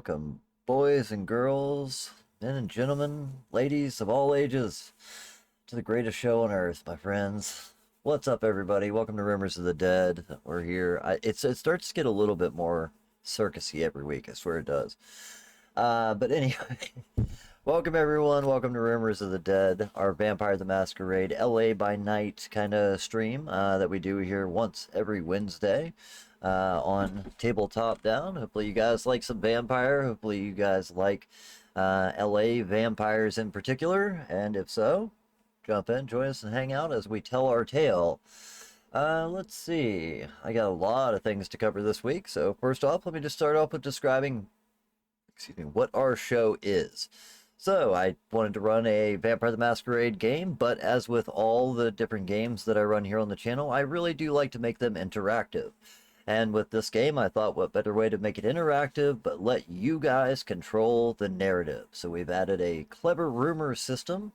welcome, boys and girls, men and gentlemen, ladies of all ages, to the greatest show on earth, my friends. What's up, everybody? Welcome to Rumors of the Dead. We're here. It starts to get a little bit more circusy every week. I swear it does. But anyway, welcome everyone. Welcome to Rumors of the Dead, our Vampire the Masquerade LA by Night kind of stream that we do here once every Wednesday on Tabletop Down. Hopefully you guys like some vampire. Hopefully you guys like LA vampires in particular. And if so, jump in, join us, and hang out as we tell our tale. Let's see. I got a lot of things to cover this week. So first off, let me just start off with describing, what our show is. So I wanted to run a Vampire the Masquerade game, but as with all the different games that I run here on the channel, I really do like to make them interactive. And with this game, I thought, what better way to make it interactive but let you guys control the narrative. So we've added a clever rumor system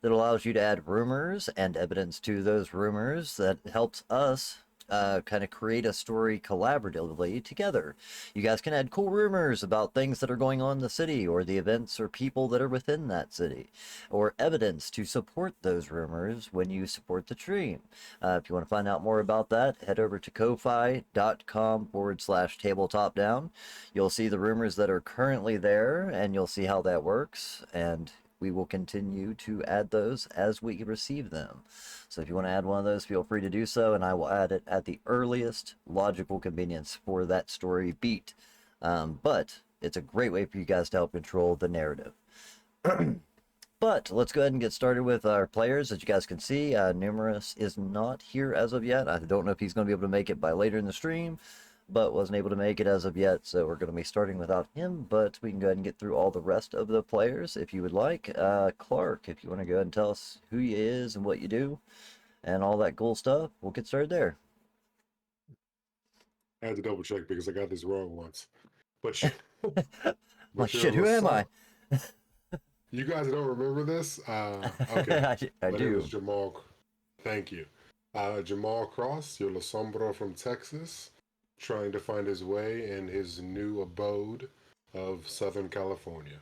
that allows you to add rumors and evidence to those rumors that helps us kind of create a story collaboratively together. You guys can add cool rumors about things that are going on in the city, or the events or people that are within that city, or evidence to support those rumors when you support the stream. If you want to find out more about that, head over to ko-fi.com/tabletop down. You'll see the rumors that are currently there, and you'll see how that works, and we will continue to add those as we receive them. So if you want to add one of those, feel free to do so, and I will add it at the earliest logical convenience for that story beat. But it's a great way for you guys to help control the narrative. But let's go ahead and get started with our players. As you guys can see, Numerous is not here as of yet. I don't know if he's going to be able to make it by later in the stream, but wasn't able to make it as of yet, so we're going to be starting without him. But we can go ahead and get through all the rest of the players if you would like. Clark, if you want to go ahead and tell us who you is and what you do and all that cool stuff, we'll get started there. I had to double check because I got this wrong once. But, Like, shit, who am I? You guys don't remember this? Okay. I My do. name is Jamal. Thank you. Jamal Cross, your La Sombra from Texas, trying to find his way in his new abode of Southern California.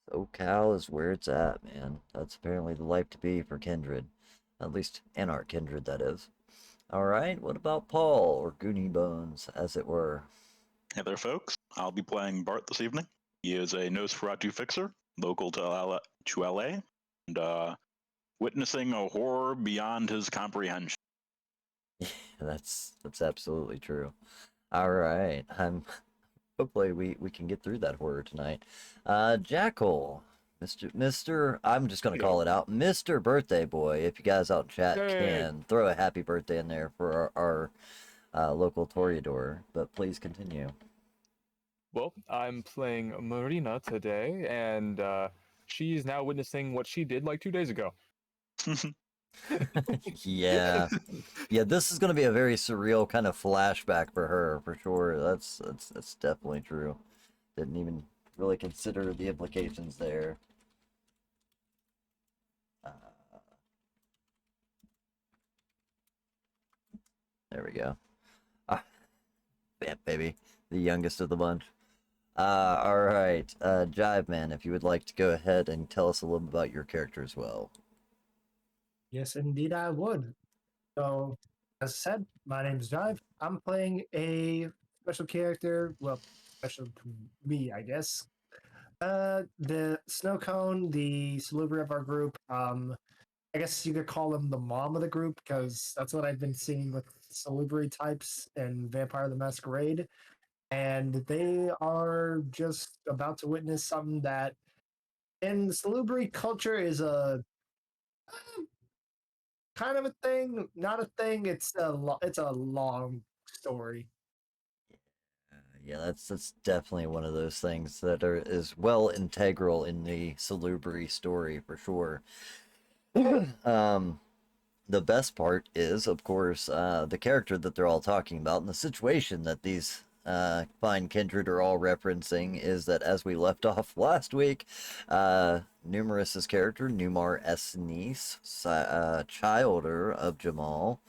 SoCal is where it's at, man. That's apparently the life to be for Kindred. At least Anarch Kindred, that is. Alright, what about Paul, or Goonie Bones, as it were? Hey there, folks. I'll be playing Bart this evening. He is a Nosferatu fixer, local to LA, and witnessing a horror beyond his comprehension. That's absolutely true. Alright, hopefully we can get through that horror tonight. Jackal, Mr. I'm just gonna call it out, Mr. Birthday Boy. If you guys out in chat can throw a happy birthday in there for our local Toreador, but please continue. Well, I'm playing Marina today, and she's now witnessing what she did like 2 days ago. Yeah, this is going to be a very surreal kind of flashback for her, for sure. That's definitely true. Didn't even really consider the implications there. There we go. Vamp baby, the youngest of the bunch. All right, Jive Man, if you would like to go ahead and tell us a little bit about your character as well. Yes, indeed, I would. So, as I said, my name is Jive. I'm playing a special character. Well, special to me, I guess. The Snow Cone, the salubri of our group. I guess you could call him the mom of the group because that's what I've been seeing with salubri types and Vampire the Masquerade. And they are just about to witness something that in the salubri culture is a kind of a thing, not a thing. It's a long story. Yeah, that's definitely one of those things that is well integral in the salubri story for sure. The best part is, of course, the character that they're all talking about and the situation that these fine kindred are all referencing is that as we left off last week, Numerous's character, Numar S. Niece, childer of Jamal,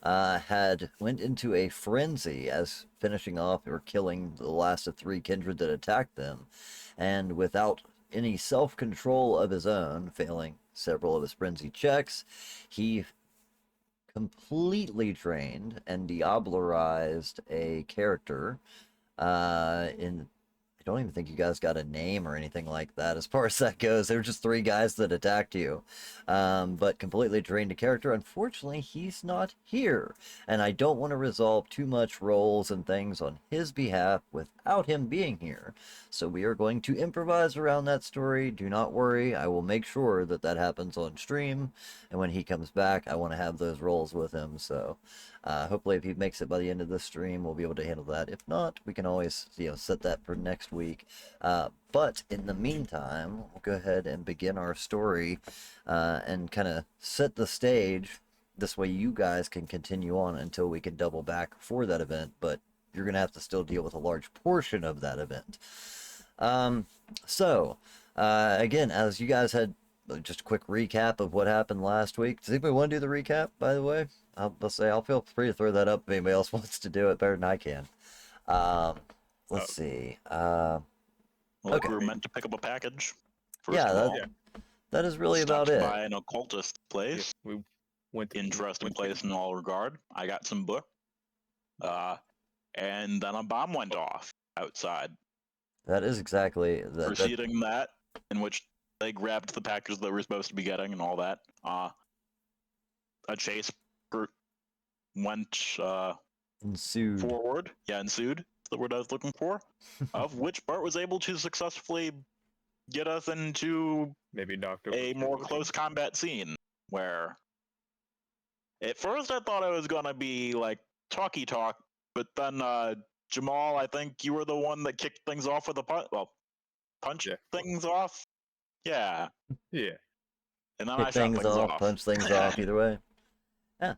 had went into a frenzy as finishing off or killing the last of 3 kindred that attacked them, and without any self-control of his own, failing several of his frenzy checks, he completely drained and diablerized a character in I don't even think you guys got a name or anything like that as far as that goes. They were just 3 guys that attacked you, but completely drained a character. Unfortunately, he's not here, and I don't want to resolve too much roles and things on his behalf without him being here. So we are going to improvise around that story. Do not worry. I will make sure that that happens on stream, and when he comes back, I want to have those roles with him. So hopefully if he makes it by the end of the stream, we'll be able to handle that. If not, we can always, set that for next week. But in the meantime, we'll go ahead and begin our story and kind of set the stage. This way you guys can continue on until we can double back for that event, but you're going to have to still deal with a large portion of that event. Again, as you guys had just a quick recap of what happened last week. Does anybody want to do the recap, by the way? I'll feel free to throw that up if anybody else wants to do it better than I can. Let's see. Well, okay. we were meant to pick up a package. First Yeah, of all. that is really about Stopped it. by an occultist place. Yeah, we went to Interesting place in all regard. I got some book. And then a bomb went off outside. That is exactly that. Preceding that, in which they grabbed the packages that we were supposed to be getting and all that. A chase went Ensued. forward. Yeah, ensued. That's the word I was looking for. Of which Bart was able to successfully get us into maybe Doctor a more close combat scene where at first I thought it was gonna be like talky talk, but then Jamal, I think you were the one that kicked things off with a punch things off. Yeah. Yeah. And then Kick I shot things off, punch things off, either way. Yeah.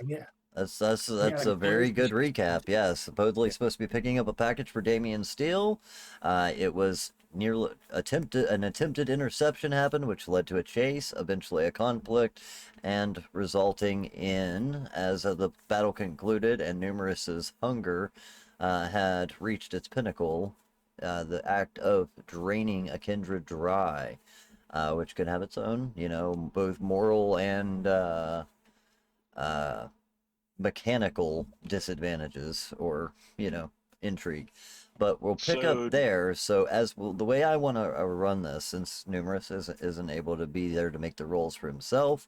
Yeah. That's like a very good Blade. recap. Yeah, supposedly supposed to be picking up a package for Damian Steele. It was an attempted interception happened, which led to a chase, eventually a conflict, and resulting in, as the battle concluded and Numerous's hunger had reached its pinnacle, the act of draining a kindred dry, which can have its own, both moral and mechanical disadvantages or intrigue, but we'll pick up there. So the way I want to run this, since Numerous isn't able to be there to make the rolls for himself,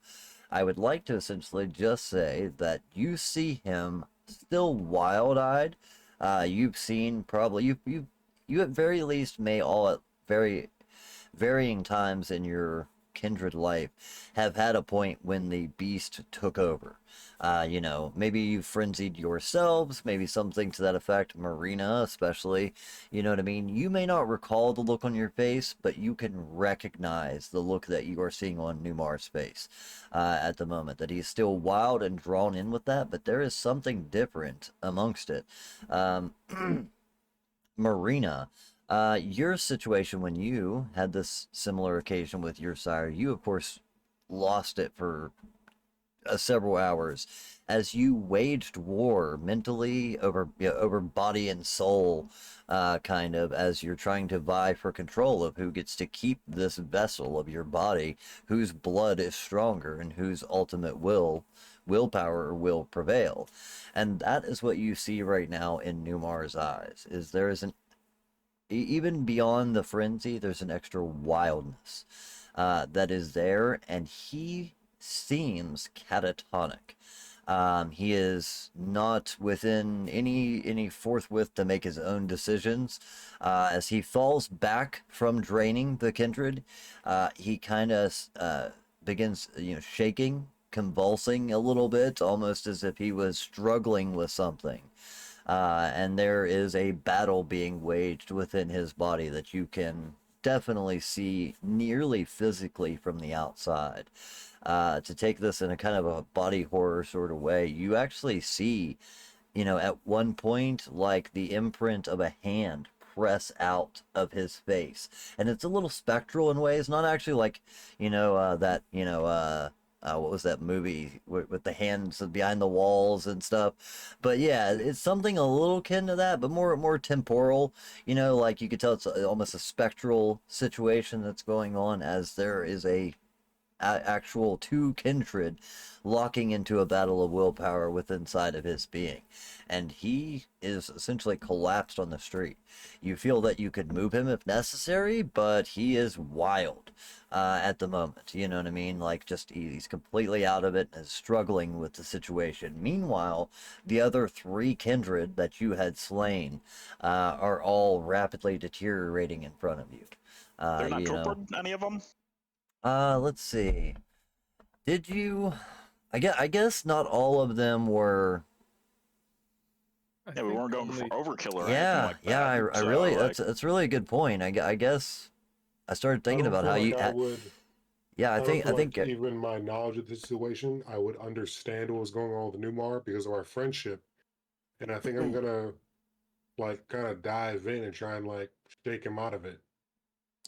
I would like to essentially just say that you see him still wild-eyed. You've seen probably you at very least may all at very varying times in your kindred life have had a point when the beast took over. Maybe you frenzied yourselves, maybe something to that effect. Marina, especially, you know what I mean? You may not recall the look on your face, but you can recognize the look that you are seeing on Numar's face at the moment. That he's still wild and drawn in with that, but there is something different amongst it. Marina, your situation when you had this similar occasion with your sire, you of course lost it for several hours as you waged war mentally over body and soul, kind of, as you're trying to vie for control of who gets to keep this vessel of your body, whose blood is stronger and whose ultimate willpower will prevail. And that is what you see right now in Numar's eyes. Is there is even beyond the frenzy, there's an extra wildness that is there, and he seems catatonic. He is not within any forthwith to make his own decisions. As he falls back from draining the kindred, he kind of begins, shaking, convulsing a little bit, almost as if he was struggling with something. And there is a battle being waged within his body that you can definitely see nearly physically from the outside. To take this in a kind of a body horror sort of way, you actually see at one point, like the imprint of a hand press out of his face, and it's a little spectral in ways, not actually like, that, what was that movie with the hands behind the walls and stuff, but yeah, it's something a little kin to that, but more temporal, like you could tell it's almost a spectral situation that's going on, as there is a actual two kindred locking into a battle of willpower within inside of his being, and he is essentially collapsed on the street. You feel that you could move him if necessary, but he is wild at the moment, you know what I mean, like just he's completely out of it and is struggling with the situation. Meanwhile, the other three kindred that you had slain are all rapidly deteriorating in front of you. They're not torpid, any of them? Let's see. Did you? I guess not all of them were. Yeah, we weren't going for overkill or anything Yeah, like yeah. that. I So, really like, that's really a good point. I guess I started I thinking don't about feel how like you. I would. Yeah, I don't I feel think. like even my knowledge of the situation, I would understand what was going on with Newmar because of our friendship, and I think I'm gonna like kind of dive in and try and like shake him out of it.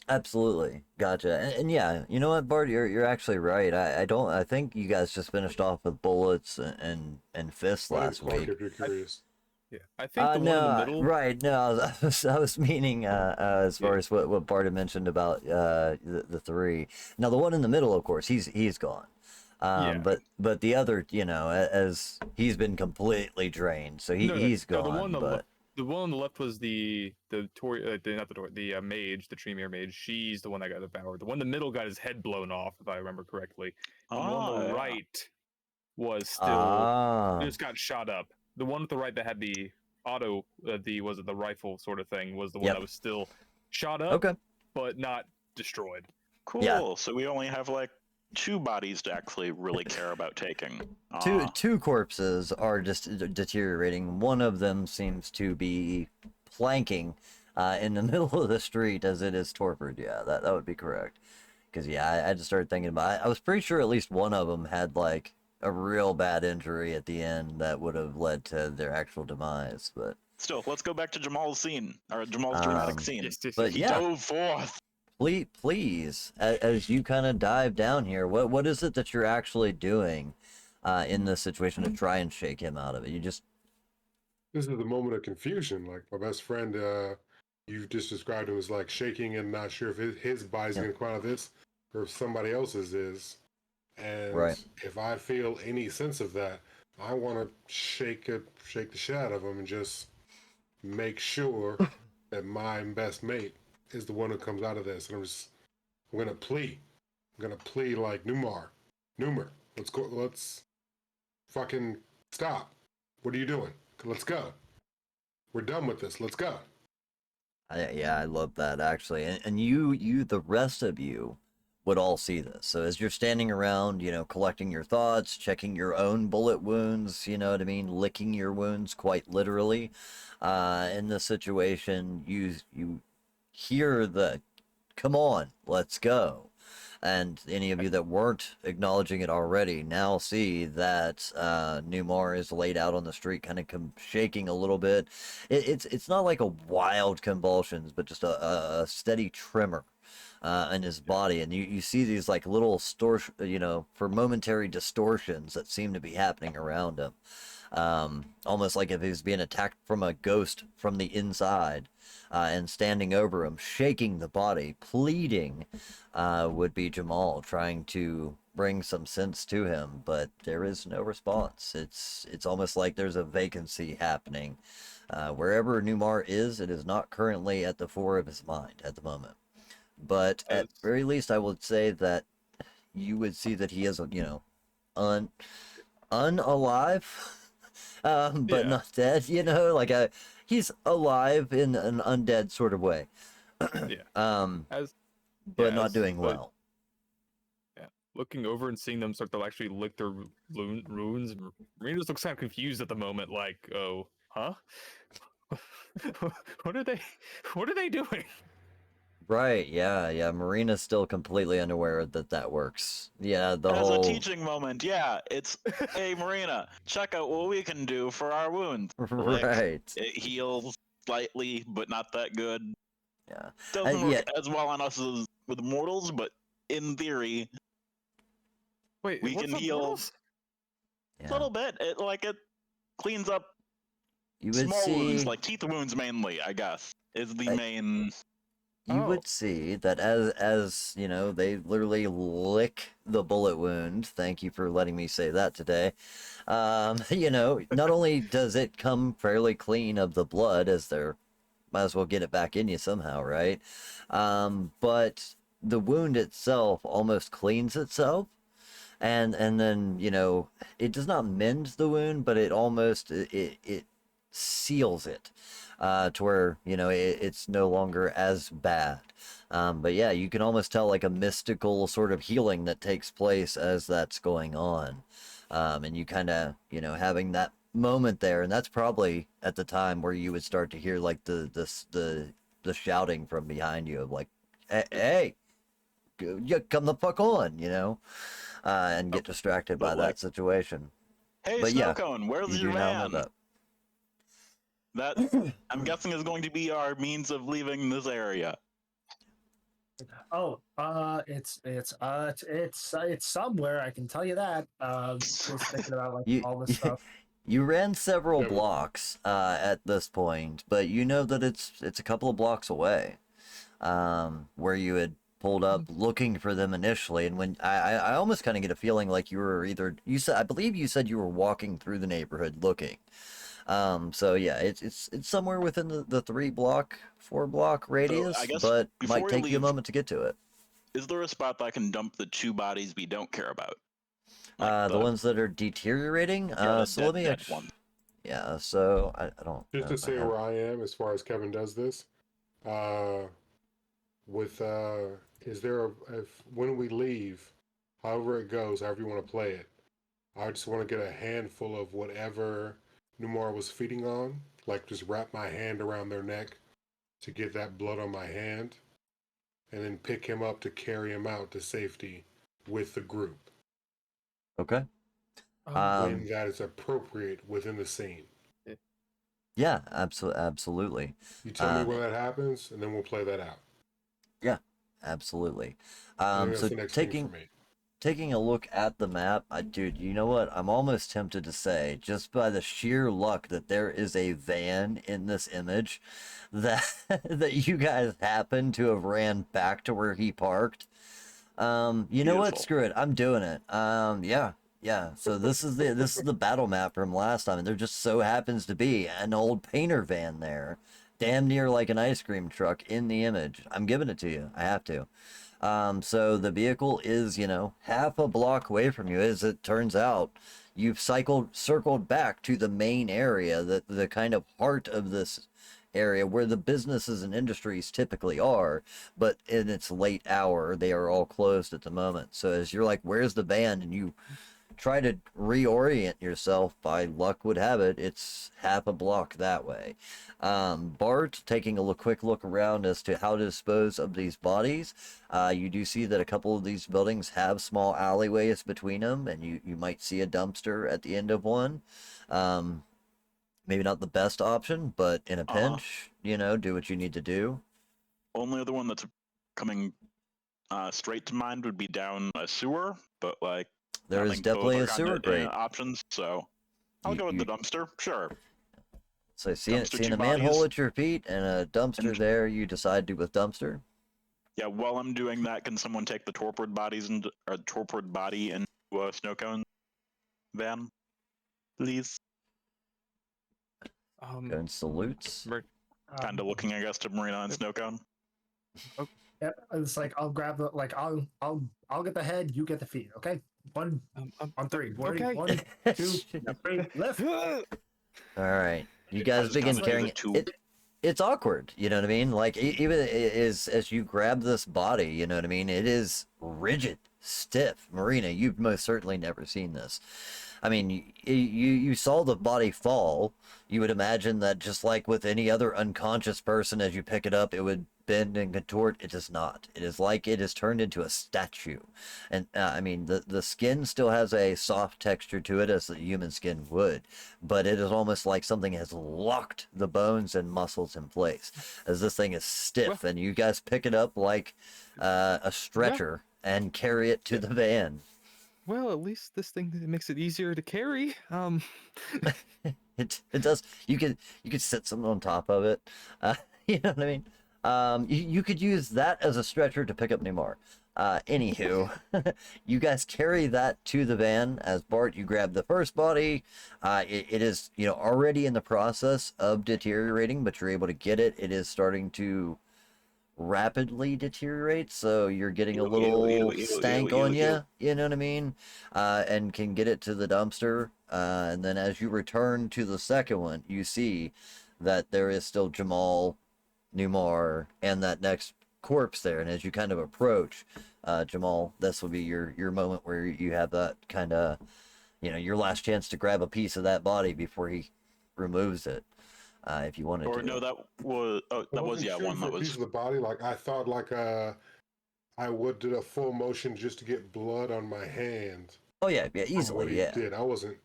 Absolutely, gotcha. And yeah, you know what, Bart, you're actually right. I don't. I think you guys just finished off with bullets and fists My name's last Clark, week. if you're curious. Yeah, I think the one in the middle. Right. No, I was meaning as far Yeah. as what Bart had mentioned about the three. Now the one in the middle, of course, he's gone. Yeah. But the other, as he's been completely drained, so he's No, gone. But the one on the left was not the Tori, the mage, the Tremere mage. She's the one that got devoured. The one in the middle got his head blown off, if I remember correctly. And the one on the yeah. right was still ah, just got shot up. The one at the right that had the auto, the rifle sort of thing, was the one Yep. that was still shot up, okay, but not destroyed. Cool. Yeah. So we only have like two bodies to actually really care about taking. two corpses are just deteriorating. One of them seems to be planking in the middle of the street as it is torpid. Yeah, that would be correct. Because yeah, I just started thinking about. I was pretty sure at least one of them had like a real bad injury at the end that would have led to their actual demise. But Still, let's go back to Jamal's scene, or Jamal's dramatic scene. but He yeah, dove forth. please, as you kind of dive down here, what is it that you're actually doing in this situation to try and shake him out of it? You just This is the moment of confusion. Like my best friend, you just described him as like shaking and not sure if his body's Yeah. gonna come out of this or if somebody else's is. And Right. if I feel any sense of that, I want to shake the shit out of him and just make sure that my best mate is the one who comes out of this. And I'm gonna plea. I'm gonna plea like Numer, let's go. Let's fucking stop. What are you doing? Let's go. We're done with this. Let's go. I love that actually, and you, the rest of you, would all see this. So as you're standing around, collecting your thoughts, checking your own bullet wounds, you know what I mean, licking your wounds quite literally, in this situation, you hear the, "Come on, let's go." And any of you that weren't acknowledging it already now see that Newmar is laid out on the street, kind of shaking a little bit. It's not like a wild convulsions, but just a steady tremor in his body, and you see these like little for momentary distortions that seem to be happening around him, almost like if he was being attacked from a ghost from the inside. And standing over him, shaking the body, pleading, would be Jamal, trying to bring some sense to him, but there is no response. It's almost like there's a vacancy happening. Wherever Newmar is, it is not currently at the fore of his mind at the moment. But at very least, I would say that you would see that he is, unalive, but not dead. He's alive in an undead sort of way. But not doing well. Yeah, looking over and seeing them start to actually lick their runes, Marina just looks kind of confused at the moment, like, "Oh, huh? What are they doing?" Right, yeah. Marina's still completely unaware that that works. Yeah, the As a whole teaching moment, yeah, it's hey Marina, check out what we can do for our wound. Lick. right. It heals slightly, but not that good. Yeah. Doesn't work Yeah, as well on us as with mortals, but in theory, Wait, we what's can up, heal mortals? a yeah. little bit. It cleans up You would small wounds, see like teeth wounds mainly. I guess is the I- main. you Oh. would see that as you know, they literally lick the bullet wound. Thank you for letting me say that today. You know, not only does it come fairly clean of the blood, as they're might as well get it back in you somehow, right? But the wound itself almost cleans itself, and then you know it does not mend the wound, but it almost it seals it to where you know it's no longer as bad. But yeah, you can almost tell like a mystical sort of healing that takes place as that's going on, and you kind of you know having that moment there, and that's probably at the time where you would start to hear like the shouting from behind you of like, hey, you come the fuck on, you know, and get distracted by But like, that situation. hey, But yeah, Snowcone, you where's do your now know van? That that. I'm guessing is going to be our means of leaving this area. Oh, it's somewhere. I can tell you that. Just thinking about like you all this stuff. you ran several Yeah, but blocks at this point, but you know that it's a couple of blocks away, where you had pulled up looking for them initially, and when I almost kind of get a feeling like you were either you said I believe you said you were walking through the neighborhood looking. So yeah, it's somewhere within the 3 block, 4 block So I radius, guess but before might we take you a leave, moment to get to it. is there a spot that I can dump the 2 bodies we don't care about? Like The the ones that are deteriorating. yeah, the So let me dead ones. yeah. So I don't just know to if I say have. where I am as far as Kevin does this, uh, with is there a if when we leave, however it goes, however you want to play it, I just want to get a handful of whatever Numar was feeding on, like just wrap my hand around their neck to get that blood on my hand, and then pick him up to carry him out to safety with the group Okay. when that is appropriate within the scene. Yeah. Absolutely. You tell me Um. when that happens, and then we'll play that out. Yeah. Absolutely. I think that's So the next thing for taking me. taking a look at the map, dude, you know what? I'm almost tempted to say, just by the sheer luck that there is a van in this image, that that you guys happen to have ran back to where he parked. You know what? Beautiful. Screw it. I'm doing it. Yeah. So this is the battle map from last time, and there just so happens to be an old painter van there, damn near like an ice cream truck in the image. I'm giving it to you. I have to. So the vehicle is, you know, half a block away from you. As it turns out, you've circled back to the main area, the kind of heart of this area where the businesses and industries typically are, but in its late hour, they are all closed at the moment. So as you're like, where's the band? And you try to reorient yourself, by luck would have it, it's half a block that way. Bart, taking a quick look around as to how to dispose of these bodies, you do see that a couple of these buildings have small alleyways between them, and you might see a dumpster at the end of one. Um, Maybe not the best option, but in a pinch, you know, do what you need to do. Only other one that's coming straight to mind would be down a sewer, but like There I is think both definitely are a kind sewer of grate. options. So I'll You, go with the you dumpster. Sure, so dumpster, seeing two a manhole bodies, at your feet and a dumpster and there, you decide to with dumpster. yeah. While I'm doing that, can someone take the torpid bodies and or torpid body into a snow cone van, please? Going salutes. Kind of looking, I guess, to Marina and snow cone. Yeah, it's like I'll grab the like I'll get the head, you get the feet. Okay, one on three. Ready? Okay. 1, 2, 3, lift. All right, you I guys just begin kind of do carrying the it. two. It's awkward, you know what I mean? Like even as you grab this body, you know what I mean? It is rigid, stiff. Marina, you've most certainly never seen this. I mean, you saw the body fall. You would imagine that just like with any other unconscious person, as you pick it up, it would bend and contort. It does not. It is like it is turned into a statue. And I mean, the skin still has a soft texture to it as the human skin would, but it is almost like something has locked the bones and muscles in place, as this thing is stiff, and you guys pick it up like a stretcher and carry it to the van. Well, at least this thing makes it easier to carry. It does. You could sit something on top of it. You know what I mean? You could use that as a stretcher to pick up Neymar. Anywho, you guys carry that to the van. As Bart, you grab the first body. It is, you know, already in the process of deteriorating, but you're able to get it. It is starting to rapidly deteriorate, so you're getting a little stank on you. You know what I mean? And can get it to the dumpster. And then as you return to the second one, you see that there is still Jamal, Numar, and that next corpse there. And as you kind of approach, Jamal, this will be your moment where you have that kind of, you know, your last chance to grab a piece of that body before he removes it. If you wanted to. Or no, that was that was one for that a piece was. of the body. Like I thought, like I would do a full motion just to get blood on my hand. Oh yeah, What easily, he yeah. did. I wasn't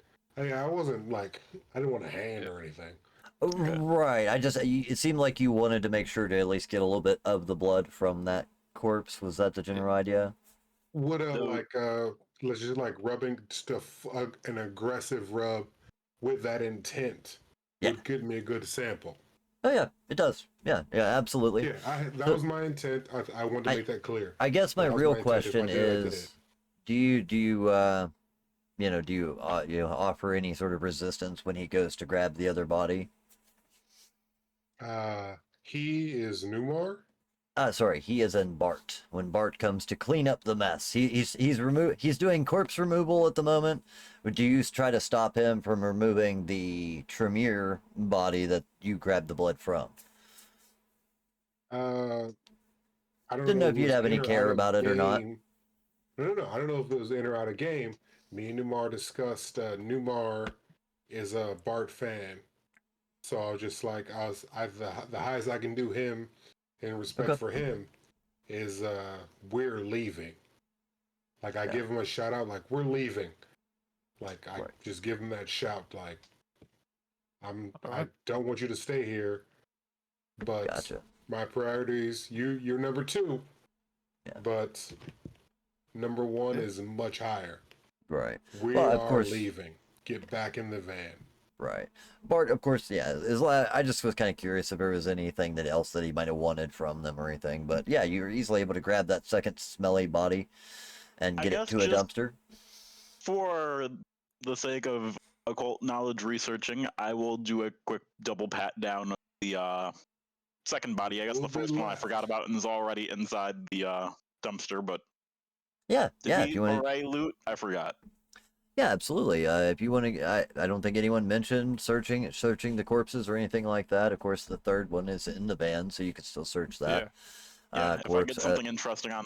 like I didn't want a hand or anything. Right. It seemed like you wanted to make sure to at least get a little bit of the blood from that corpse. Was that the general idea? Would So- let's just like rubbing stuff, an aggressive rub with that intent Yeah. would give me a good sample. Oh yeah, it does. Yeah, absolutely. Yeah, that was my intent. I wanted to make that clear. I guess my That was real my intent. If I question did it, I did is, it. do you offer any sort of resistance when he goes to grab the other body? He is Numar. Sorry, he is in Bart. When Bart comes to clean up the mess, he's doing corpse removal at the moment. Would you try to stop him from removing the Tremere body that you grabbed the blood from? I don't Didn't know if it you'd was have any in or care out of about it or not. game. No. I don't know if it was in or out of game. Me and Numar discussed. Numar is a Bart fan, so I was just like, the highest I can do him in respect Okay. for him is we're leaving. Like I give him a shout out, like we're leaving. Like I Right. just give him that shout, like I Alright. don't want you to stay here, but Gotcha. my priorities, you're number two. Yeah. But number one is much higher. Right. We Well, of are course. leaving. Get back in the van. Right. Bart, of course, yeah. I just was kind of curious if there was anything else that he might have wanted from them or anything. But yeah, you were easily able to grab that second smelly body and I get it guess to a just- dumpster. For the sake of occult knowledge researching, I will do a quick double pat down of the second body. I guess the Little bit first one I left. forgot about and is already inside the dumpster. But Yeah, did yeah. we If you want, already loot? I forgot. yeah, absolutely. If you want to, I don't think anyone mentioned searching the corpses or anything like that. Of course, the third one is in the van, so you could still search that. Yeah, if I corpse. get something interesting on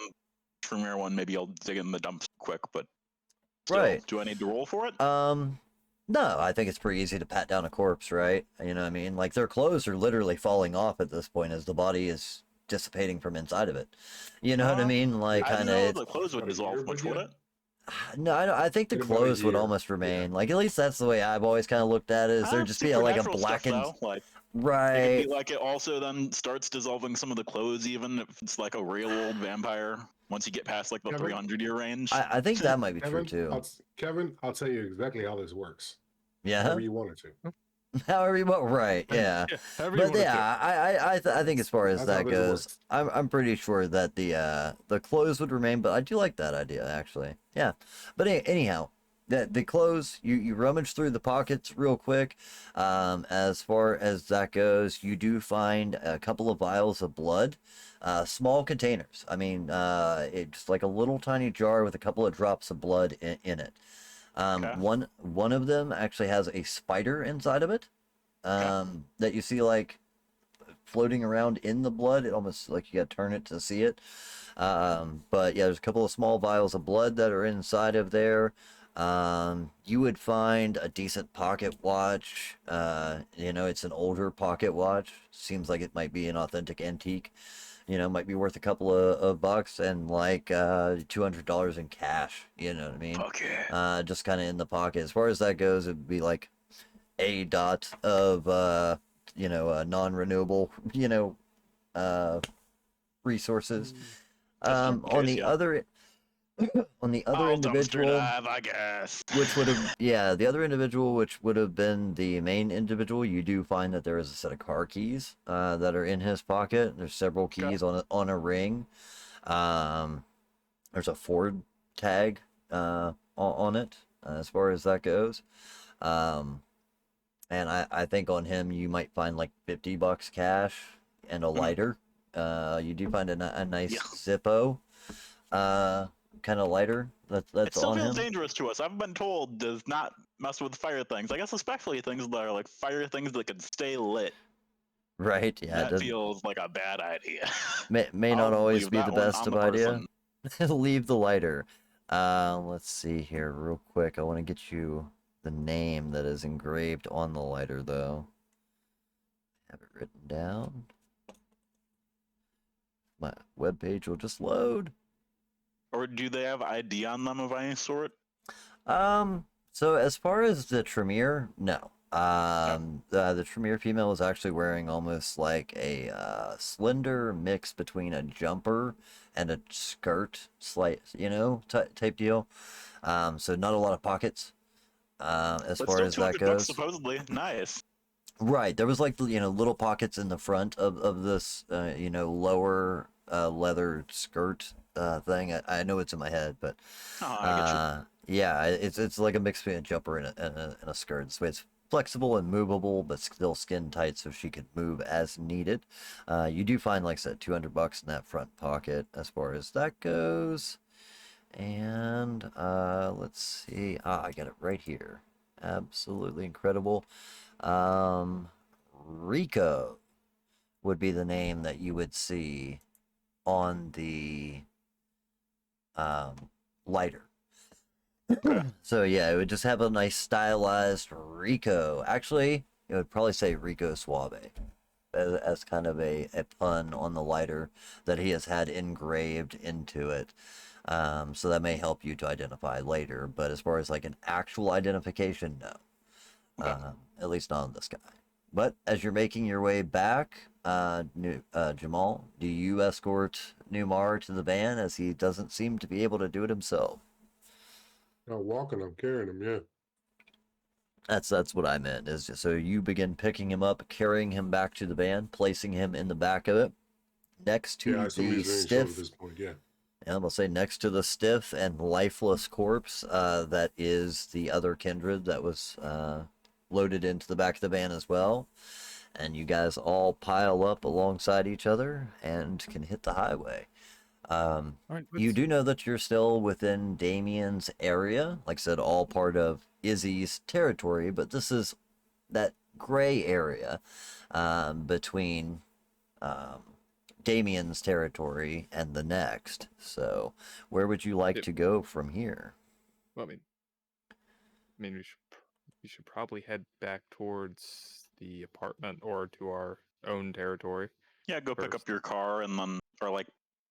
Tremere one, maybe I'll dig in the dumpster quick. But still, Right. do I need to roll for it? No, I think it's pretty easy to pat down a corpse, right? You know what I mean? Like their clothes are literally falling off at this point as the body is dissipating from inside of it. You know what I mean? Like I kind didn't know of. the clothes would About a dissolve year, much, but would yeah. it? No, I think the In about a clothes would year, almost yeah. remain. Like at least that's the way I've always kind of looked at it. Is there just be like a Supernatural stuff, blackened, though. Like, it right? could be like it also then starts dissolving some of the clothes, even if it's like a real old vampire. Once you get past like the Kevin? 300-year range. I think that might be true too. Kevin, I'll tell you exactly how this works. Yeah. However you wanted to. However you want, right? Yeah. However you But wanna do it. yeah, I think as far as That's how that this goes, works. I'm pretty sure that the clothes would remain. But I do like that idea actually. Yeah. But anyhow, the clothes you rummage through the pockets real quick. As far as that goes, you do find a couple of vials of blood, small containers. I mean, it's like a little tiny jar with a couple of drops of blood in it. Okay. One of them actually has a spider inside of it, that you see like floating around in the blood. It almost like you got to turn it to see it. But yeah, there's a couple of small vials of blood that are inside of there. You would find a decent pocket watch. It's an older pocket watch. Seems like it might be an authentic antique. might be worth a couple of bucks and like $200 in cash. You know what I mean? Fuck yeah. Just kind of in the pocket. As far as that goes, it'd be like a dot of non-renewable resources. Just in On case, the yeah. other Oh, dumpster individual, dive, I guess. which would have the other individual, which would have been the main individual, you do find that there is a set of car keys that are in his pocket. There's several keys on a ring. Um, there's a Ford tag on it as far as that goes. Um, and I think on him you might find like $50 cash and a lighter. You do find a nice Yeah. Zippo kind of lighter It that's still on feels him. dangerous to us. I've been told does not mess with fire things. I guess especially things that are like fire things that can stay lit. Right, yeah, That feels like a bad idea. may not I'll always leave be the that one best on of the idea. person. Leave the lighter. Let's see here real quick. I want to get you the name that is engraved on the lighter, though. Have it written down. My webpage will just load. Or do they have ID on them of any sort? So as far as the Tremere, no. The Tremere female is actually wearing almost like a slender mix between a jumper and a skirt, type deal. So not a lot of pockets, as But far still as that 200 bucks goes. supposedly. Nice. Right, there was like little pockets in the front of this lower leather skirt thing. I know it's in my head, but Oh, I get you. yeah, it's like a mix between a jumper and a skirt. So it's flexible and movable, but still skin tight, so she could move as needed. You do find, like I said, $200 in that front pocket as far as that goes. And let's see. I got it right here. Absolutely incredible. Rico would be the name that you would see on the lighter. Okay. So yeah, it would just have a nice stylized Rico. Actually, it would probably say Rico Suave as kind of a pun on the lighter that he has had engraved into it. So that may help you to identify later. But as far as like an actual identification, no. At least not on this guy. But as you're making your way back, Jamal, do you escort Numar to the van as he doesn't seem to be able to do it himself? I'm walking, I'm carrying him, yeah. That's what I meant. Is just, so you begin picking him up, carrying him back to the van, placing him in the back of it, next Yeah, I to assume the he's being showed at stiff. this point, yeah. And I'm gonna say next to the stiff and lifeless corpse that is the other kindred that was loaded into the back of the van as well. And you guys all pile up alongside each other and can hit the highway. All right, You do know that you're still within Damien's area, like I said, all part of Izzy's territory, but this is that gray area between Damien's territory and the next. So, where would you like Yep. to go from here? Well, I mean, we should probably head back towards the apartment or to our own territory. Yeah, go pick First. up your car and then, or like,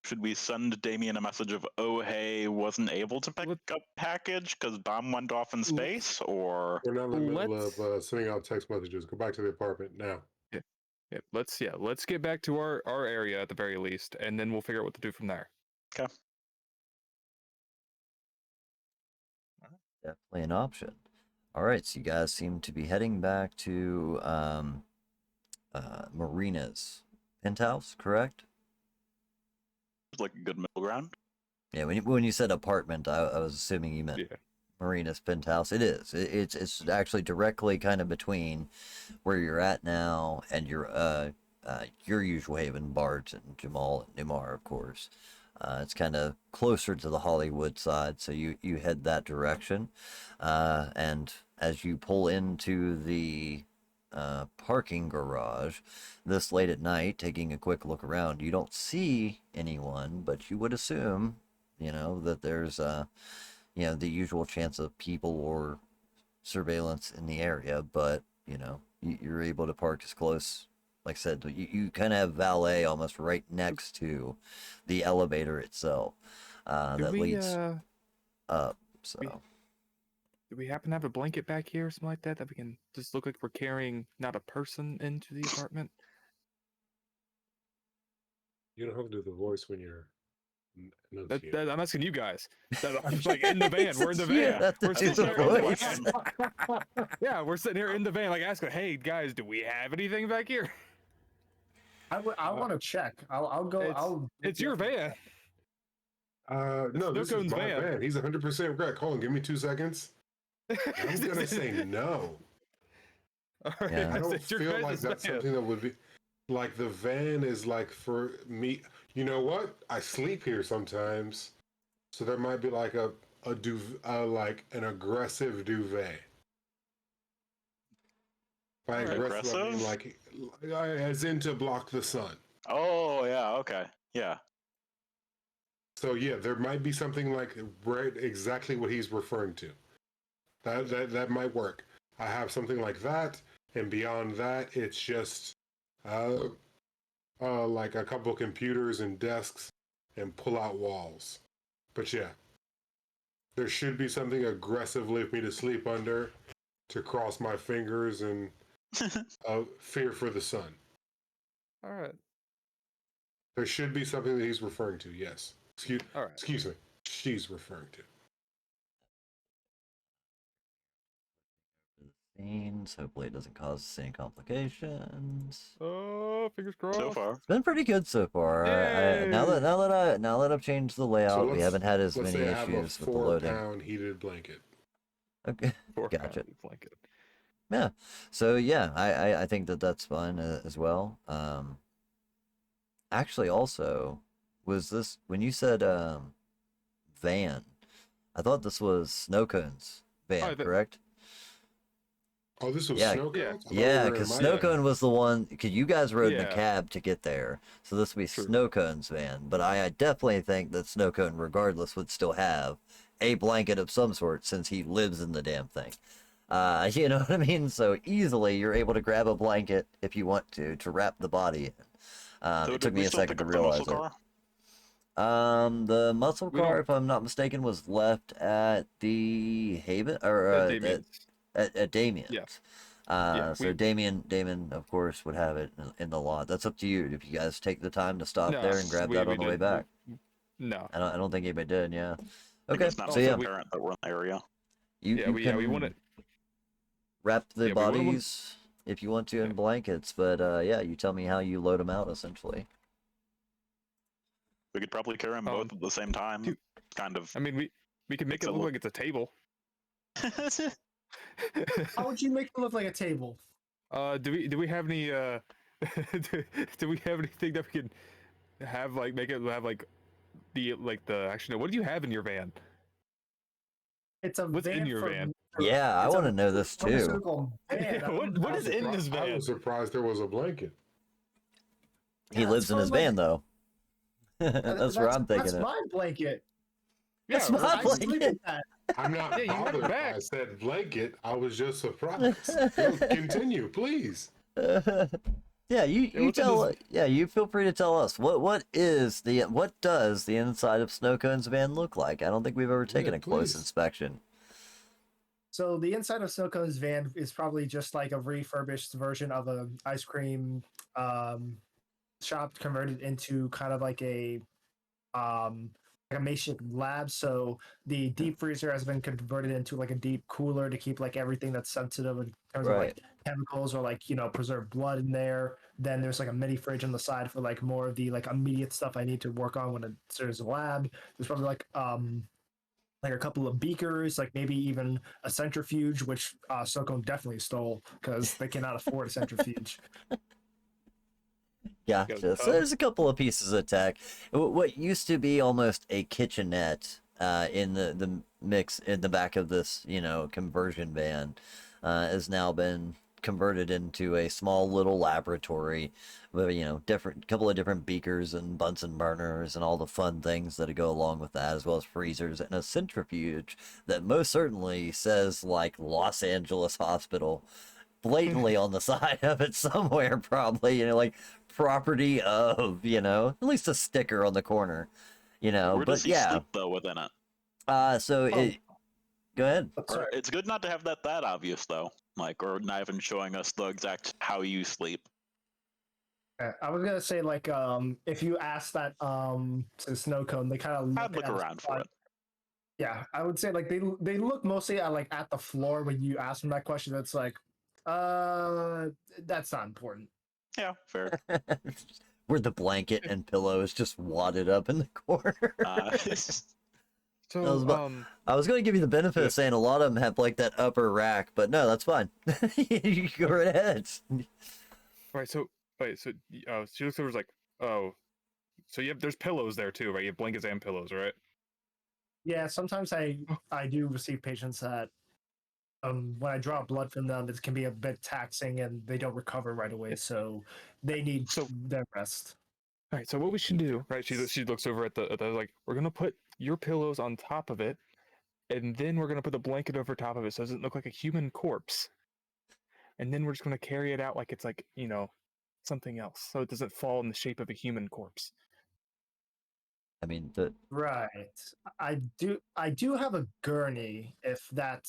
should we send Damien a message of, oh, hey, wasn't able to pick up package because bomb went off in space? Or We're not in the middle Let's- of sending out text messages. Go back to the apartment now. Let's get back to our area at the very least, and then we'll figure out what to do from there. okay, Definitely an option. All right, so you guys seem to be heading back to Marina's penthouse, correct? like a good middle ground. Yeah, when you said apartment, I was assuming you meant Yeah. Marina's penthouse. It is. It's actually directly kind of between where you're at now and your usual haven, Bart and Jamal and Numar, of course. It's kind of closer to the Hollywood side, so you head that direction. And as you pull into the parking garage this late at night, taking a quick look around, you don't see anyone, but you would assume, that there's the usual chance of people or surveillance in the area, but you're able to park as close like I said, you kind of have valet almost right next to the elevator itself that leads up. So. Do we happen to have a blanket back here or something like that we can just look like we're carrying not a person into the apartment? You don't have to do the voice when you're enunciating. I'm asking you guys. I'm like in the van. We're in the You van. have to We're do sitting the here in the voice. van. Yeah, we're sitting here in the van, like asking, "Hey guys, do we have anything back here?" I want to check. I'll go. It's your van. No, this is Snowcone's my van. van. He's 100% correct. Hold on, give me 2 seconds. I'm gonna say no. All right, Yeah. I don't it's your feel like guys' that's van. something that would be like the van is like for me. You know what? I sleep here sometimes, so there might be like a like an aggressive duvet. By Alright, aggressive, I mean aggressive? like as in to block the sun. Oh yeah, okay, yeah. So yeah, there might be something like right exactly what he's referring to. That might work. I have something like that, and beyond that, it's just like a couple of computers and desks and pull-out walls. But yeah, there should be something aggressively for me to sleep under, to cross my fingers and fear for the sun. All right. There should be something that he's referring to. Yes. All right. Excuse me. She's referring to. Scenes. Hopefully it doesn't cause any complications. Oh, fingers crossed. So far. It's been pretty good so far. Now Yay! that I've changed the layout, we haven't had as let's many say I have a issues with the loading. 4-pound heated blanket. Okay, 4 gotcha. pound blanket. Yeah. So yeah, I think that's fun as well. Actually, also, was this when you said van? I thought this was Snowcone's van, correct? Oh, this was Yeah. snow Yeah. cones? I thought Yeah, we were in because my Snowcone van. was the one, because you guys rode in a Yeah. cab to get there. So this would be True. Snowcone's van. But I definitely think that Snowcone, regardless, would still have a blanket of some sort since he lives in the damn thing. You know what I mean? So easily you're able to grab a blanket if you want to wrap the body in. So It did took me we a still second pick to up the muscle realize it. car? The muscle We car, don't- if I'm not mistaken, was left at the Haven or Damien's. at Damien's. Yeah. So Damien, of course, would have it in the lot. That's up to you. If you guys take the time to stop No, there and grab that on the way did. back. No. I don't think anybody did. Yeah. I think Okay. it's not So yeah, apparent that we're in the area. you can we want it. wrap the Yeah, we wanna- bodies if you want to in blankets, but yeah, you tell me how you load them out essentially. We could probably carry them both at the same time. dude, Kind of. I mean, we can make It's it a look li- like it's a table. How would you make it look like a table? Do we have any do we have anything that we can have like make it have like the actually no, what do you have in your van? It's a What's in van your for, van? Yeah, I it's a want to know this too. pharmaceutical van. I don't know What how is to- in this I van? was surprised there was a blanket. He Yeah, lives it's in for, his like- van though. That's where I'm thinking That's it. my blanket. That's Yeah, my I sleep blanket. in that. I'm not Yeah, you had it bothered back. by said blanket. I was just surprised. Yo, continue, please. Yeah, you what's in tell this- yeah, you feel free to tell us what does the inside of Snowcone's van look like? I don't think we've ever taken a close please. inspection. So the inside of Snowcone's van is probably just like a refurbished version of an ice cream shop converted into kind of like a makeshift lab. So the deep freezer has been converted into like a deep cooler to keep like everything that's sensitive in terms of like chemicals or like preserved blood in there. Then there's like a mini fridge on the side for like more of the like immediate stuff I need to work on when there's a lab. There's probably like a couple of beakers, like maybe even a centrifuge, which Snowcone definitely stole because they cannot afford a centrifuge. Gotcha. So there's a couple of pieces of tech. What used to be almost a kitchenette in the mix in the back of this, conversion van, has now been converted into a small little laboratory with, couple of different beakers and Bunsen burners and all the fun things that go along with that, as well as freezers and a centrifuge that most certainly says like Los Angeles Hospital blatantly on the side of it somewhere, probably, like property of, at least a sticker on the corner, Where does but he yeah. sleep though within it? So it, go ahead. That's Or right. it's good not to have that obvious though, like, or not even showing us the exact how you sleep. I was gonna say like if you ask that to Snow Cone, they kind of I'd look around for it. Yeah, I would say like they look mostly at like at the floor when you ask them that question. It's like, that's not important. Yeah, fair. Where the blanket and pillow is just wadded up in the corner. So, I was going to give you the benefit Yeah. of saying a lot of them have like that upper rack, but no, that's fine. You go right ahead. right. So, she looks over, is like, oh, so there's pillows there too, right? You have blankets and pillows, right? Yeah, sometimes I do receive patients that when I draw blood from them, it can be a bit taxing and they don't recover right away, so they need So- their rest. All right. So what we should do, right? She looks over at the like, we're gonna put your pillows on top of it, and then we're gonna put the blanket over top of it, so it doesn't look like a human corpse. And then we're just gonna carry it out like it's like something else, so it doesn't fall in the shape of a human corpse. I mean, Right. I do have a gurney if That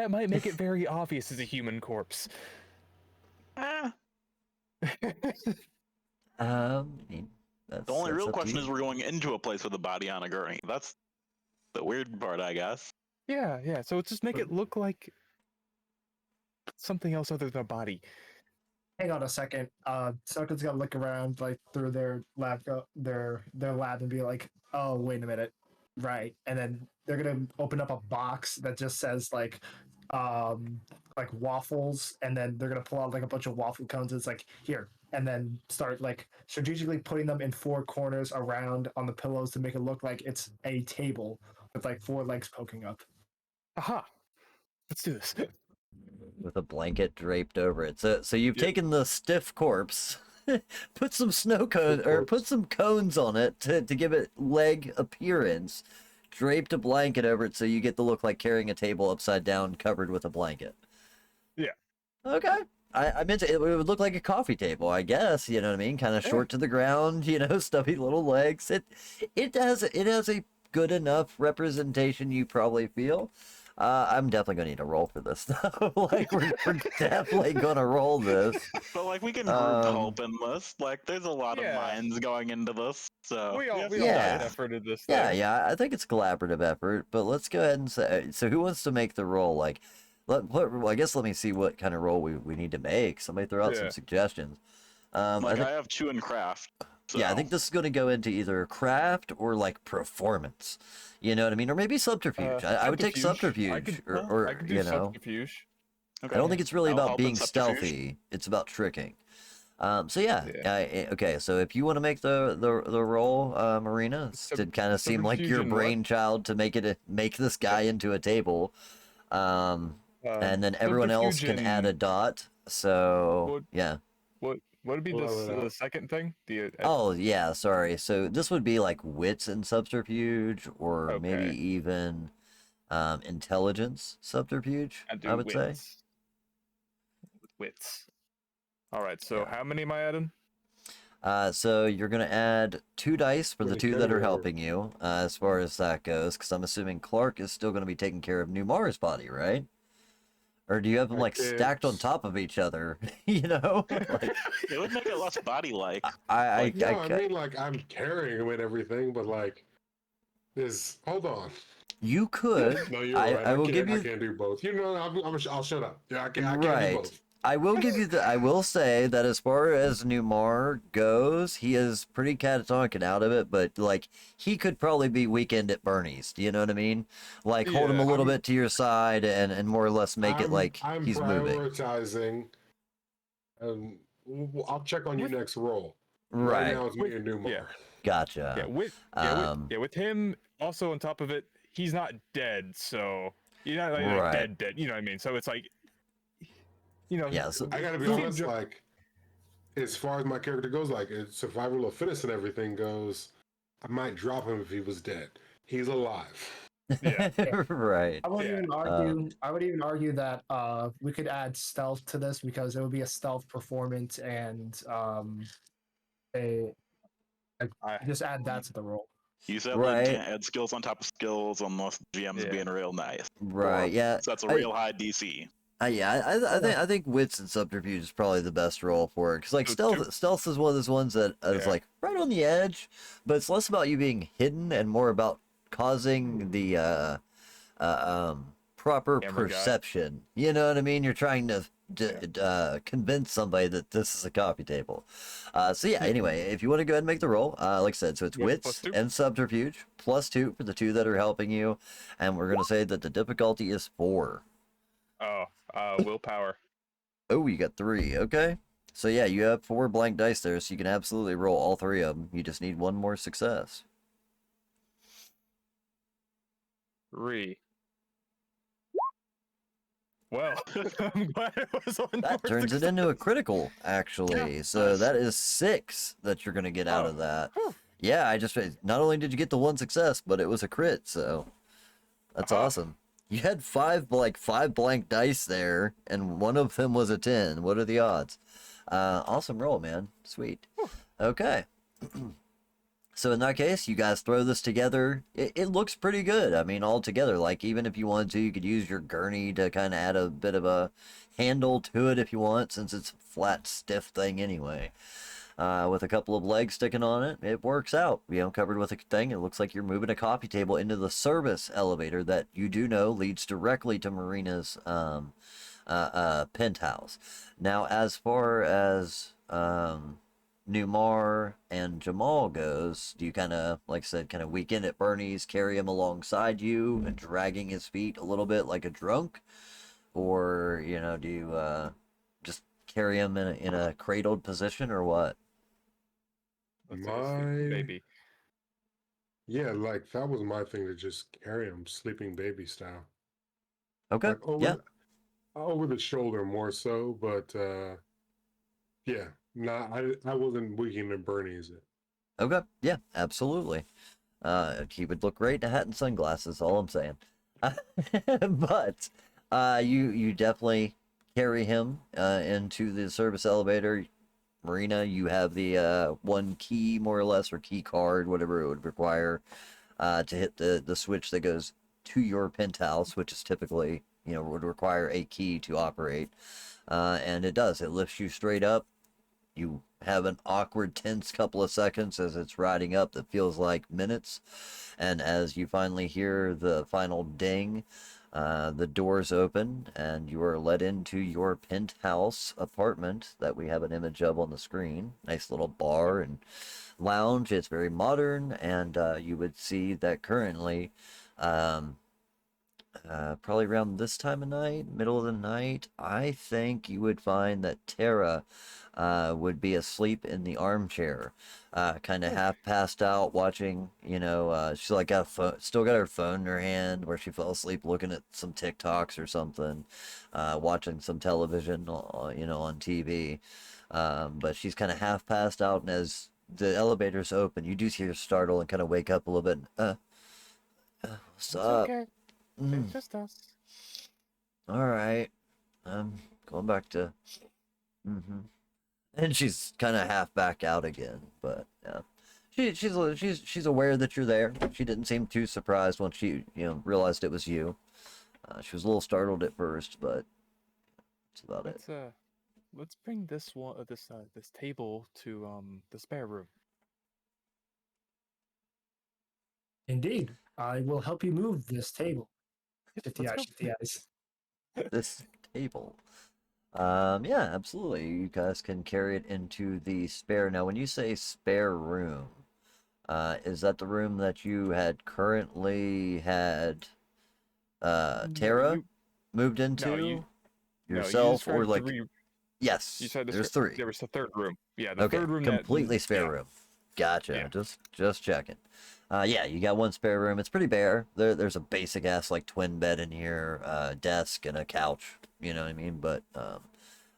might make it very obvious as a human corpse. Eh, I mean, that's the only that's real up to question you. is we're going into a place with a body on a gurney. That's the weird part, I guess. Yeah. So let's just make it look like something else other than a body. Hang on a second. Someone's gonna look around like through their lab, their lab, and be like, "Oh, wait a minute, right?" And then they're gonna open up a box that just says like waffles, and then they're gonna pull out like a bunch of waffle cones. It's like here, and then start like strategically putting them in four corners around on the pillows to make it look like it's a table with like four legs poking up. Aha! Let's do this. With a blanket draped over it. So you've Yep. taken the stiff corpse, put some snow cones or put some cones on it to give it leg appearance, draped a blanket over it so you get the look like carrying a table upside down covered with a blanket. Yeah. Okay. I meant it would look like a coffee table, I guess, you know what I mean? Kind of short to the ground, stubby little legs. It has a good enough representation, you probably feel. I'm definitely gonna need a roll for this though. Like we're definitely gonna roll this. But like we can group help in this. Like there's a lot of Yeah. minds going into this. So We all Yeah. got effort in this. Yeah, thing. yeah, I think it's collaborative effort, but let's go ahead and say, so who wants to make the roll? Like, well, I guess let me see what kind of roll we need to make. Somebody throw out some Yeah. suggestions. I like think, I have 2 in craft. So. yeah, I think this is going to go into either craft or like performance. You know what I mean? Or maybe subterfuge. I would take subterfuge, I could or do subterfuge. Okay. I don't think it's really I'll about help in being subterfuge. stealthy. It's about tricking. So yeah, Yeah. okay. So if you want to make the roll, Marina, it kind of seem like your subterfuge and what? brainchild to make this guy into a table, and then everyone else subterfuge can add a and- dot. So What- yeah. What would be Blow it the out. second thing? Oh yeah, sorry. So this would be like wits and subterfuge, or maybe Okay. even intelligence subterfuge. I do I would say. wits. Wits. All right. So Yeah. how many am I adding? So you're gonna add 2 dice for the Pretty 2 that are clear. helping you, as far as that goes, because I'm assuming Clark is still gonna be taking care of Numar's body, right? Or do you have them like stacked on It's- top of each other? You know, like It would make it less body-like. I No, I mean, like, I'm carrying him and everything, but, like, hold on. you could. No, you're I right. I will give I you can't do both. I'll shut up. Yeah, I can't do right. both. I will give you I will say that as far as Numar goes, he is pretty catatonic and out of it, but like he could probably be weekend at Bernie's. Do you know what I mean? Like hold him a Yeah, little bit to your side and more or less make it like I'm he's moving. prioritizing. I'll check on you With- next roll. Right. Right now it's me and Newmar. Yeah. Gotcha. With him also on top of it, he's not dead, so you're not like Right. dead. You know what I mean? So it's like, Yeah, so I gotta be Who- honest, like, as far as my character goes, like, survival of fittest and everything goes, I might drop him if he was dead. He's alive. Yeah. Right. I would Yeah. even argue. I would even argue that we could add stealth to this because it would be a stealth performance and a I just add that to the role. You said that you Right. can't add skills on top of skills unless GM's Yeah. being real nice. Right. Or Yeah. sets a I, real high DC. I think wits and subterfuge is probably the best role for it because like So stealth is one of those ones that is Yeah. like right on the edge, but it's less about you being hidden and more about causing the proper Camera guy. perception. You know what I mean? You're trying to convince somebody that this is a coffee table. So yeah. Anyway, if you want to go ahead and make the roll, like I said, so it's What's wits +2? and subterfuge +2 for the two that are helping you, and we're gonna say that the difficulty is 4. Oh, willpower. Oh, you got 3. Okay. So yeah, you have 4 blank dice there, so you can absolutely roll all 3 of them. You just need one more success. 3. Well, I'm glad it was on That your turns it success. into a critical, actually. So nice. that is 6 that you're gonna get out Oh, of that. whew. Yeah, I just not only did you get the 1 success, but it was a crit. So that's Uh-huh. awesome. You had 5 blank dice there, and one of them was a 10. What are the odds? Awesome roll, man. Sweet. Okay. So in that case, you guys throw this together. It looks pretty good. I mean, all together. Like, even if you wanted to, you could use your gurney to kind of add a bit of a handle to it if you want, since it's a flat, stiff thing anyway. With a couple of legs sticking on it, it works out. You know, covered with a thing. It looks like you're moving a coffee table into the service elevator that you do know leads directly to Marina's penthouse. Now, as far as Numar and Jamal goes, do you kind of, like I said, kind of weekend at Bernie's, carry him alongside you and dragging his feet a little bit like a drunk? Or, you know, do you just carry him in a cradled position or what? Let's take a sleep, My baby. yeah, like that was my thing to just carry him sleeping baby style, Okay, like yeah, over the shoulder more so, but yeah, nah, I wasn't weekend at Bernie's it. okay, yeah, absolutely. He would look great in a hat and sunglasses, all I'm saying. But you definitely carry him into the service elevator. Marina, you have the one key, more or less, or key card, whatever it would require, to hit the switch that goes to your penthouse, which is typically, you know, would require a key to operate. And it does. It lifts you straight up. You have an awkward, tense couple of seconds as it's riding up that feels like minutes. And as you finally hear the final ding, the doors open and you are led into your penthouse apartment that we have an image of on the screen. Nice little bar and lounge. It's very modern, and you would see that currently, um, probably around this time of night, middle of the night, I think you would find that Tara would be asleep in the armchair, kind of half passed out, watching. You know, she's like got a still got her phone in her hand, where she fell asleep looking at some TikToks or something, watching some television, you know, on TV. But she's kind of half passed out, and as the elevator's open, you do see her startle and kind of wake up a little bit. What's It's up? okay. Mm, It's just us. all right. I'm going back to. Mm-hmm. And she's kind of half back out again, but yeah, she's aware that you're there. She didn't seem too surprised once she realized it was you. She was a little startled at first, but that's about it. Let's bring this table to the spare room. Indeed, I will help you move this table. Shifty Let's eyes, go. shifty eyes. This table. Yeah, absolutely. You guys can carry it into the spare. Now, when you say spare room, is that the room that you had currently had No, Tara you moved no into you no you yourself, or described like 3. You yes, said there's 3. there was the third room. Yeah, the Okay, third room that completely spare yeah room. Gotcha. yeah. Just checking. Yeah, you got one spare room. It's pretty bare. There's a basic ass like twin bed in here, desk and a couch. You know what I mean? But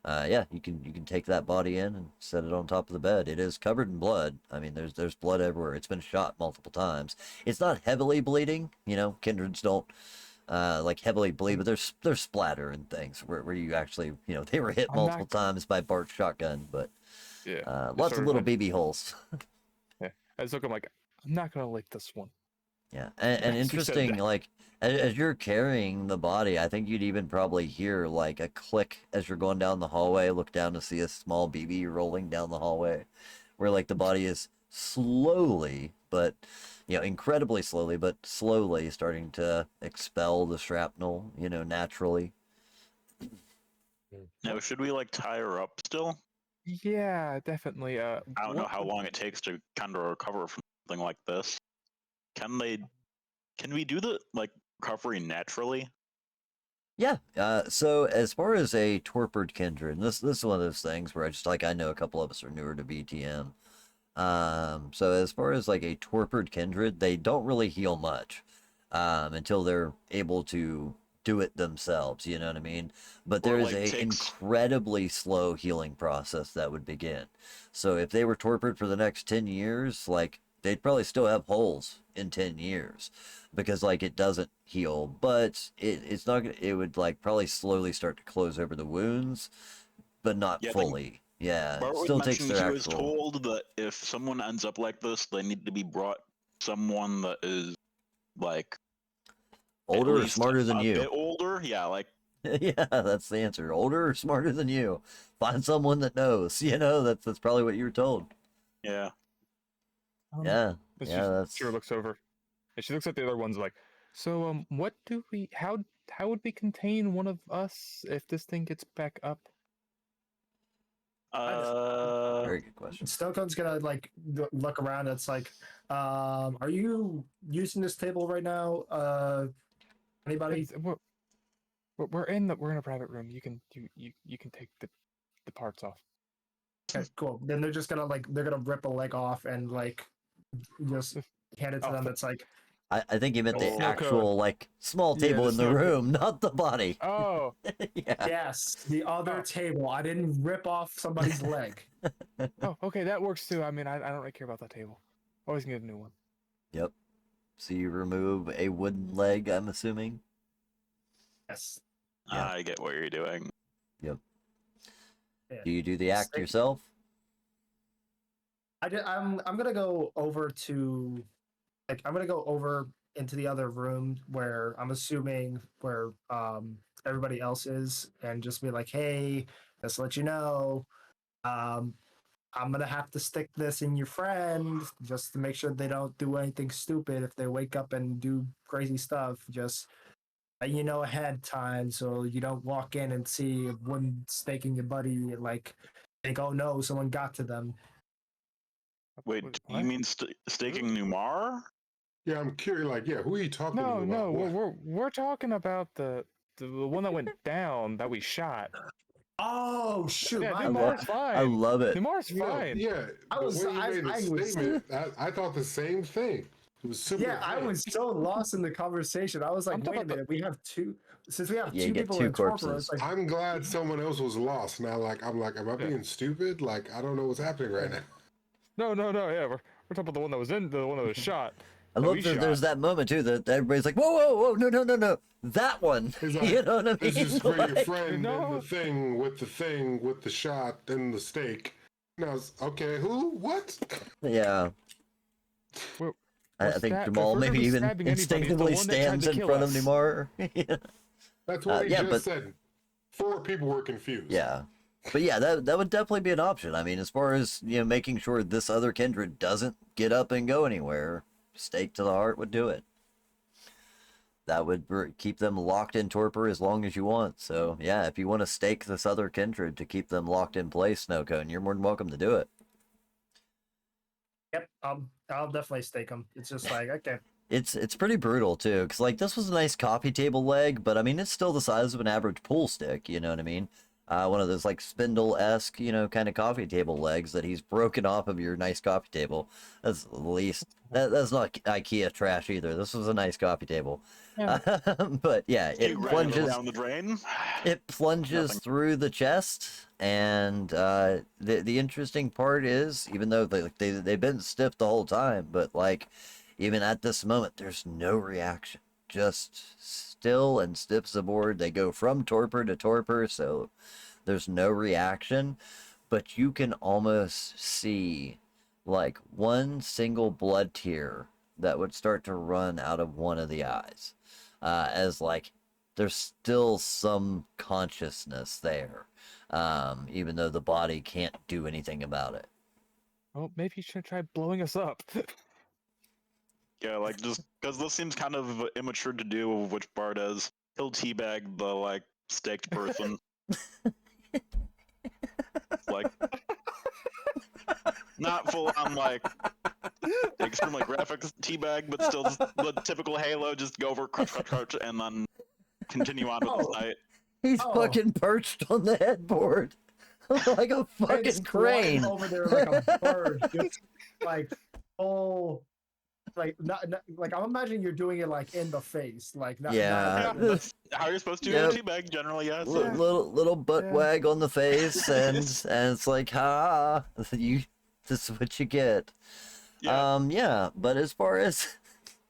yeah, you can take that body in and set it on top of the bed. It is covered in blood. I mean, there's blood everywhere. It's been shot multiple times. It's not heavily bleeding. You know, kindreds don't like heavily bleed, but there's splatter and things where you actually, you know, they were hit I'm multiple not. times by Bart's shotgun, but Yeah. lots sort of of- little I- BB holes. Yeah. I just look. I'm like, I'm not gonna lick this one. Yeah, and As you said interesting, that. like as you're carrying the body, I think you'd even probably hear like a click as you're going down the hallway. Look down to see a small BB rolling down the hallway, where like the body is slowly, but you know, incredibly slowly, but slowly starting to expel the shrapnel, you know, naturally. Now, should we like tie her up still? Yeah, definitely. I don't know what how would- long it takes to kind of recover from something like this. Can they? Can we do the like recovery naturally? Yeah. So as far as a torpid kindred, this is one of those things where I know a couple of us are newer to BTM. So as far as like a torpid kindred, they don't really heal much, until they're able to do it themselves. You know what I mean? But Or, there is like, a takes- incredibly slow healing process that would begin. So if they were torpid for the next 10 years, like they'd probably still have holes in 10 years because like it doesn't heal, but it's not gonna, it would like probably slowly start to close over the wounds, but not Yeah, I think fully. Yeah, Bart it was still takes mentioning their he was actual told that if someone ends up like this, they need to be brought someone that is like at older or least smarter than a you. bit older. Yeah, like Yeah, that's the answer. Older or smarter than you. Find someone that knows. You know, that's probably what you were told. yeah. Yeah, But yeah, that's she looks over, and she looks at the other ones like, so what do we? How would we contain one of us if this thing gets back up? very good question. Stonecone's gonna like look around. It's like, are you using this table right now? Anybody? We're in a private room. You can take the parts off. Okay, cool. Then they're just gonna like they're gonna rip a leg off and like just hand it to Oh, them. It's like, I think you meant the Oh. actual like small Yeah, table the in the snow cone. room, not the body. Oh, Yeah. yes, the other Oh. table. I didn't rip off somebody's leg. oh, okay, that works too. I mean, I don't really care about that table. Always can get a new one. Yep. So you remove a wooden leg, I'm assuming. Yes. Yeah. I get what you're doing. Yep. Yeah. Do you do the act Steak. yourself? I'm gonna go over to like I'm gonna go over into the other room where I'm assuming where everybody else is and just be like, hey, just to let you know, um I'm gonna have to stick this in your friend just to make sure they don't do anything stupid if they wake up and do crazy stuff. Just let you know ahead time so you don't walk in and see one stake in your buddy and like think, oh no, someone got to them. Wait, What? you mean staking Numar? Yeah, I'm curious. Like, yeah, who are you talking No, about? no, What? we're talking about the one that went down that we shot. Oh shoot, Yeah, my Numar's bad. fine. I love it. Numar's No, fine. yeah, I the was- way you I- made a I was- statement, I thought the same thing. It was super. Yeah, I was so lost in the conversation. I was like, I'm talking wait a about the- minute, we have two. Since we have Yeah, you two get people two in torpor, corpses. it's like, I'm glad someone else was lost. Now, like, I'm like, am I Yeah. being stupid? Like, I don't know what's happening right now. No, yeah, we're talking about the one that was in the one that was shot. I that love we that there's shot. that moment too that everybody's like, whoa, no, that one. He's like, You know what I mean? this is for your Like- friend No. and the thing with the shot and the stake. And I was, okay, who? What? Yeah. We're- I we're think stab- if Jamal we're gonna maybe be even stabbing anybody, it's the instinctively one that tried stands to in kill front of us. Nimar. Yeah. That's what he yeah, just but- said. 4 people were confused. Yeah. But yeah, that would definitely be an option. I mean, as far as, you know, making sure this other kindred doesn't get up and go anywhere, stake to the heart would do it. That would keep them locked in torpor as long as you want. So yeah, if you want to stake this other kindred to keep them locked in place, Snowcone, you're more than welcome to do it. yep, I'll definitely stake them. It's just like, okay, It's pretty brutal too, because like this was a nice coffee table leg, but I mean it's still the size of an average pool stick. You know what I mean? one of those like spindle-esque, kind of coffee table legs that he's broken off of your nice coffee table. That's the least. That's not IKEA trash either. This was a nice coffee table. Yeah. But yeah, it You ran it plunges. down the drain. It plunges Nothing. through the chest, and the interesting part is, even though they've been stiff the whole time, but like even at this moment, there's no reaction. Just still and stiff as a board. They go from torpor to torpor, so there's no reaction, but you can almost see like one single blood tear that would start to run out of one of the eyes, as like there's still some consciousness there, even though the body can't do anything about it. Well, maybe you should try blowing us up. Yeah, like just because this seems kind of immature to do, which Bar does. He'll teabag the like staked person. Like not full on like extremely graphic teabag, but still just the typical Halo. Just go over crunch, crunch, crunch, and then continue on with the night. He's Oh. fucking perched on the headboard like a fucking It's flying crane. over there like a bird, just like like not like I'm imagining you're doing it like in the face, like not. Yeah. Yeah, that's how you're supposed to Yep. teabag generally. Yeah. So. Little butt Yeah. wag on the face, and it's like, ha, this is what you get. Yeah. Yeah, but as far as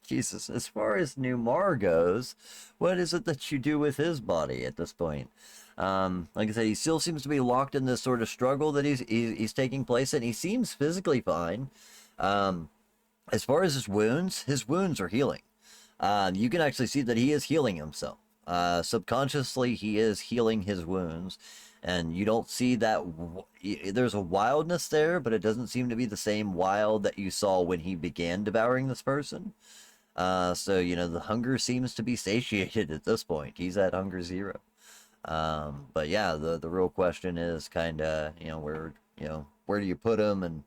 Jesus, as far as Numar goes, what is it that you do with his body at this point? Like I said, he still seems to be locked in this sort of struggle that he's taking place in. He seems physically fine. As far as his wounds are healing. You can actually see that he is healing himself. Subconsciously, he is healing his wounds, and you don't see that. There's a wildness there, but it doesn't seem to be the same wild that you saw when he began devouring this person. So the hunger seems to be satiated at this point. He's at hunger 0. But yeah, the real question is kind of where do you put him? And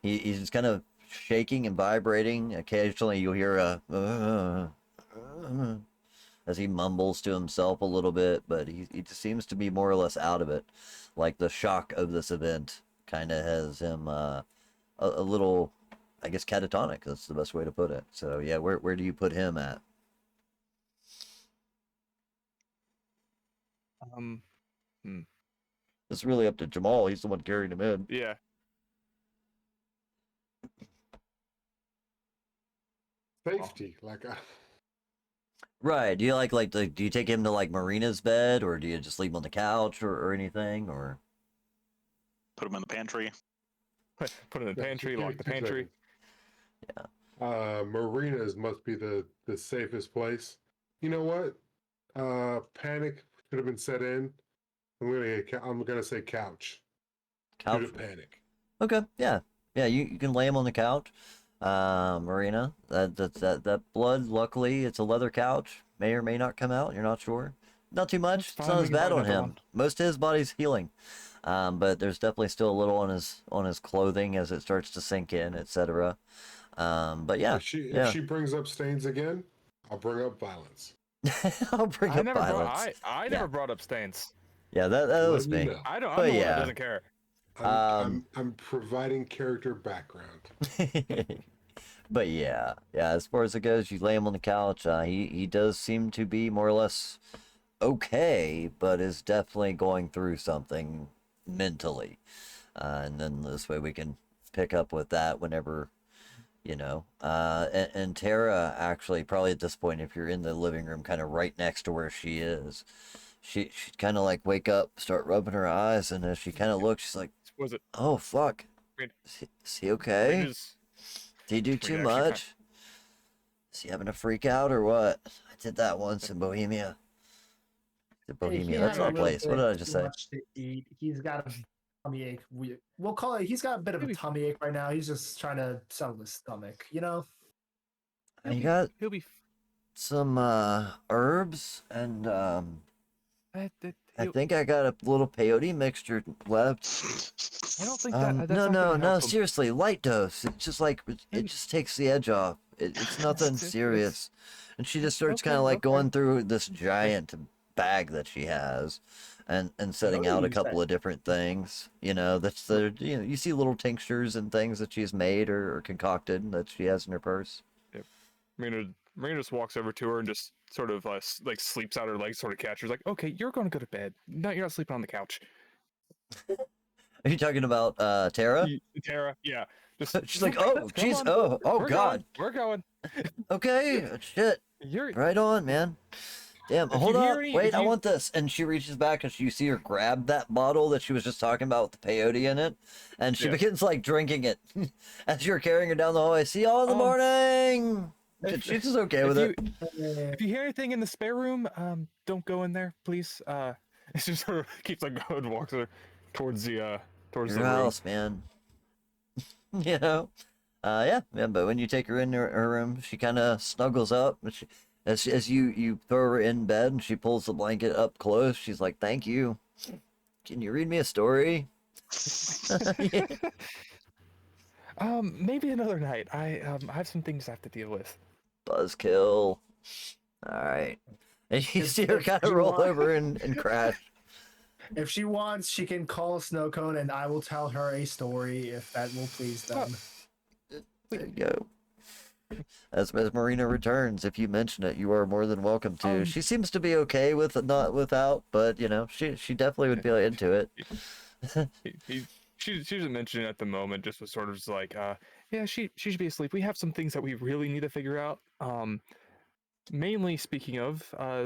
he's just kind of shaking and vibrating. Occasionally you'll hear a as he mumbles to himself a little bit, but he just seems to be more or less out of it. Like the shock of this event kind of has him a little, I guess, catatonic. That's the best way to put it. So yeah, where do you put him at? It's really up to Jamal. He's the one carrying him in. Yeah. Safety, like Right. Do you do you take him to like Marina's bed, or do you just leave him on the couch or anything, or? Put him in the pantry. Put it in the pantry, give me lock the 2 pantry. seconds. Marina's must be the safest place. You know what? Panic should have been set in. I'm gonna say couch. Couch. Due to panic. Okay. Yeah. Yeah. You can lay him on the couch. Marina, that blood, luckily it's a leather couch, may or may not come out, you're not sure. Not too much. That's It's fine, not we as can buy bad on another him. one. Most of his body's healing, but there's definitely still a little on his clothing as it starts to sink in, etc. But yeah, If she brings up stains again, I'll bring up violence. I'll bring up violence. I Yeah. never brought up stains. Yeah, that Let was me me. know. I'm But the one yeah. that doesn't care. I'm providing character background. But yeah, as far as it goes, you lay him on the couch. He does seem to be more or less okay, but is definitely going through something mentally. And then this way we can pick up with that whenever, and Tara, actually, probably at this point, if you're in the living room, kind of right next to where she is, she'd kind of like wake up, start rubbing her eyes, and as she kind of looks, she's like, Was it? oh, fuck. Wait. Is he okay? Just, Did he do Wait, too actually, kind- much? Is he having a freak out or what? I did that once in Bohemia. Bohemia, that's not a place. What did I just say? To eat. He's got a tummy ache. We'll call it. He's got a bit of a Maybe- tummy ache right now. He's just trying to settle his stomach. I got he'll be. some herbs and I he'll- think I got a little peyote mixture left. I don't think No, that's not gonna help him. seriously, light dose. It's just like it Maybe- just takes the edge off. It's nothing It's- serious. And she just starts Okay, kind of like okay. going through this giant bag that she has, and setting Oh, out a you couple said. of different things. That's the you see little tinctures and things that she's made or concocted that she has in her purse. Yep. Marina just walks over to her and just sort of like sleeps out her legs, sort of catches her, like, okay, you're going to go to bed. No, you're not sleeping on the couch. Are you talking about Tara? Tara, yeah. Just She's like, "Okay, oh, come jeez, on. oh We're God. going. Okay, shit. You're Right on, man. Damn, if you hold hear up. any Wait, if I you want this. And she reaches back and you see her grab that bottle that she was just talking about with the peyote in it. And she Yeah. begins like drinking it as you're carrying her down the hallway. See y'all in the morning. She's just okay with it. if you hear anything in the spare room, don't go in there, please. It just sort of keeps like going and walks her towards the Your room. house, man. you know? Yeah, but when you take her in her room, she kind of snuggles up. And as you throw her in bed and she pulls the blanket up close, she's like, thank you. Can you read me a story? Yeah. Maybe another night. I have some things I have to deal with. Buzzkill. Alright. And you see her If kind of you roll want- over and crash. If she wants, she can call Snowcone, and I will tell her a story if that will please them. There you go. As Marina returns, if you mention it, you are more than welcome to. She seems to be okay with it, not without, but she definitely would be into it. She doesn't mention it at the moment. Just was sort of just like, yeah, she should be asleep. We have some things that we really need to figure out. Mainly speaking of,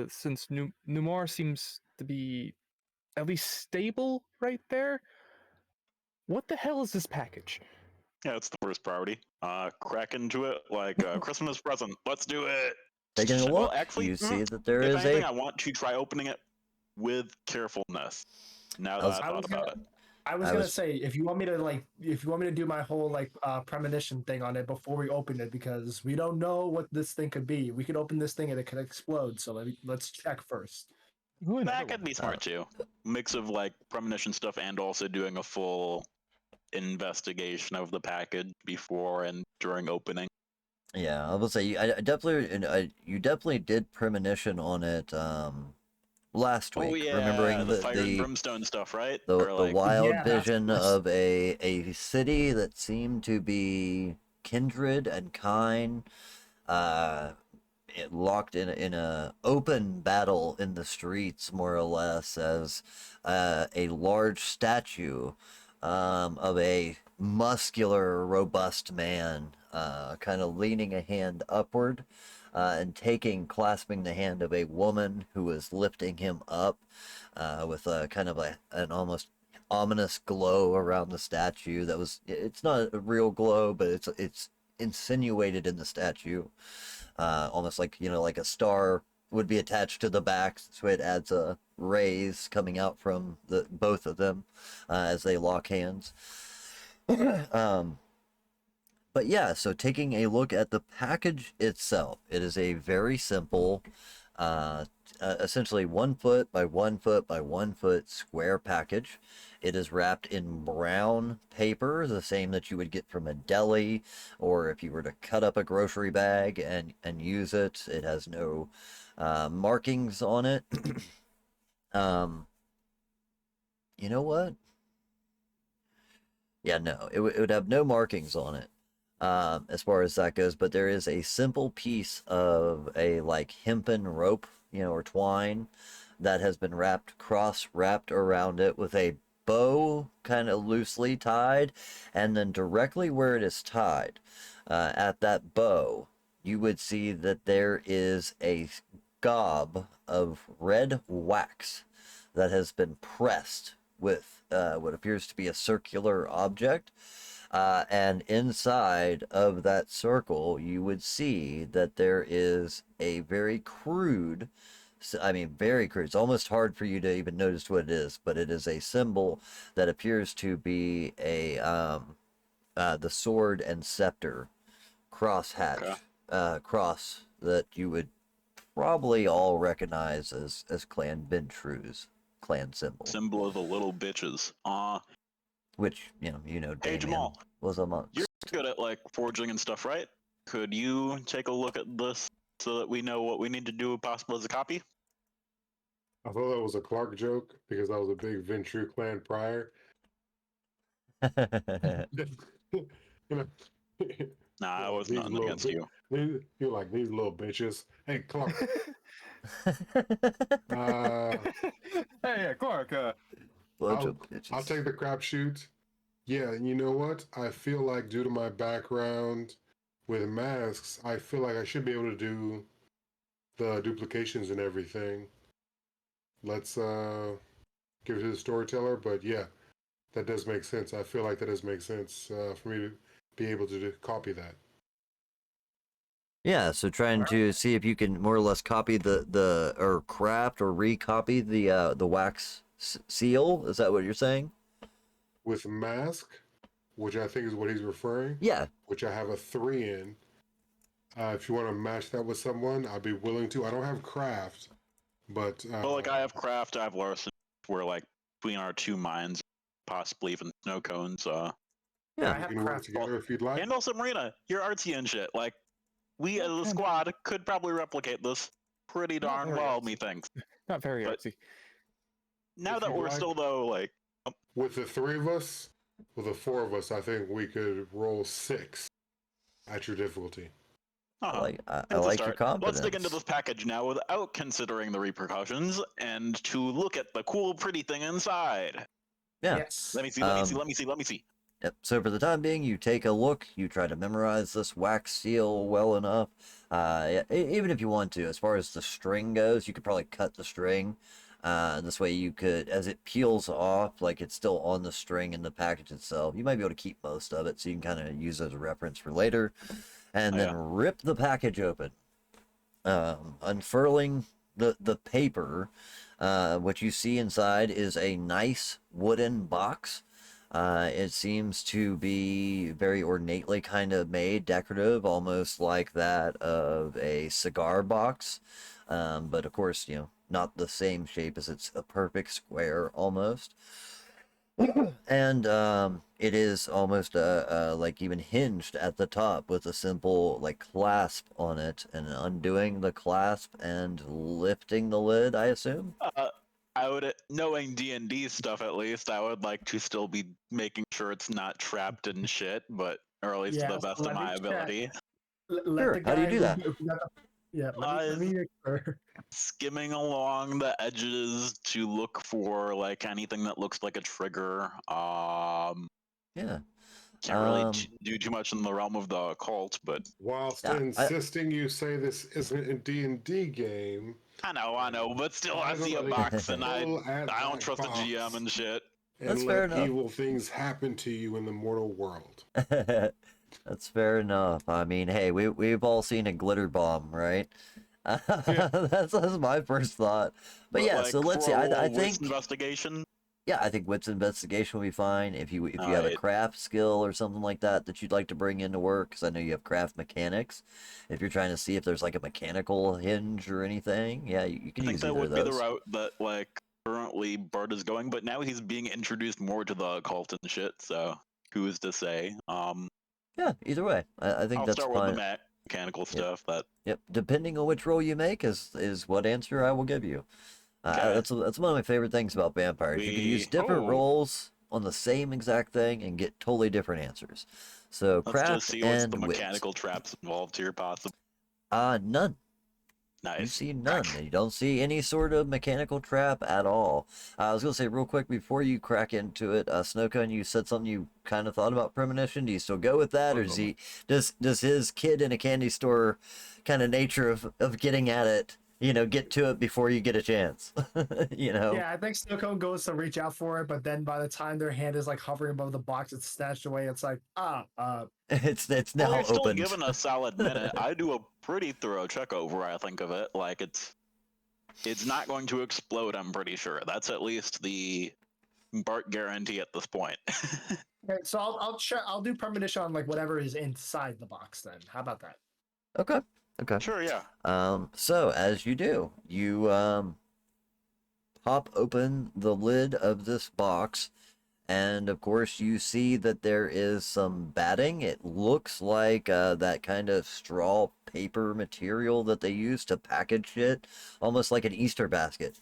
since Numar seems to be at least stable right there. What the hell is this package? Yeah, it's the first priority. Crack into it like a Christmas present. Let's do it. Taking a Well, look, actually, you see that there if is anything, a I want to try opening it with carefulness. Now that I thought about it. I was gonna say if you want me to do my whole premonition thing on it before we open it, because we don't know what this thing could be. We could open this thing and it could explode. So let's check first. Ooh, another That could one. be smart too. Mix of like premonition stuff and also doing a full investigation of the package before and during opening. Yeah, I will say I definitely you definitely did premonition on it last week. Oh yeah, Remembering the fire and brimstone stuff, right? Or the like, wild Yeah, that's- vision of a city that seemed to be kindred and kind, locked in a open battle in the streets, more or less, as a large statue of a muscular, robust man, kind of leaning a hand upward and clasping the hand of a woman who was lifting him up with a kind of an almost ominous glow around the statue. It's not a real glow, but it's insinuated in the statue, almost like like a star would be attached to the back, so it adds a rays coming out from both of them as they lock hands. But yeah, so taking a look at the package itself, it is a very simple, essentially 1 foot by 1 foot by 1 foot square package. It is wrapped in brown paper, the same that you would get from a deli, or if you were to cut up a grocery bag and use it. It has no markings on it. You know what? Yeah, no, it would have no markings on it. As far as that goes, but there is a simple piece of a hempen rope, or twine that has been wrapped around it with a bow kind of loosely tied, and then directly where it is tied, at that bow, you would see that there is a gob of red wax that has been pressed with what appears to be a circular object. And inside of that circle, you would see that there is a very crude, very crude. It's almost hard for you to even notice what it is, but it is a symbol that appears to be the sword and scepter crosshatch, cross that you would probably all recognize as Clan Ventru's clan symbol. Symbol of the little bitches. Which, Hey, Damien Jamal, was amongst. you're good at forging and stuff, right? Could you take a look at this so that we know what we need to do possible as a copy? I thought that was a Clark joke because I was a big Ventrue clan prior. You know, Nah, I was these nothing little against you. you're like these little bitches. Hey, Clark. Hey, yeah, Clark. Bunch of I'll bitches. take the crapshoot. Yeah, and you know what? I feel like due to my background with masks, I feel like I should be able to do the duplications and everything. Let's give it to the storyteller, but yeah, that does make sense. I feel like that does make sense for me to be able to copy that. Yeah, so trying to see if you can more or less copy the or craft or recopy the wax seal. Is that what you're saying? With mask, which I think is what he's referring, Yeah. which I have a 3 in. If you want to match that with someone, I'd be willing to. I don't have craft, but Well, like I have craft, I have Larson. We're like between our two minds, possibly even snow cones. Yeah, Yeah. I we have can work craft. together if you'd like. And also, Marina, you're artsy and shit. Like we as a Yeah. squad could probably replicate this pretty Not darn very well, artsy. methinks. Not very But- artsy. Now If that you'd we're like. still though, like With the 3 of us, with the 4 of us, I think we could roll 6 at your difficulty. I like I It's a like your start. confidence. Let's dig into this package now without considering the repercussions and to look at the cool, pretty thing inside. Yeah. Yes. Let me see, let me see, let me see, let me see. Yep. So for the time being, you take a look. You try to memorize this wax seal well enough. Even if you want to, as far as the string goes, you could probably cut the string. This way you could, as it peels off, like it's still on the string in the package itself, you might be able to keep most of it, so you can kind of use as a reference for later. And Oh, then yeah. rip the package open. Unfurling the paper, what you see inside is a nice wooden box. It seems to be very ornately kind of made, decorative, almost like that of a cigar box. But of course, not the same shape as it's a perfect square almost. And it is almost like even hinged at the top with a simple like clasp on it, and undoing the clasp and lifting the lid, I assume. I would, knowing D&D stuff at least, I would like to still be making sure it's not trapped in shit, but or at least to Yeah, the best so of let me my check. ability. Let Sure, the how do you guy do that? who got yeah, let me make sure. Skimming along the edges to look for like anything that looks like a trigger. Yeah. Can't really Um, do too much in the realm of the occult, but Whilst Yeah, insisting you say this isn't a D&D game, I know, but still, I see a finally box and I pull at don't that trust the GM box and shit. and That's fair let enough. evil things happen to you in the mortal world. That's fair enough. I mean, hey, we've all seen a glitter bomb, right? That's my first thought. But yeah, like, so let's see. for a I little wits think investigation. yeah, I think wits investigation will be fine if you have a Alright. craft skill or something like that that you'd like to bring into work, because I know you have craft mechanics. If you're trying to see if there's like a mechanical hinge or anything, yeah, you I can think use that either of would be the those. route that like currently Bart is going, but now he's being introduced more to the occult and shit. So who's to say? Yeah, either way, I think I'll that's start with the fine. mechanical Yep, stuff. That yep. Depending on which roll you make is what answer I will give you. okay. That's one of my favorite things about vampires. You can use different Oh, rolls on the same exact thing and get totally different answers. So let's just craft see what's the and wit. mechanical traps involved here, possible. None. You Nice. see none. You don't see any sort of mechanical trap at all. I was gonna say real quick before you crack into it, Snowcone, you said something you kind of thought about premonition. Do you still go with that, or does his kid in a candy store kind of nature of getting at it, get to it before you get a chance, Yeah, I think Snowcone goes to reach out for it, but then by the time their hand is like hovering above the box, it's snatched away. It's like, It's Well, now you're still opened. given a solid minute. I do a pretty thorough check over. I think of it like it's not going to explode. I'm pretty sure. That's at least the Bart guarantee at this point. okay, so I'll check. I'll do premonition on like whatever is inside the box. Then how about that? Okay. Okay. Sure, yeah. So as you do, you pop open the lid of this box, and of course you see that there is some batting. It looks like that kind of straw paper material that they use to package it, almost like an Easter basket.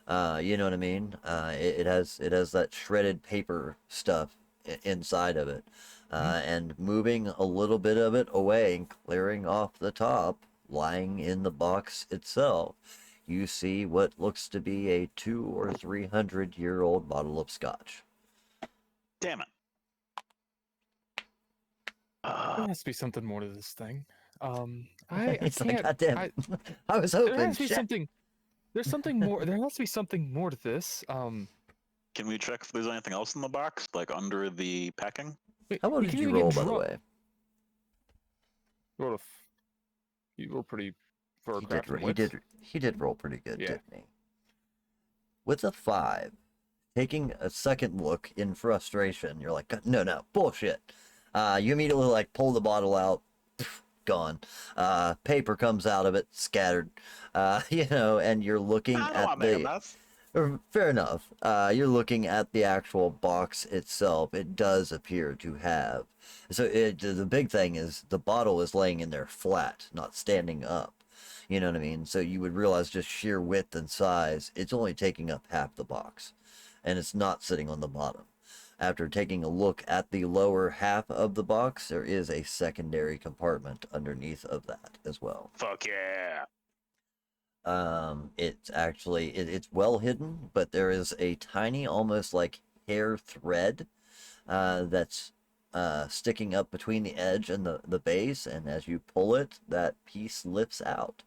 You know what I mean? It has that shredded paper stuff inside of it, and moving a little bit of it away and clearing off the top, lying in the box itself, you see what looks to be a 200 or 300-year-old bottle of scotch. Damn it. There has to be something more to this thing. I It's like, can't. God damn I, it. I was there hoping. has to be Shit. something. There's something more. There has to be something more to this. Can we check if there's anything else in the box, like under the packing? Wait, How well we did can you even get roll, by the drunk. way? You roll pretty for a He did. craft and He wits. did. He did roll pretty good, Yeah. didn't he? With a 5, taking a second look in frustration, you're like, no, bullshit. You immediately like pull the bottle out, gone. Paper comes out of it, scattered. And you're looking I don't at want to make a the. mess. Fair enough. You're looking at the actual box itself. It does appear to have. So the big thing is the bottle is laying in there flat, not standing up. You know what I mean? So you would realize just sheer width and size, it's only taking up half the box, and it's not sitting on the bottom. After taking a look at the lower half of the box, there is a secondary compartment underneath of that as well. Fuck yeah. It's actually it's well hidden, but there is a tiny, almost like hair thread, that's sticking up between the edge and the base, and as you pull it, that piece lifts out,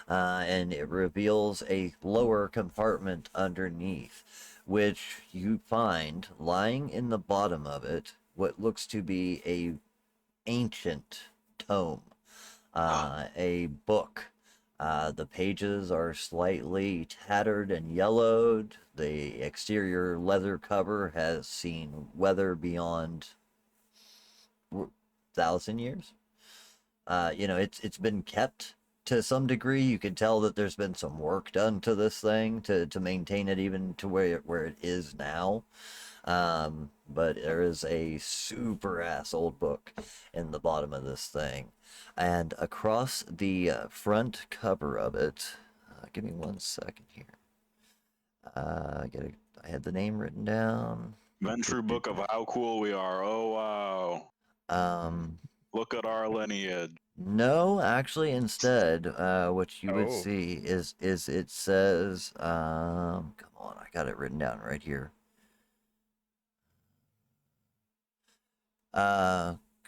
and it reveals a lower compartment underneath, which you find lying in the bottom of it what looks to be a ancient tome, a book. The pages are slightly tattered and yellowed. The exterior leather cover has seen weather beyond 1,000 years. It's been kept to some degree. You can tell that there's been some work done to this thing to maintain it even to where it is now. But there is a super ass old book in the bottom of this thing, and across the front cover of it, give me 1 second here. I had the name written down. Venture book of how cool we are. Oh wow. Look at our lineage. No, actually, instead, what you would Oh. see is it says, come on, I got it written down right here.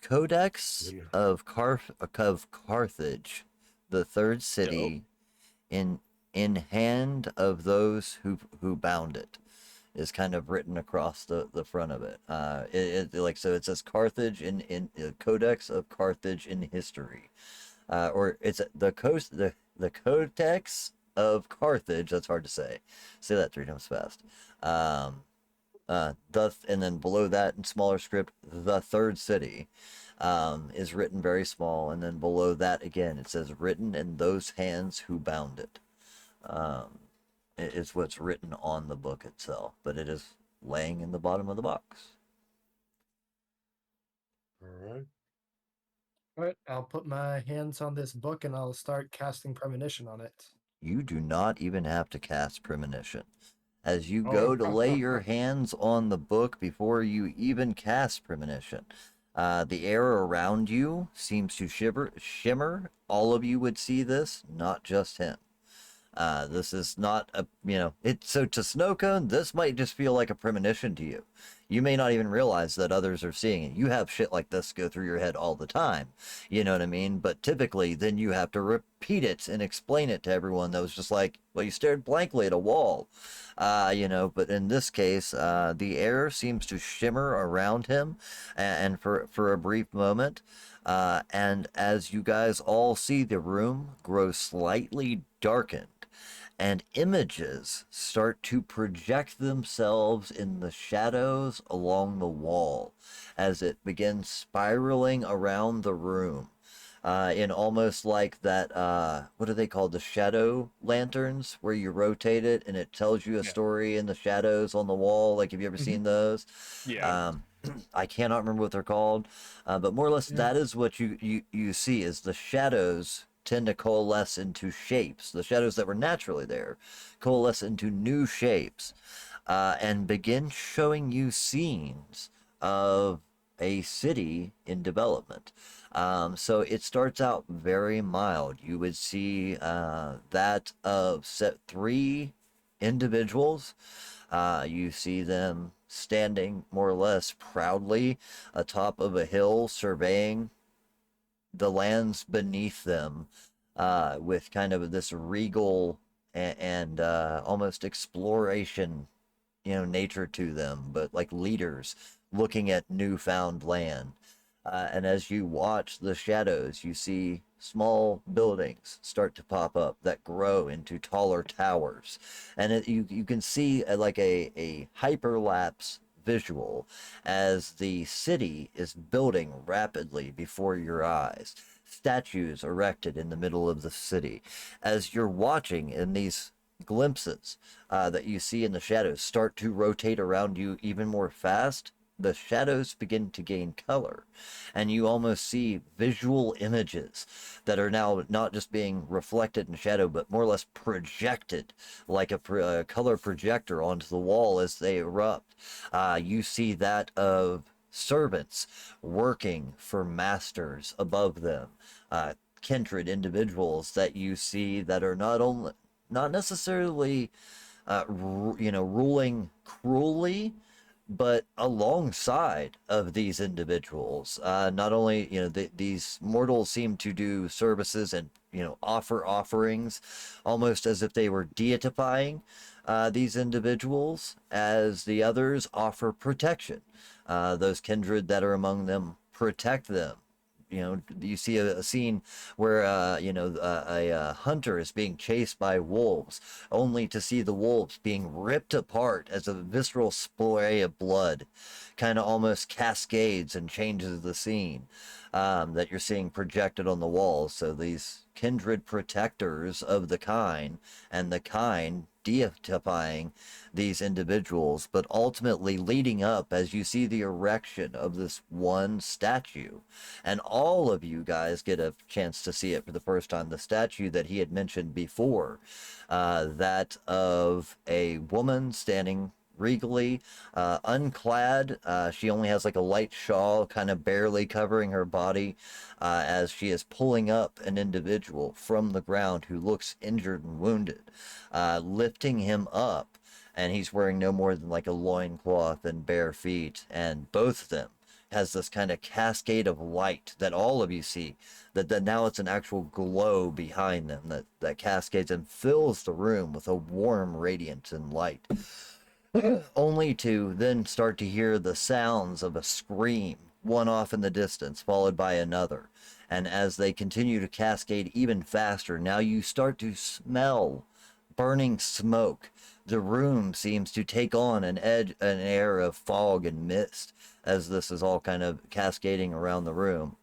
Codex of Carthage, the third city, in hand of those who bound it, is kind of written across the front of it. So it says Carthage in Codex of Carthage in history, or it's the Codex of Carthage. That's hard to say. Say that 3 times fast. And then below that in smaller script, the third city, is written very small, and then below that again it says written in those hands who bound it. Is what's written on the book itself, but it is laying in the bottom of the box. All right. All right, I'll put my hands on this book and I'll start casting premonition on it. You do not even have to cast premonition. As you Oh. go to lay your hands on the book before you even cast premonition, the air around you seems to shimmer. All of you would see this, not just him. This is not so to Snowcone, this might just feel like a premonition to you. You may not even realize that others are seeing it. You have shit like this go through your head all the time. You know what I mean? But typically, then you have to repeat it and explain it to everyone that was just like, well, you stared blankly at a wall. But in this case, the air seems to shimmer around him and for a brief moment. And as you guys all see the room grow slightly darkened, and images start to project themselves in the shadows along the wall as it begins spiraling around the room, in almost like that, what are they called, the shadow lanterns, where you rotate it and it tells you a story in the shadows on the wall. Like, have you ever seen those? Yeah. I cannot remember what they're called, but more or less that is what you see, is the shadows tend to coalesce into shapes. The shadows that were naturally there coalesce into new shapes, and begin showing you scenes of a city in development. So it starts out very mild. You would see that of set 3 individuals. You see them standing more or less proudly atop of a hill, surveying the lands beneath them, with kind of this regal and almost exploration, nature to them, but like leaders looking at newfound land. And as you watch the shadows, you see small buildings start to pop up that grow into taller towers. And you can see like a hyperlapse visual as the city is building rapidly before your eyes. Statues erected in the middle of the city. As you're watching in these glimpses that you see in the shadows start to rotate around you even more fast, the shadows begin to gain color, and you almost see visual images that are now not just being reflected in shadow, but more or less projected like a color projector onto the wall as they erupt. You see that of servants working for masters above them, kindred individuals that you see that are not necessarily ruling cruelly, but alongside of these individuals. Not only, these mortals seem to do services and, offer offerings almost as if they were deifying these individuals, as the others offer protection. Those kindred that are among them protect them. You see a scene where a hunter is being chased by wolves, only to see the wolves being ripped apart as a visceral spray of blood kind of almost cascades and changes the scene that you're seeing projected on the walls. So these kindred protectors of the kind, and the kind deifying these individuals, but ultimately leading up as you see the erection of this one statue. And all of you guys get a chance to see it for the first time. The statue that he had mentioned before, that of a woman standing regally, unclad. She only has like a light shawl kind of barely covering her body, as she is pulling up an individual from the ground who looks injured and wounded, lifting him up, and he's wearing no more than like a loincloth and bare feet, and both of them has this kind of cascade of light that all of you see, that now it's an actual glow behind them that cascades and fills the room with a warm radiance and light. Only to then start to hear the sounds of a scream, one off in the distance, followed by another. And as they continue to cascade even faster, now you start to smell burning smoke. The room seems to take on an air of fog and mist as this is all kind of cascading around the room.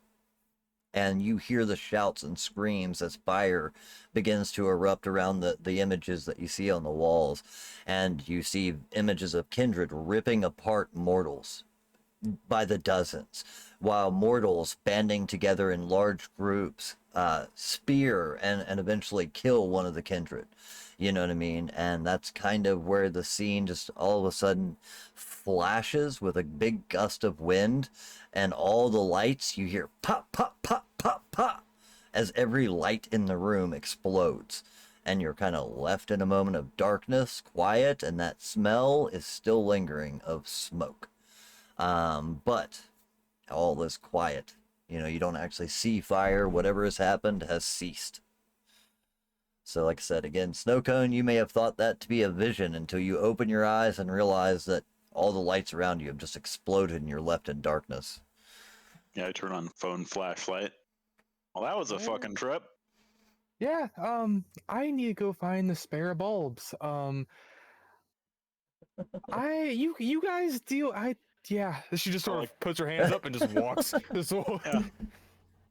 And you hear the shouts and screams as fire begins to erupt around the images that you see on the walls. And you see images of kindred ripping apart mortals by the dozens, while mortals banding together in large groups, spear and eventually kill one of the kindred. You know what I mean? And that's kind of where the scene just all of a sudden flashes with a big gust of wind, and all the lights, you hear pop, pop, pop, pop, pop, as every light in the room explodes. And you're kind of left in a moment of darkness, quiet, and that smell is still lingering of smoke. But all is quiet. You don't actually see fire. Whatever has happened has ceased. So like I said, again, Snowcone, you may have thought that to be a vision until you open your eyes and realize that all the lights around you have just exploded and you're left in darkness. Yeah, I turn on phone flashlight. Well, that was a fucking trip. Yeah, I need to go find the spare bulbs. You guys deal. Yeah. She just sort of puts her hands up and just walks. Yeah.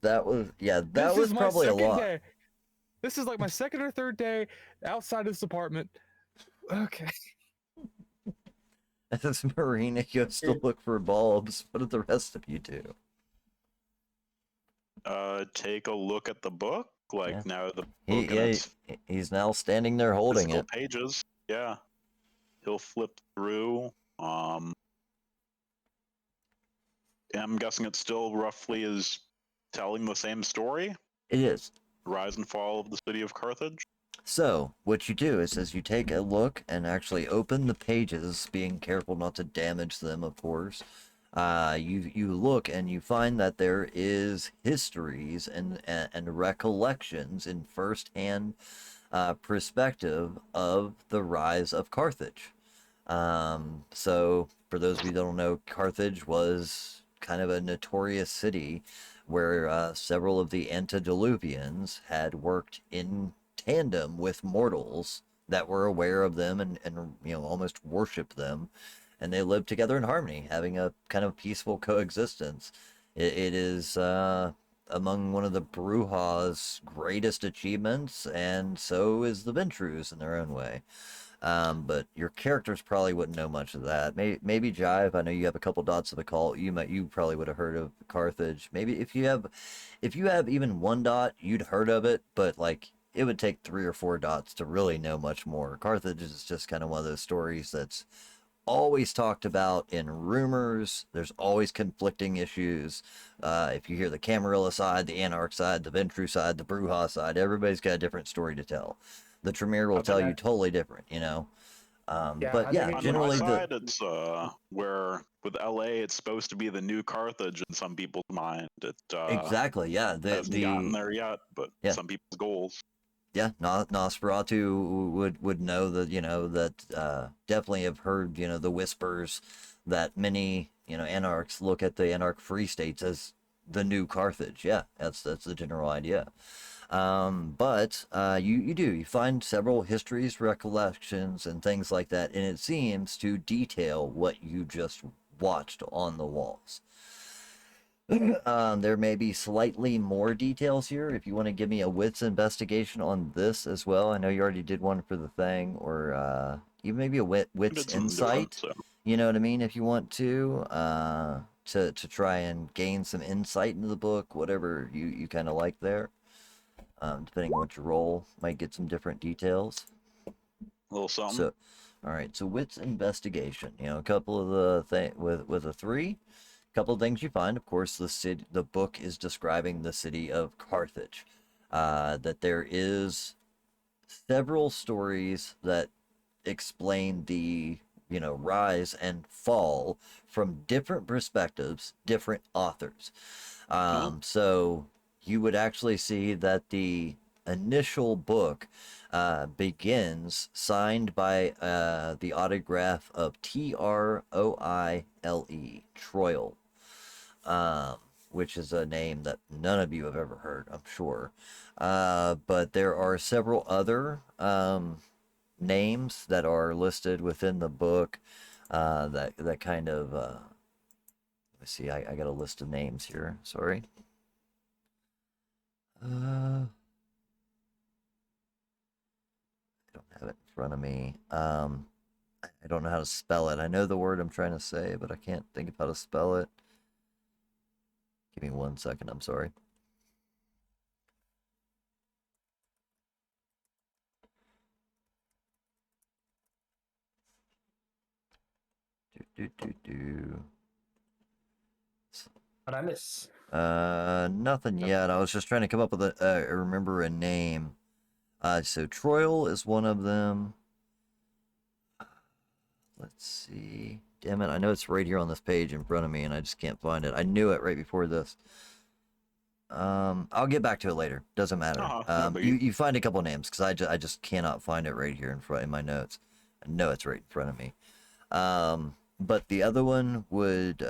That was This was is my probably a second lot. day. This is like my second or third day outside this apartment. Okay. As Marina goes to look for bulbs, what did the rest of you do? Take a look at the book. Like Yeah. now the He, book and yeah, its he's now standing there holding physical it. pages. Yeah, he'll flip through. I'm guessing it still roughly is telling the same story. It is. Rise and fall of the city of Carthage. So, what you do is you take a look and actually open the pages, being careful not to damage them, of course. You look and you find that there is histories and recollections in first-hand perspective of the rise of Carthage. So, for those of you that don't know, Carthage was kind of a notorious city where several of the antediluvians had worked in tandem with mortals that were aware of them and almost worshiped them, and they lived together in harmony, having a kind of peaceful coexistence. It is among one of the Bruja's greatest achievements, and so is the Ventrus in their own way. But your characters probably wouldn't know much of that. Maybe Jive. I know you have a couple dots of occult. You probably would have heard of Carthage. Maybe if you have even one dot, you'd heard of it. But like it would take 3 or 4 dots to really know much more. Carthage is just kind of one of those stories that's always talked about in rumors. There's always conflicting issues. If you hear the Camarilla side, the Anarch side, the Ventru side, the Bruja side, everybody's got a different story to tell. The Tremere will tell you totally different, but yeah, think On my generally side, it's where with LA, it's supposed to be the new Carthage in some people's mind. It exactly, yeah, hasn't gotten there yet, but yeah. some people's goals. Yeah, Nosferatu would know that that definitely have heard the whispers that many anarchs look at the anarch free states as the new Carthage. Yeah, that's the general idea. But you find several histories, recollections, and things like that, and it seems to detail what you just watched on the walls. There may be slightly more details here. If you want to give me a wits investigation on this as well, I know you already did one for the thing, or even maybe a wits insight. So. You know what I mean? If you want to try and gain some insight into the book, whatever you kind of like there. Depending on what you roll, might get some different details. A little something. So, all right. So wits investigation. A couple of the with a 3. Couple of things you find. Of course, the book is describing the city of Carthage. That there is several stories that explain the rise and fall from different perspectives, different authors. So you would actually see that the initial book begins signed by the autograph of Troile, Troil, which is a name that none of you have ever heard, I'm sure. But there are several other names that are listed within the book that kind of let me see, I got a list of names here, sorry. I don't have it in front of me. I don't know how to spell it. I know the word I'm trying to say, but I can't think of how to spell it. Give me 1 second, I'm sorry. What I miss? Nothing yet. I was just trying to come up with remember a name. So Troil is one of them. Let's see. Damn it, I know it's right here on this page in front of me, and I just can't find it. I knew it right before this. I'll get back to it later. Doesn't matter. You find a couple names, because I just cannot find it right here in my notes. I know it's right in front of me. But the other one would,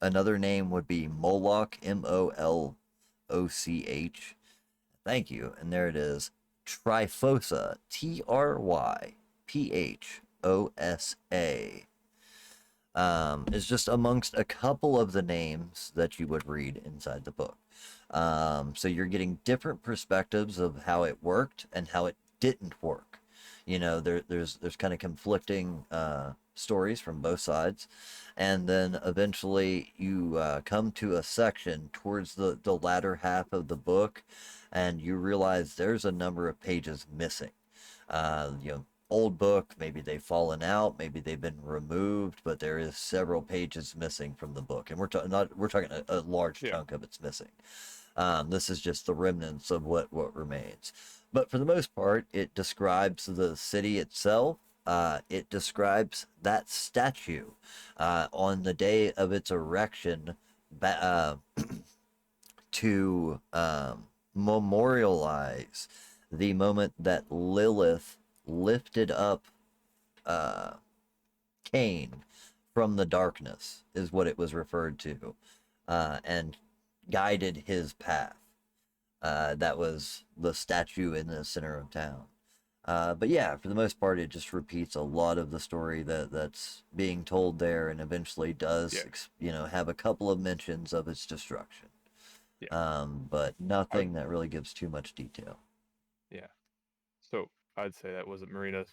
another name would be Moloch, Molloch. Thank you. And there it is. Tryphosa, Tryphosa. Is just amongst a couple of the names that you would read inside the book. So you're getting different perspectives of how it worked and how it didn't work. There's kind of conflicting stories from both sides, and then eventually you come to a section towards the latter half of the book, and you realize there's a number of pages missing. You know, old book, maybe they've fallen out, maybe they've been removed, but there is several pages missing from the book, and we're talking a large Yeah. chunk of it's missing. This is just the remnants of what remains. But for the most part, it describes the city itself. It describes that statue on the day of its erection to memorialize the moment that Lilith lifted up Cain from the darkness, is what it was referred to, and guided his path. That was the statue in the center of town. But yeah, for the most part, it just repeats a lot of the story that's being told there, and eventually does, have a couple of mentions of its destruction. Yeah. But nothing that really gives too much detail. Yeah. So I'd say that wasn't Marina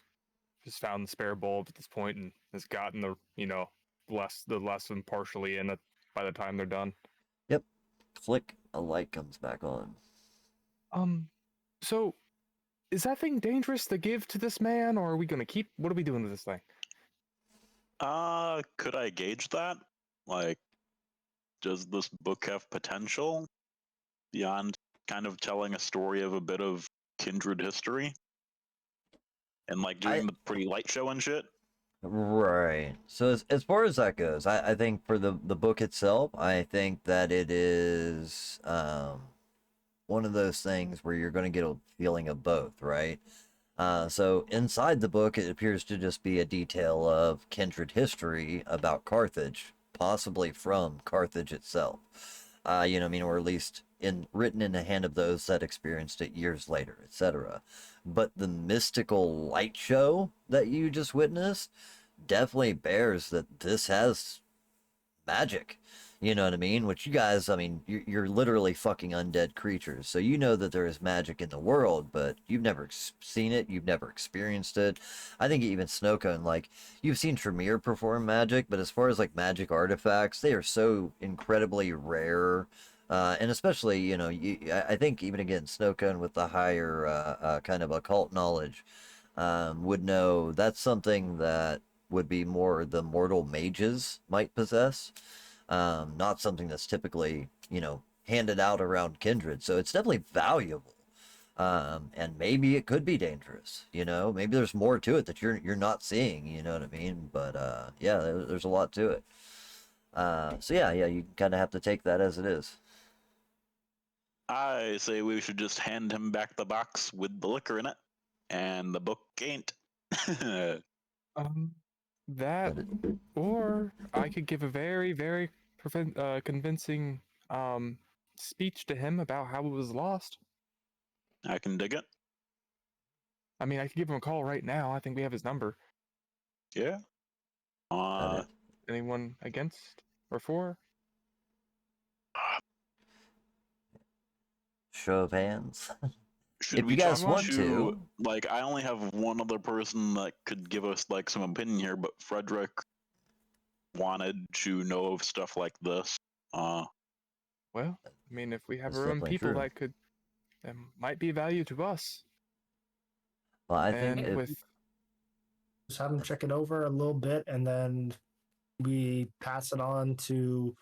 just found the spare bulb at this point and has gotten the the lesson partially in it by the time they're done. Yep. Click, a light comes back on. So is that thing dangerous to give to this man, or are we gonna keep? What are we doing with this thing? Could I gauge that? Like, does this book have potential beyond kind of telling a story of a bit of kindred history and like doing the pretty light show and shit? Right. So as far as that goes, I think for the book itself, I think that it is one of those things where you're going to get a feeling of both, right? So inside the book, it appears to just be a detail of kindred history about Carthage, possibly from Carthage itself. Or at least written in the hand of those that experienced it years later, etc. But the mystical light show that you just witnessed definitely bears that this has magic. You know what I mean? Which you guys, I mean, you're literally fucking undead creatures. So you know that there is magic in the world, but you've never seen it. You've never experienced it. I think even Snowcone, like, you've seen Tremere perform magic, but as far as, like, magic artifacts, they are so incredibly rare. And especially, I think even again, Snowcone with the higher kind of occult knowledge would know that's something that would be more the mortal mages might possess. Not something that's typically, handed out around kindred. So it's definitely valuable. And maybe it could be dangerous, maybe there's more to it that you're not seeing, you know what I mean? But yeah, there's a lot to it. So yeah, you kind of have to take that as it is. I say we should just hand him back the box with the liquor in it, and the book ain't. That, or I could give a very, very convincing speech to him about how it was lost. I can dig it. I mean, I could give him a call right now. I think we have his number. Yeah. Anyone against or for? Show of hands. Should If we you guys talk want to, to, like, I only have one other person that could give us like some opinion here, but Frederick wanted to know of stuff like this. Well, I mean, if we have That's our own definitely people true. that might be value to us. Well, I think And with just have them check it over a little bit, and then we pass it on to,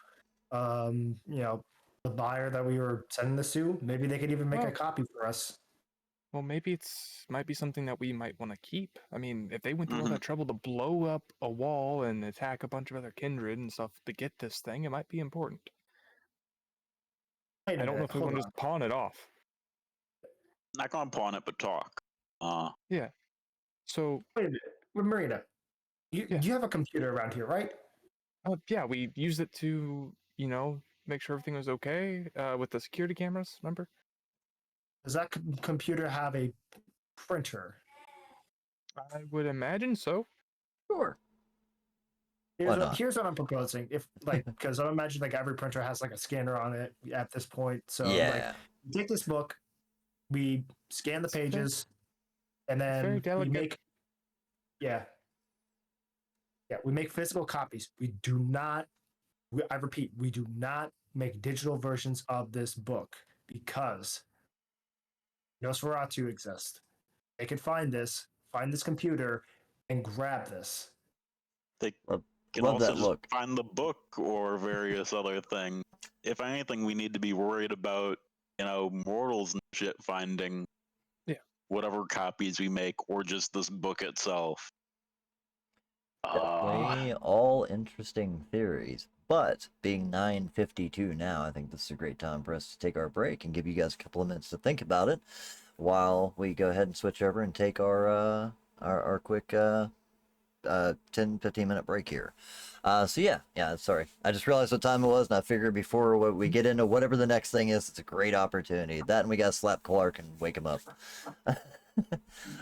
the buyer that we were sending this to. Maybe they could even make a copy for us. well, maybe might be something that we might want to keep. I mean, if they went through all Mhm. that trouble to blow up a wall and attack a bunch of other kindred and stuff to get this thing, it might be important. Wait a I don't know minute, if we hold want to on. just pawn it off. Not gonna pawn it, but talk. Yeah. So Wait a minute, Marina, you have a computer around here, right? yeah, we used it to, make sure everything was okay with the security cameras, remember? Does that computer have a printer? I would imagine so. sure. Here's Why not? here's what I'm proposing. If because I imagine like every printer has like a scanner on it at this point. So like, Yeah. take this book, we scan the pages, and Very then we delicate. make. Yeah. Yeah, we make physical copies. We do not, I repeat, we do not make digital versions of this book because Nosferatu exists. They can find this computer, and grab this. They Love, can love also that just look. find the book or various other things. If anything, we need to be worried about, mortals and shit finding Yeah. whatever copies we make or just this book itself. Definitely all interesting theories. But being 9:52 now, I think this is a great time for us to take our break and give you guys a couple of minutes to think about it while we go ahead and switch over and take our quick 10-15 minute break here. So yeah, sorry. I just realized what time it was, and I figured before we get into whatever the next thing is, it's a great opportunity. That and we gotta slap Clark and wake him up.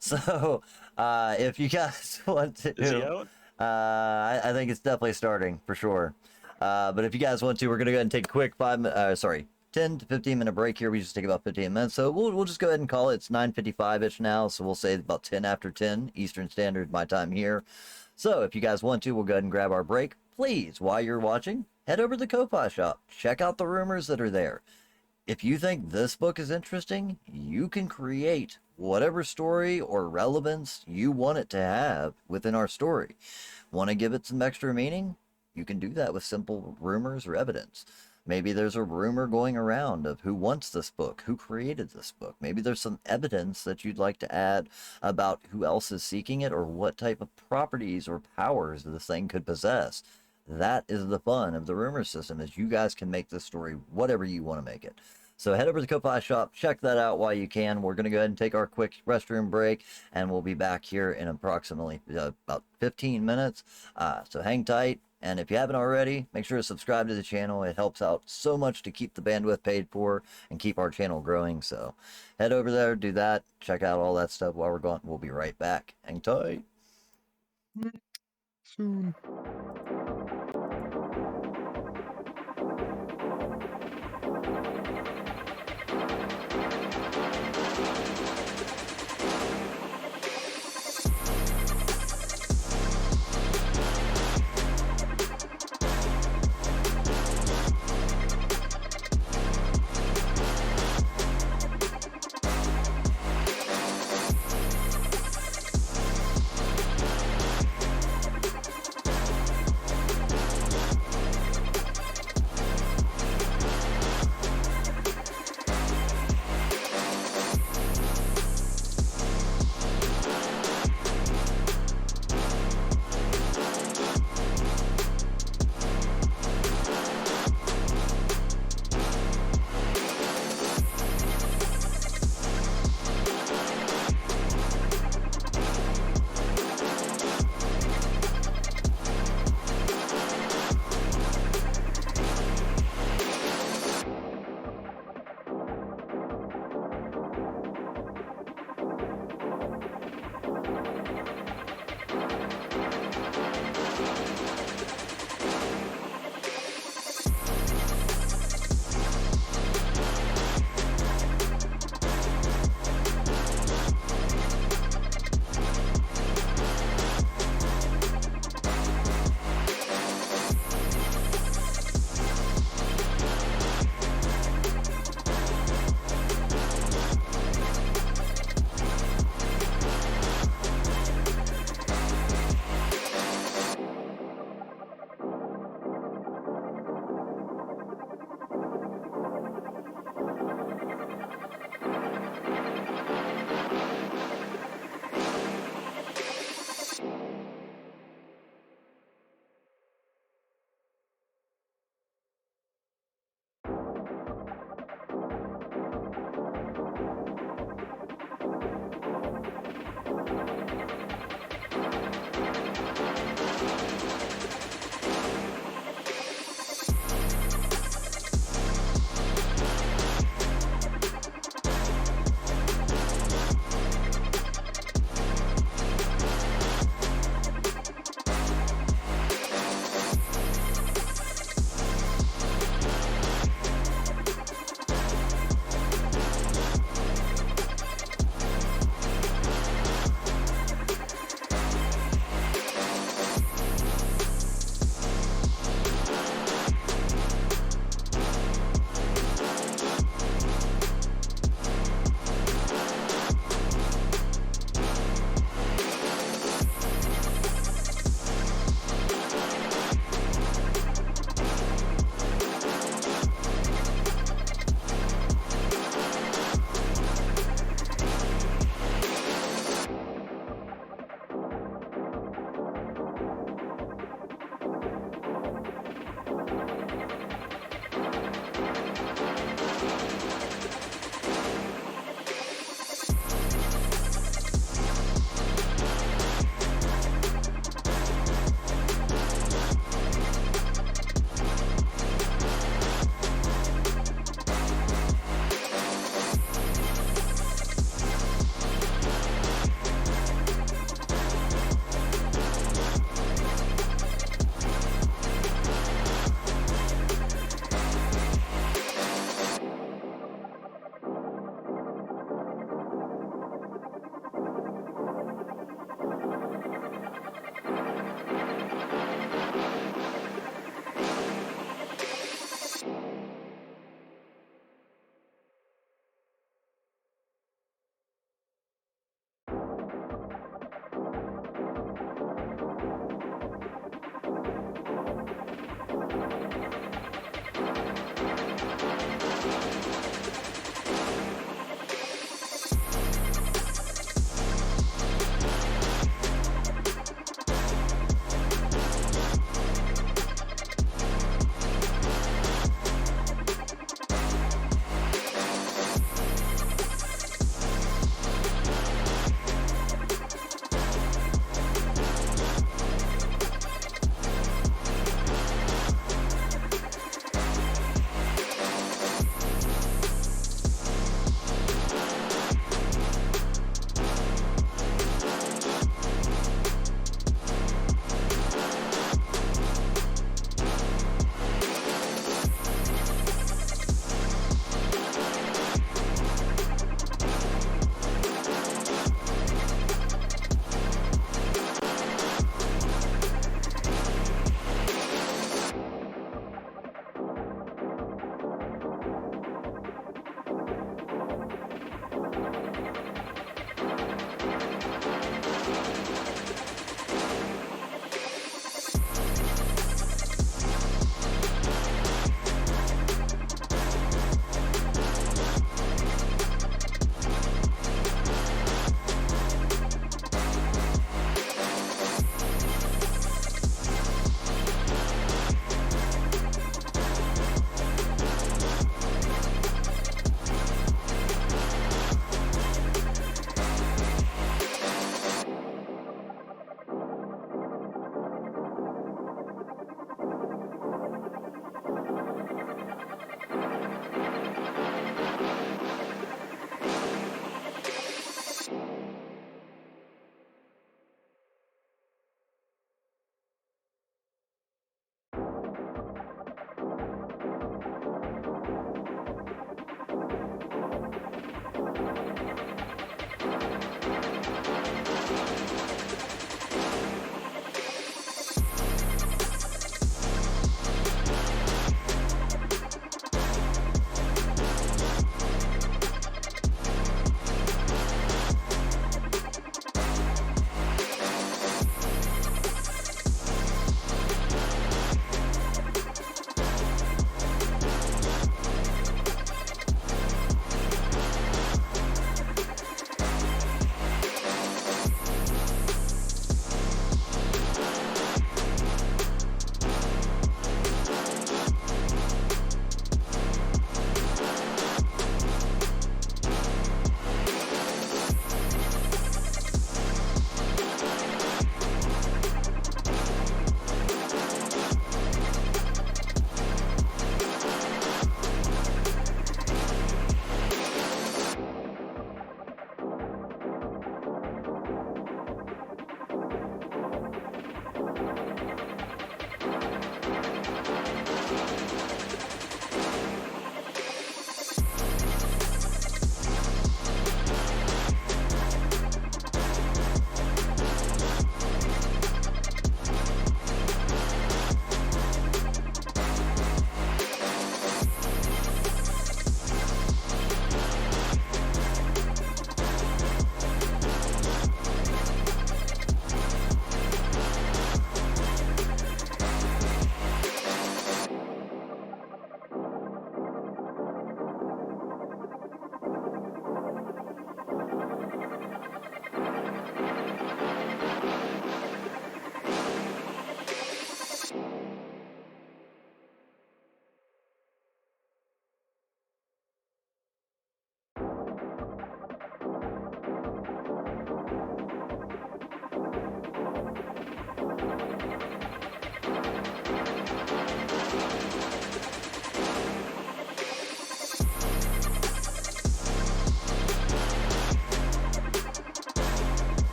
So, if you guys want to, Is he out? I think it's definitely starting for sure. But if you guys want to, we're gonna go ahead and take a quick 10 to 15 minute break here. We just take about 15 minutes, so we'll just go ahead and call it. It's 9:55 ish now, so we'll say about 10 after 10 Eastern Standard, my time here. So if you guys want to, we'll go ahead and grab our break. Please, while you're watching, head over to the Ko-Fi shop. Check out the rumors that are there. If you think this book is interesting, you can create whatever story or relevance you want it to have within our story. Want to give it some extra meaning? You can do that with simple rumors or evidence. Maybe there's a rumor going around of who wants this book, who created this book. Maybe there's some evidence that you'd like to add about who else is seeking it or what type of properties or powers this thing could possess. That is the fun of the rumor system, is you guys can make this story whatever you want to make it. So head over to the Ko-Fi shop, check that out while you can. We're going to go ahead and take our quick restroom break, and we'll be back here in approximately about 15 minutes. So hang tight. And if you haven't already, make sure to subscribe to the channel. It helps out so much to keep the bandwidth paid for and keep our channel growing. So head over there, do that, check out all that stuff while we're gone. We'll be right back. Hang tight. Soon.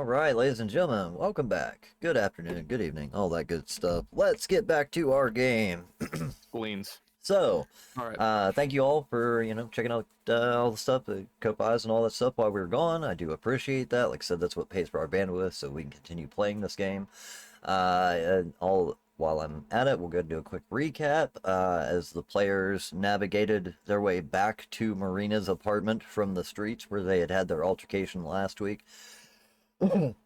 All right, ladies and gentlemen, welcome back. Good afternoon, good evening, all that good stuff. Let's get back to our game. Spleens. So, All right. thank you all for, checking out all the stuff, the co-buys and all that stuff while we were gone. I do appreciate that. Like I said, that's what pays for our bandwidth, so we can continue playing this game. And while I'm at it, we'll go do a quick recap as the players navigated their way back to Marina's apartment from the streets where they had their altercation last week.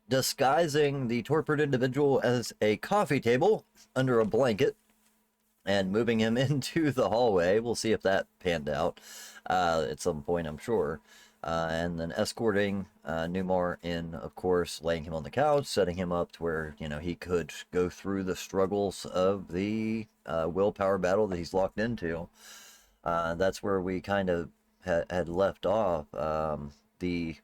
Disguising the tortured individual as a coffee table under a blanket and moving him into the hallway. We'll see if that panned out at some point, I'm sure. And then escorting Newmar in, of course, laying him on the couch, setting him up to where, he could go through the struggles of the willpower battle that he's locked into. That's where we kind of had left off. The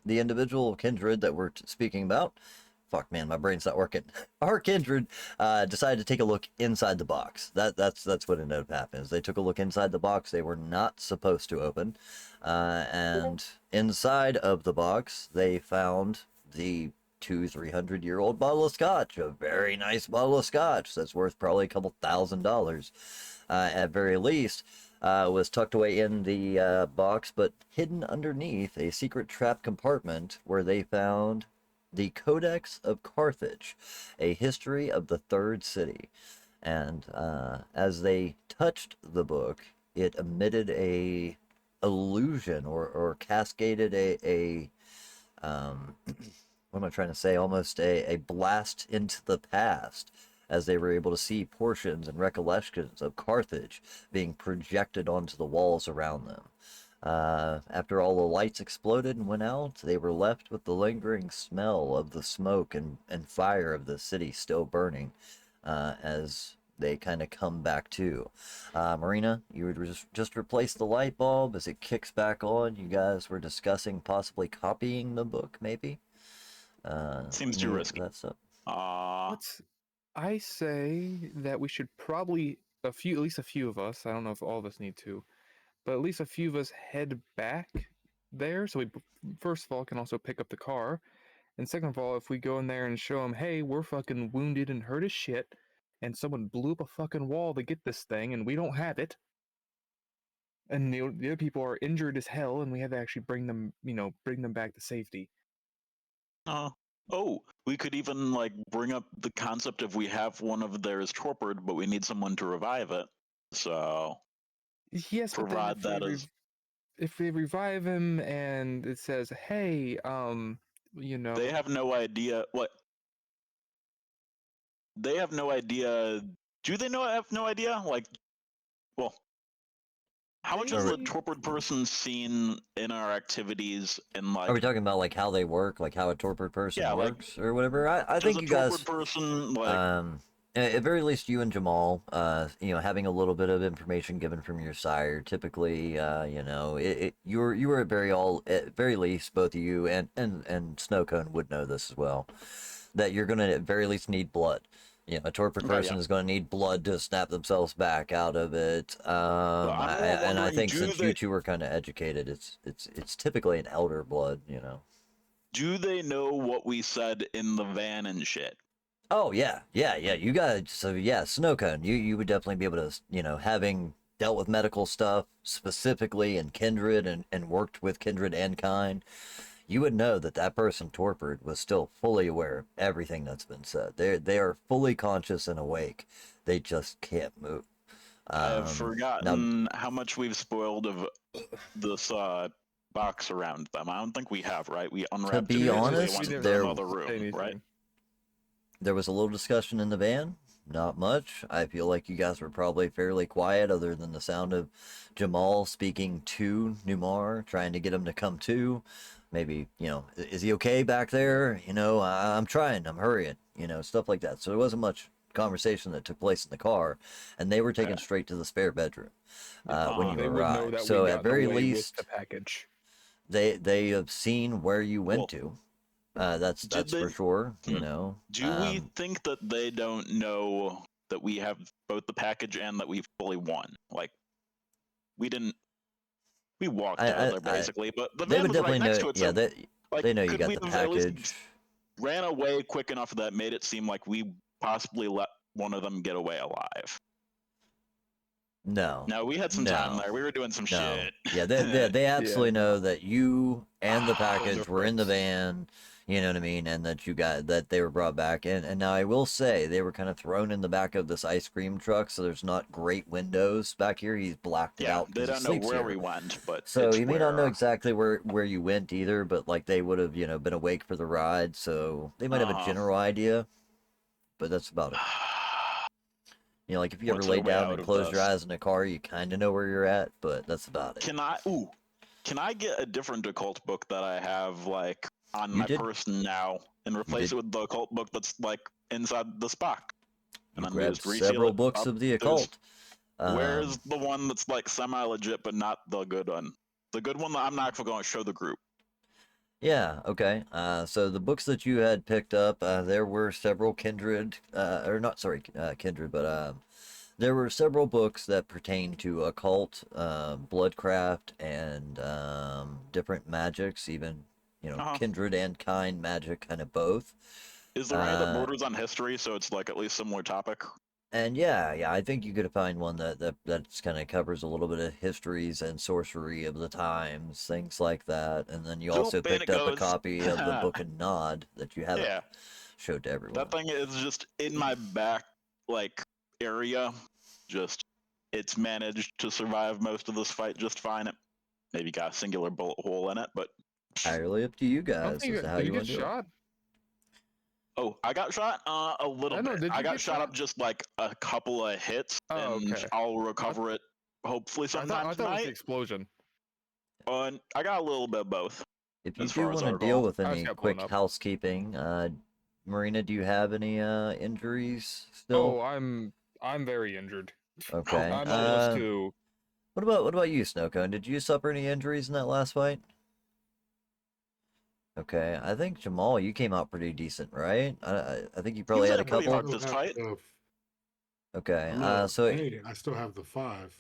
individual kindred that we're speaking about. Fuck, man, my brain's not working. Our kindred decided to take a look inside the box. That's what ended up happening. Is they took a look inside the box they were not supposed to open, and inside of the box they found the 300-year-old bottle of scotch, a very nice bottle of scotch that's worth probably a couple $1,000 at very least. Was tucked away in the box, but hidden underneath a secret trap compartment where they found the Codex of Carthage, a history of the Third City. And as they touched the book, it emitted a illusion or cascaded a what am I trying to say? Almost a blast into the past, as they were able to see portions and recollections of Carthage being projected onto the walls around them. After all the lights exploded and went out, they were left with the lingering smell of the smoke and fire of the city still burning as they kind of come back to. Marina, you would just replace the light bulb as it kicks back on. You guys were discussing possibly copying the book, maybe? Seems too risky. That stuff. I say that we should probably at least a few of us. I don't know if all of us need to, but at least a few of us head back there. So we, first of all, can also pick up the car, and second of all, if we go in there and show them, hey, we're fucking wounded and hurt as shit, and someone blew up a fucking wall to get this thing, and we don't have it, and the other people are injured as hell, and we have to actually bring them back to safety. We could even bring up the concept of we have one of theirs torpid, but we need someone to revive it. So yes, provide but then if we revive him and it says, hey, they have no idea what. They have no idea. Do they have no idea? How much is the torpid person seen in our activities and Are we talking about how they work, how a torpid person works or whatever? I think you guys, person at very least you and Jamal, having a little bit of information given from your sire, typically, you were at very least both of you and Snowcone would know this as well, that you're gonna at very least need blood. A torpid person is going to need blood to snap themselves back out of it. And I think since you two were kind of educated, it's typically an elder blood, Do they know what we said in the van and shit? Oh yeah. You guys. So yeah, Snowcone, you would definitely be able to, having dealt with medical stuff specifically in Kindred and worked with Kindred and Kind. You would know that person torpid was still fully aware of everything that's been said. They are fully conscious and awake. They just can't move. I've forgotten how much we've spoiled of this box around them. I don't think we have, right? We unwrapped to be it. honest, another room, right? There was a little discussion in the van. Not much. I feel like you guys were probably fairly quiet other than the sound of Jamal speaking to Newmar, trying to get him to come to. Maybe, is he okay back there? I'm trying, I'm hurrying, stuff like that. So there wasn't much conversation that took place in the car, and they were taken straight to the spare bedroom when you arrived. So at very least, the package. They have seen where you went to. That's for sure. Do we think that they don't know that we have both the package and that we fully won? We didn't. We walked out there basically, but the van was right next to it. Like, They know you could got we the have at least package. ran away quick enough that made it seem like we possibly let one of them get away alive? No. No, we had some time No. there. We were doing some No. shit. Yeah, they absolutely know that you and the Those are package were in the friends. van, you know what I mean, and that that they were brought back in. And now I will say they were kind of thrown in the back of this ice cream truck, so there's not great windows back here. He's blacked it Yeah, out they because he don't know sleeps where here. we went, but So it's you may not know where. exactly where you went either, but like they would have, been awake for the ride, so they might have a Uh-huh. general idea, but that's about it. Like if you ever What's lay our way down out and of close your this? eyes in a car, you kind of know where you're at, but that's about it. Can I get a different occult book that I have like on You my did- person now and replace did- it with the occult book that's like inside the Spock? You And then we grabbed just reseal several it books up. of the There's- occult. Where's the one that's like semi legit but not the good one? The good one that I'm not actually going to show the group. Yeah, okay. So the books that you had picked up, there were several kindred, or not, sorry, kindred, but there were several books that pertain to occult, bloodcraft, and different magics, even, kindred and kind magic, kind of both. Is there any that borders on history, so it's like at least similar topic? And yeah, I think you could find one that's kind of covers a little bit of histories and sorcery of the times, things like that. And then you also Zoop, and picked it up a goes. copy of the book of Nod that you haven't Yeah, showed to everyone. that thing is just in my back like area. Just it's managed to survive most of this fight just fine. It maybe got a singular bullet hole in it, but Entirely up to you I don't guys think as to how did you you want get to do it. shot? oh, I got shot a little I know, bit. did I you got get shot shot? up just like a couple of hits, Oh, and okay. I'll recover it hopefully I sometime thought it was the tonight. explosion. And I got a little bit of both. If you as do far as want I to deal recall. with I just any got blown quick up. housekeeping, Marina, do you have any injuries Oh, still? I'm very injured. Okay. I'm at plus 2. What about you, Snowcone? Did you suffer any injuries in that last fight? Okay, I think Jamal, you came out pretty decent, right? I think you probably was had a in a pretty couple. hard fist fight. Okay, I'm not so hey, I still have the 5.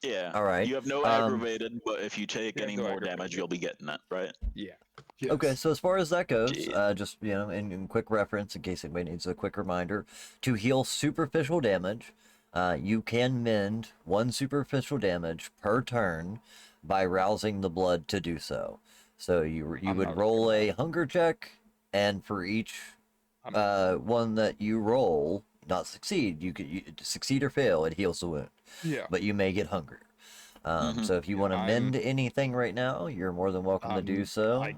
Yeah. all right. You have no aggravated, but if you take Yeah, any no more aggravated. damage, you'll be getting it, right? Yeah. Yes. Okay, so as far as that goes, Yeah. just in quick reference, in case anybody needs a quick reminder, to heal superficial damage, you can mend 1 superficial damage per turn by rousing the blood to do so. So you I'm would not roll risking a hunger check, and for each I'm- one that you roll, not succeed, you succeed or fail, it heals the wound, Yeah. but you may get hungry. Mhm. So if you want to I'm- mend anything right now, you're more than welcome to do so. I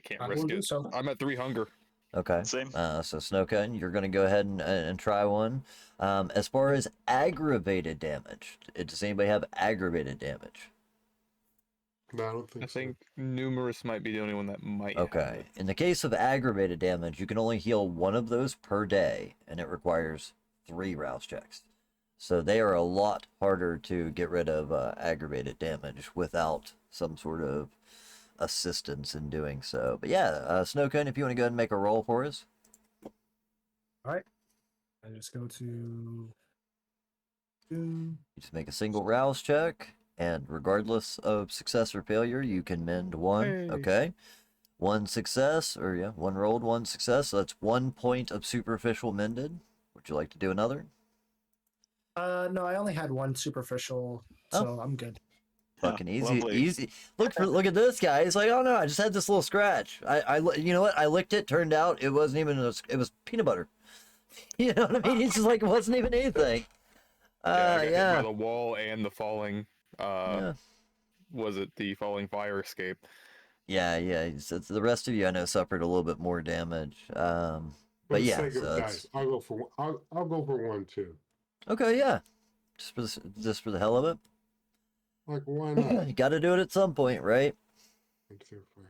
can't I risk will do it. so. I'm at 3 hunger. Okay. Same. So Snowcone, you're gonna go ahead and try one. As far as aggravated damage, does anybody have aggravated damage? No, I don't think I so. think numerous might be the only one that might have Okay. it. In the case of aggravated damage, you can only heal 1 of those per day, and it requires 3 rouse checks. So they are a lot harder to get rid of aggravated damage without some sort of assistance in doing so. But yeah, Snowcone, if you want to go ahead and make a roll for us. All right. I just go to. You just make a single rouse check, and regardless of success or failure, you can mend 1. Hey. Okay. 1 success, or 1 rolled, 1 success. So that's 1 point of superficial mended. Would you like to do another? No, I only had 1 superficial, so I'm good. Fucking easy, lovely. easy. Look at this guy. He's like, oh no, I just had this little scratch. You know what? I licked it. Turned out it wasn't even. It was peanut butter. You know what I mean? He's just like, it wasn't even anything. I got hit by Yeah. the wall and the falling. Yeah. Was it the falling fire escape? Yeah. So the rest of you, I know, suffered a little bit more damage. For But the yeah, sake of so guys, it's I'll go for one. I'll go for 1 too. okay. Yeah, just for the hell of it. Like why not? You got to do it at some point, right? 1, 2, 4.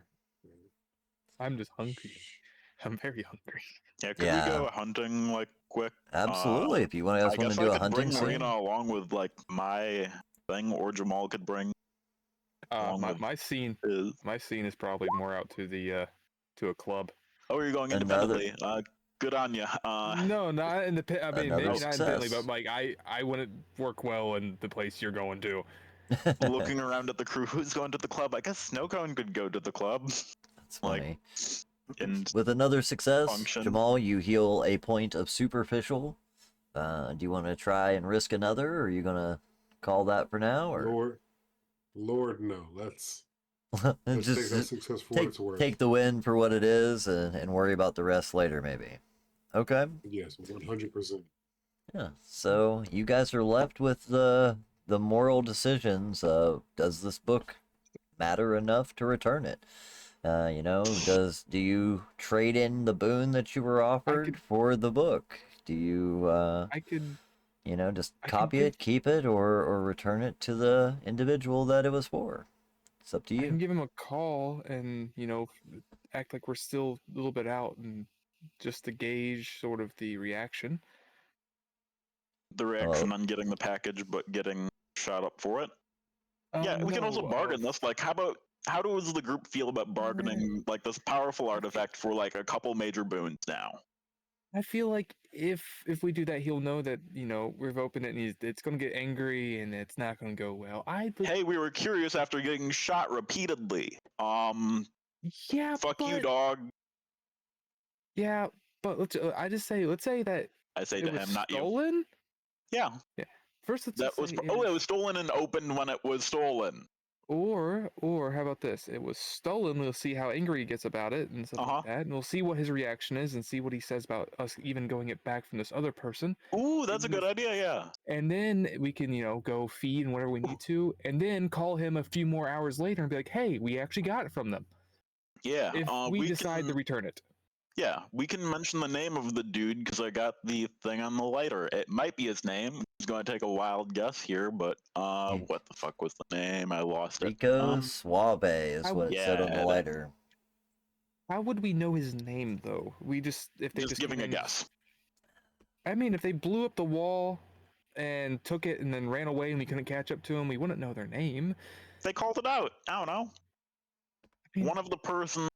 I'm just hungry. I'm very hungry. Yeah, could Yeah. we go hunting like quick? Absolutely. If you guys I want to guess do I a could bring hunting scene. Marina along with like my thing, or Jamal could bring along with My scene his. is probably more out to the to a club. Oh, you're going Another- independently. Good on you. No, not in the pit. I mean, Another maybe not independently, success. but like I wouldn't work well in the place you're going to. Looking around at the crew who's going to the club. I guess Snowcone could go to the club. That's Like, funny. and With another success, function. Jamal, you heal a point of superficial. Do you want to try and risk another, or are you gonna call that for now, or Lord, no. Let's take that just success for what take it's worth. take the win for what it is, and worry about the rest later, maybe? Okay. Yes, 100%. Yeah. So you guys are left with the moral decisions of, does this book matter enough to return it? Do you trade in the boon that you were offered could- for the book? Do you I could just I could copy give it, keep it, or return it to the individual that it was for? It's up to I you. can give him a call and act like we're still a little bit out and just to gauge sort of the reaction. The reaction on getting the package, but getting shot up for it. Yeah, we can also No, bargain this. Like, how does the group feel about bargaining like this powerful artifact for like a couple major boons now? I feel like if we do that, he'll know that we've opened it and it's gonna get angry and it's not gonna go well. Hey, we were curious after getting shot repeatedly. Yeah, Fuck you, but dog. yeah, but let's say that I say it to was him, not you. stolen. Yeah, Yeah. First, let's that just was. say Oh, it was stolen and opened when it was stolen. or how about this? It was stolen. We'll see how angry he gets about it and stuff like that, and we'll see what his reaction is and see what he says about us even going it back from this other person. Ooh, that's a And good idea. Yeah. And then we can, go feed and whatever we need to, and then call him a few more hours later and be like, "Hey, we actually got it from them." Yeah. If we We decide to can. return it. Yeah, we can mention the name of the dude because I got the thing on the lighter. It might be his name. He's going to take a wild guess here, but what the fuck was the name? I lost it. Rico Suave is what it said on the Yeah, lighter. How would we know his name though? If they just just giving came a in, guess. I mean, if they blew up the wall and took it and then ran away and we couldn't catch up to them, we wouldn't know their name. They called it out. I don't know. I mean, One of the persons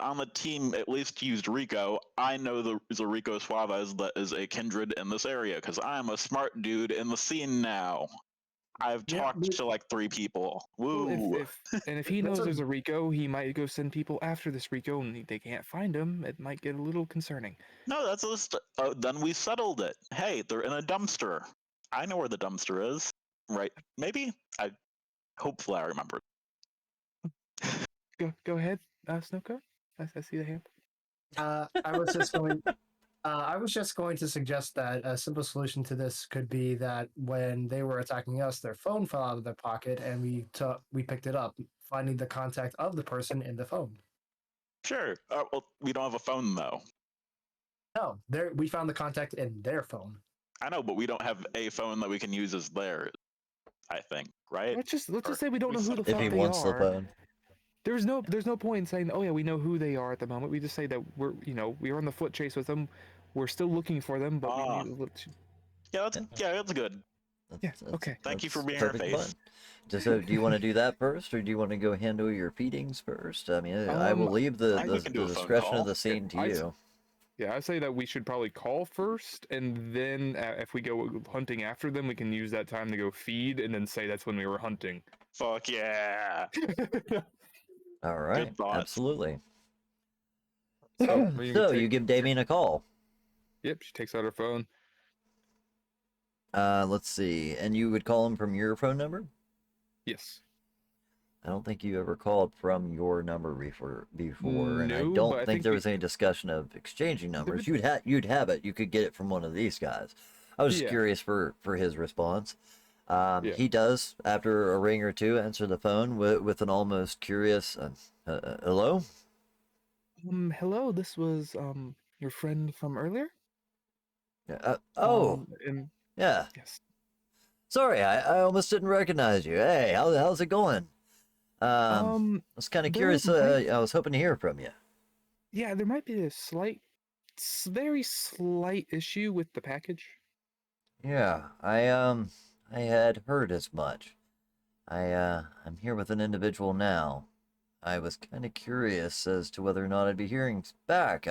on the team at least used Rico. I know the Rico Suarez that is a kindred in this area because I'm a smart dude in the scene now. I've Yeah, talked to like 3 people. well, Woo! if he That's knows a- there's a Rico, he might go send people after this Rico, and they can't find him. It might get a little concerning. No, that's just then we settled it. Hey, they're in a dumpster. I know where the dumpster is. Right? Maybe I. Hopefully, I remember. Go ahead, Snowcone. I see the hand. I was just going. I was just going to suggest that a simple solution to this could be that when they were attacking us, their phone fell out of their pocket, and we picked it up, finding the contact of the person in the phone. Sure. Well, we don't have a phone though. No, we found the contact in their phone. I know, but we don't have a phone that we can use as theirs. I think, right? Let's just Or- say we don't know who the If he fuck they wants the are. phone. There's no point in saying, oh yeah, we know who they are at the moment. We just say that we were on the foot chase with them. We're still looking for them, but we Ah. need a little. Yeah, that's good. Yeah, okay. Thank you for That's being our perfectly face. fine. So, do you want to do that first, or do you want to go handle your feedings first? I mean, I will leave I the think we can do a phone discretion call. of the scene to you. Yeah, I say that we should probably call first, and then if we go hunting after them, we can use that time to go feed, and then say that's when we were hunting. Fuck yeah! All right, thought. absolutely. So, So you give Damien a call. Yep, she takes out her phone. Let's see, and you would call him from your phone number? Yes. I don't think you ever called from your number before, and I No, don't but I think think there was any discussion of exchanging numbers. You'd have it. You could get it from one of these guys. I was just Yeah. curious for his response. Yeah. He does, after a ring or two, answer the phone with an almost curious, hello? Hello, this was your friend from earlier? Oh, And yeah. yes. Sorry, I almost didn't recognize you. Hey, how's it going? I was kind of there curious. might- I was hoping to hear from you. Yeah, there might be a very slight issue with the package. Yeah, I had heard as much. I'm here with an individual now. I was kind of curious as to whether or not I'd be hearing back.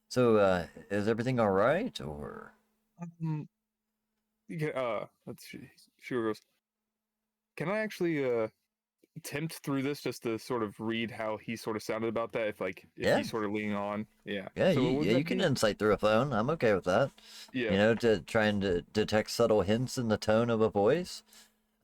So, is everything all right, or? Yeah, let's see. She goes, can I actually attempt through this just to sort of read how he sort of sounded about that? If Yeah. he's sort of leaning on, yeah. Yeah, So what would that you can be? insight through a phone. I'm okay with that. Yeah. You know, to trying to detect subtle hints in the tone of a voice.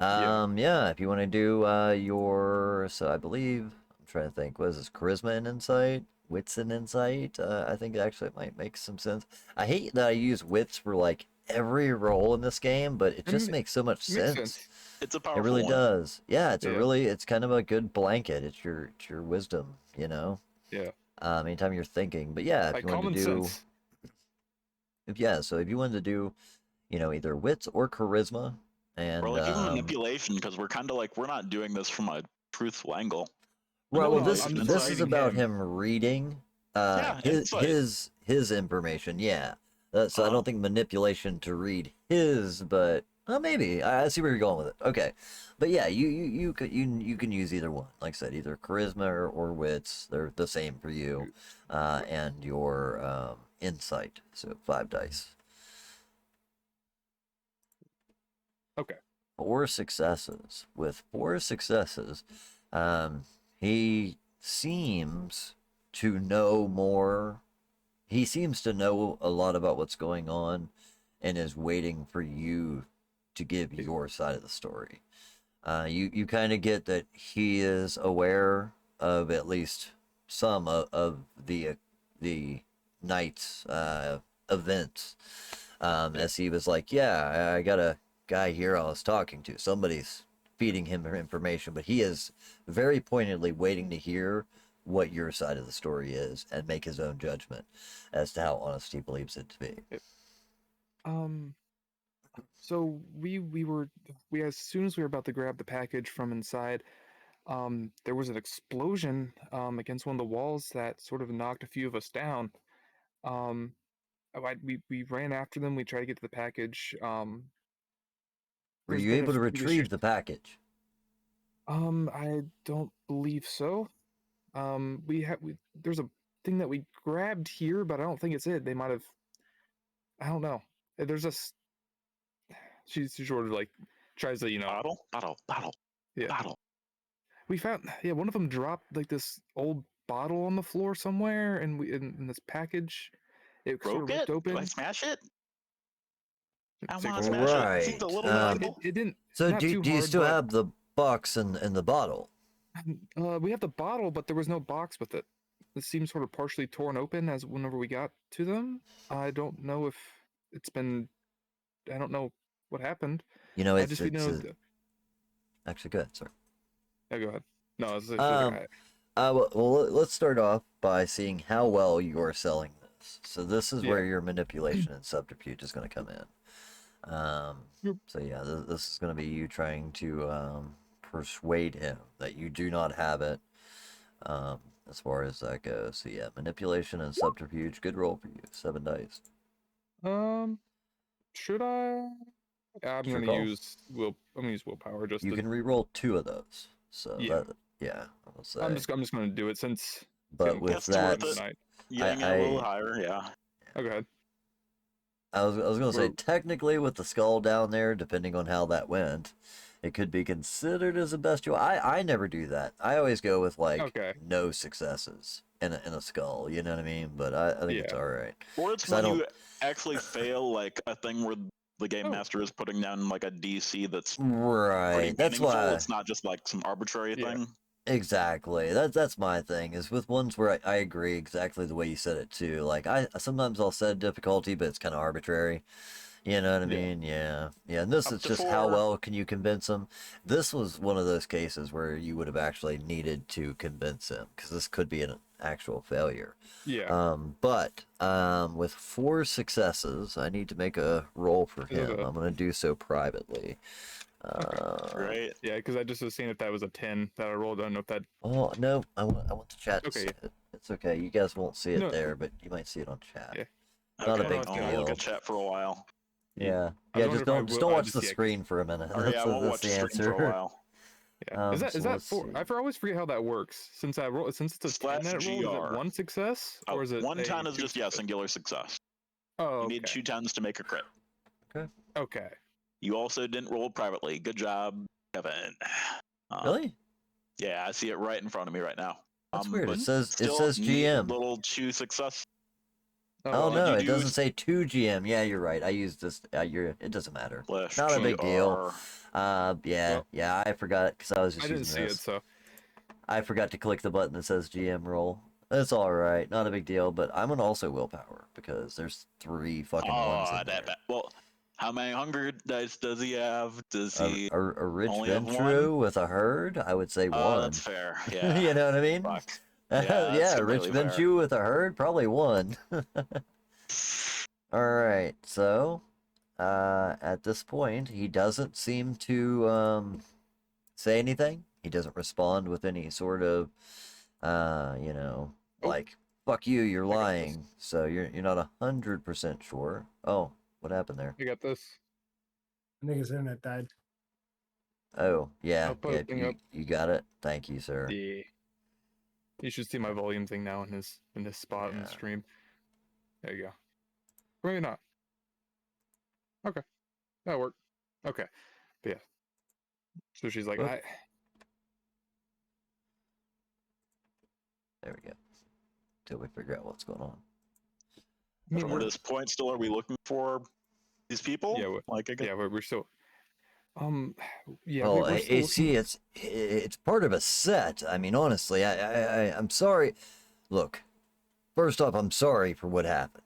Yeah. Yeah, if you want to do your, so I believe, I'm trying to think, what is this, charisma and insight? Wits and insight? I think actually it might make some sense. I hate that I use wits for like every role in this game, but it just It makes so much makes sense. sense. It's a It powerful really one. does. Yeah, Yeah. it's kind of a good blanket. It's your wisdom, you know? Yeah. Anytime you're thinking. But yeah, if Like you wanted to common do, sense. so if you wanted to do, either wits or charisma, Or and like even manipulation, because we're kind of like we're not doing this from a truthful angle. right. Well, No, this I'm this is deciding about him. him reading Yeah, insight. his information. Yeah. So I Uh, don't think manipulation to read his, but well, maybe I see where you're going with it. Okay, but yeah, you can use either one. Like I said, either charisma or wits. They're the same for you, and your insight. So 5 dice. Okay. 4 successes. With 4 successes, um, he seems to know more. He seems to know a lot about what's going on and is waiting for you to give your side of the story. You kind of get that he is aware of at least some of the night's events. As he was like, yeah, I got a guy here I was talking to. Somebody's feeding him information, but he is very pointedly waiting to hear what your side of the story is and make his own judgment as to how honest he believes it to be. Um. So we as soon as we were about to grab the package from inside, there was an explosion against one of the walls that sort of knocked a few of us down. Um, we ran after them. We tried to get to the package. Were There's you been a able to we shoot. retrieve the package? I don't believe so. There's a thing that we grabbed here, but I don't think it's it. They might have. I don't know. There's a. She sort of like tries to bottle, yeah. bottle. We found one of them dropped like this old bottle on the floor somewhere, and we in this package, it sort Broke of ripped it? Do I open. smash it? I Take want a to look. smash it. It seems a Right. little No, valuable. it didn't. So Not too do you hard, still but have the box and the bottle? we have the bottle, but there was no box with it. It seems sort of partially torn open as whenever we got to them. I don't know if it's been. I don't know what happened. You know, I just we it's know. actually good. Sorry. Yeah, go ahead. No, it's like Um, let's start off by seeing how well you're selling this. So this is where yeah. your manipulation and subterfuge is going to come in. Yep. So yeah, this is going to be you trying to persuade him that you do not have it. As far as that goes. So yeah, manipulation and subterfuge. Good roll for you. 7 dice. Should I? I'm It's your gonna call. use I'm gonna use willpower just You to. can re-roll 2 of those. So Yeah. that yeah, I will say. I'm just gonna do it since it's But getting with close That's to worth that, it. midnight. Getting it a little higher, yeah. Oh, go ahead. I was gonna say We're- technically with the skull down there, depending on how that went, it could be considered as a bestial. I never do that. I always go with like Okay. no successes in a skull. You know what I mean? But I think it's Yeah. all right. Or it's 'Cause I when don't. you actually fail like a thing where the game Oh. master is putting down like a DC that's Right. pretty That's meaningful. why. It's not just like some arbitrary Yeah. thing. Exactly. That's my thing. Is with ones where I agree exactly the way you said it too. Like I sometimes I'll set difficulty, but it's kind of arbitrary. You know what I Yeah. mean? Yeah. Yeah. And this Up is to just how 4. well can you convince them. This was one of those cases where you would have actually needed to convince him because this could be an actual failure. Yeah. But with 4 successes, I need to make a roll for Is it him. a- I'm going to do so privately. Right? Yeah, because I just was seeing if that was a 10 that I rolled. I don't know if that. Oh no, I want the chat to Okay, see yeah. it. It's okay. You guys won't see it No. there, but you might see it on chat. Yeah. Not a Okay, big I'll look deal. at chat for a while. Yeah. I was Yeah, wondering if just don't I watch the yeah, 'cause- screen for a minute. Or yeah, I won't That's watch the the stream answer. for a while. Yeah. Is So that let's four? see. I always forget how that works. Since it's a 10 that roll, is it /GR. 1 success Oh, or is it 1 a 10 is 2 just success? singular success. Oh, You need okay. 2 10s to make a crit. Okay. You also didn't roll privately. Good job, Kevin. Really? Yeah, I see it right in front of me right now. That's weird. But It still says neat GM. little chew success. Oh well, no, you it do doesn't say 2 GM. Yeah, you're right. I used this. It doesn't matter. Slash Not a big deal. GR. Yeah, Well, yeah. I forgot because I was I just didn't using see it, this. so I forgot to click the button that says GM roll. That's all right. Not a big deal. But I'm gonna also willpower because there's 3 fucking ones Oh, in there. well, how many hunger dice does he have? Does he A rich only have one? Ventru with a herd? I would say Oh, 1. that's fair. Yeah. You know what I mean? Fuck. Yeah, that's Yeah, rich completely fair. Ventru with a herd, probably 1. All right, so at this point, he doesn't seem to say anything. He doesn't respond with any sort of, you know, Oh. like "fuck you, you're I got this. lying." So you're not 100% sure. Oh, what happened there? I got this. Niggas internet died. Oh, yeah, I'll put yeah, a thing up. you got it. Thank you, sir. Yeah. You should see my volume thing now in this spot in the Yeah. stream. There you go. Or maybe not. Okay. That'll work. Okay. But yeah. So she's like, Oop. I There we go. Till we figure out what's going on. mean, From we're, this point, still, are we looking for these people? Yeah, Like, I guess. yeah, we're still yeah, Well, we're still looking. see, it's part of a set. I mean, honestly, I'm sorry. Look, first off, I'm sorry for what happened.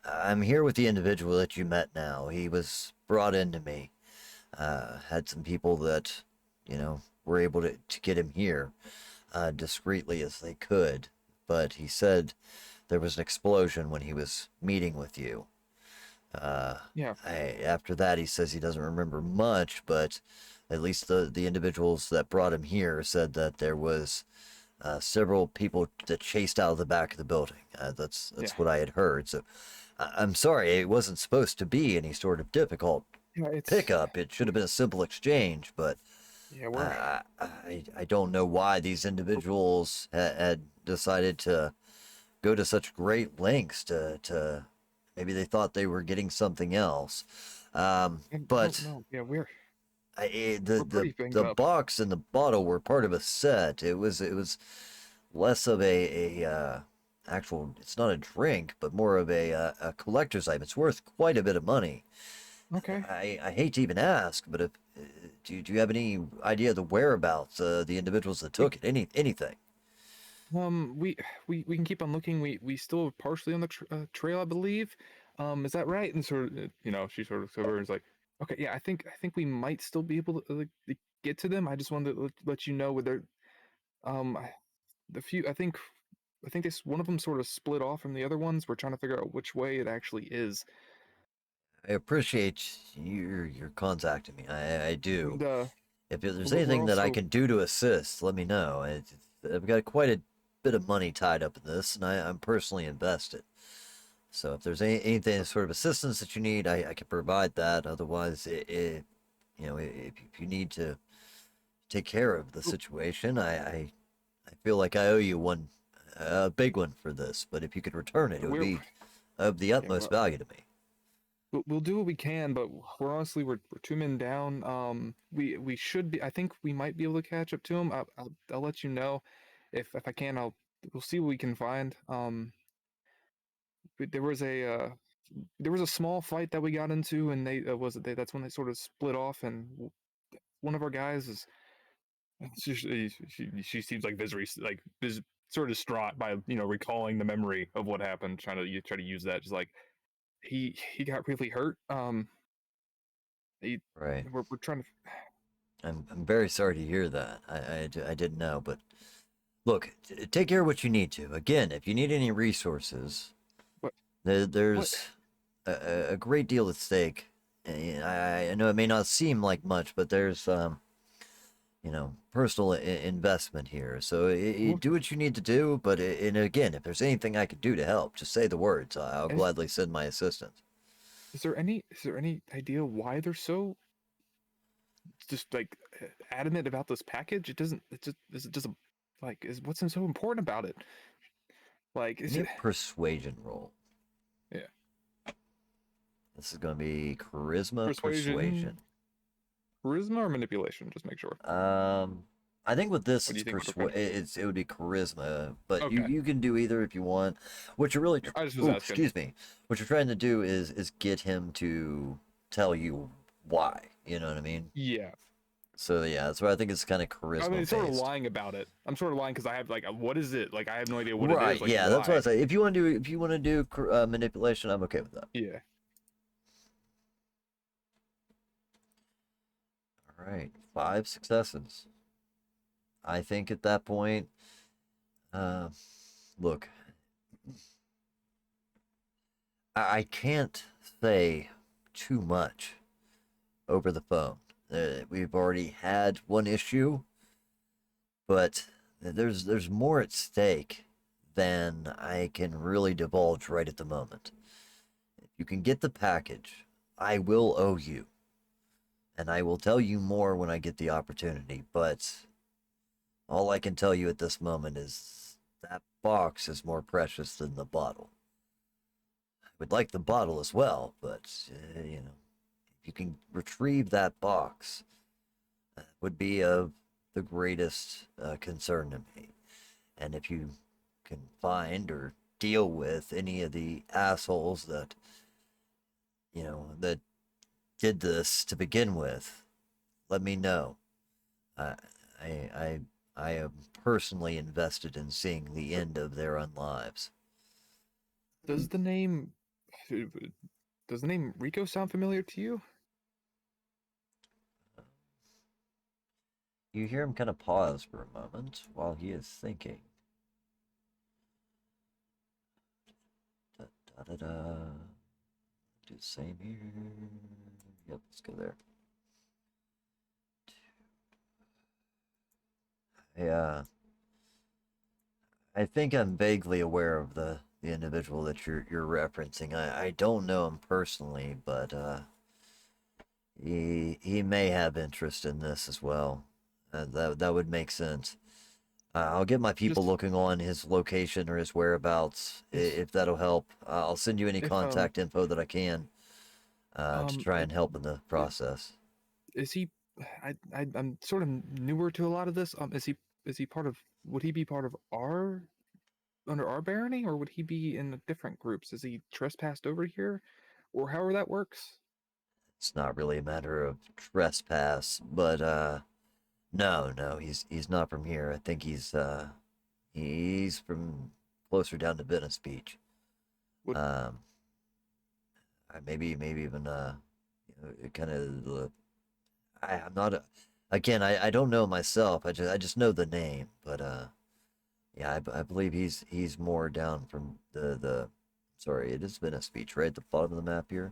I'm here with the individual that you met now. He was brought into me. Had some people that, were able to get him here discreetly as they could. But he said there was an explosion when he was meeting with you. Yeah. After that, he says he doesn't remember much, but at least the individuals that brought him here said that there was several people that chased out of the back of the building. That's Yeah. what I had heard. So I'm sorry, it wasn't supposed to be any sort of difficult Yeah, it's pickup. It should have been a simple exchange, but yeah, we're I don't know why these individuals had decided to go to such great lengths to maybe they thought they were getting something else. I But don't know. Yeah, we're the pretty banged the up. box and the bottle were part of a set. It was less of a actual. It's not a drink, but more of a collector's item. It's worth quite a bit of money. Okay. I hate to even ask, but if do you have any idea of the whereabouts the individuals that took it? Anything? We can keep on looking. We still are partially on the trail, I believe. Is that right? And sort of, she sort of looks over and is like, okay, yeah, I think we might still be able to, like, to get to them. I just wanted to let you know whether the few I think this one of them sort of split off from the other ones. We're trying to figure out which way it actually is. I appreciate your contacting me. I do. And If there's we're anything that I also can do to assist, let me know. I've got quite a bit of money tied up in this, and I'm personally invested. So if there's anything sort of assistance that you need, I can provide that. Otherwise, if you need to take care of the situation, I feel like I owe you one, a big one for this. But if you could return it, it would we're be of the utmost value to me. we'll do what we can, but we're 2 men down. We should be. I think we might be able to catch up to him. I'll let you know if I can. We'll see what we can find. There was a small fight that we got into, and that's when they sort of split off, and one of our guys is she seems like sort of distraught by recalling the memory of what happened, try to use that, just like he got really hurt. Right. We're trying to. I'm very sorry to hear that. I didn't know, but look, take care of what you need to. Again, if you need any resources, What? there's a great deal at stake. I know it may not seem like much, but there's personal investment here. So do what you need to do. But and again, if there's anything I could do to help, just say the words. I'll Is- gladly send my assistance. Is there any idea why they're so just like adamant about this package? Is it just is what's so important about it? Like, is Give it? me a persuasion roll. Yeah. This is going to be charisma Persuasion. persuasion. Charisma or manipulation? Just make sure. I think with this, What do it's you think for it would be charisma, but you Okay. you can do either if you want. What you're really, I just was oh, asking. excuse me, what you're trying to do is get him to tell you why. You know what I mean? Yeah. So yeah, that's why I think it's kind of I mean, charisma it's sort of based. lying about it. I'm sort of lying because I have like, what is it? Like, I have no idea what it Right? is. Like, Yeah, that's what I why? say. If you want to do manipulation, I'm okay with that. Yeah. All right, 5 successes. I think at that point, uh, look, I can't say too much over the phone. We've already had one issue, but there's more at stake than I can really divulge right at the moment. If you can get the package, I will owe you, and I will tell you more when I get the opportunity. But all I can tell you at this moment is that box is more precious than the bottle. I would like the bottle as well, but if you can retrieve that box, would be of the greatest concern to me. And if you can find or deal with any of the assholes that that did this to begin with, let me know. I I I, I am personally invested in seeing the end of their unlives. Does the name, does the name Rico sound familiar to you? You hear him kind of pause for a moment while he is thinking. Da, da, da, da. Do the same here. Yep, let's go there. Yeah, I think I'm vaguely aware of the individual that you're referencing. I don't know him personally, but he may have interest in this as well. That would make sense. I'll get my people Just looking on his location or his whereabouts if that'll help. I'll send you any if contact info that I can to try I, and help in the process. is he? I'm sort of newer to a lot of this. Is he part of? Would he be part of our under our barony, or would he be in different groups? Is he trespassed over here, or however that works? It's not really a matter of trespass, but no, he's not from here. I think he's from closer down to Venice Beach. Would Um, maybe even kind of. I'm not. Again, I don't know myself. I just know the name, but yeah, I believe he's more down from the. Sorry, it is Venice Beach, right at the bottom of the map here.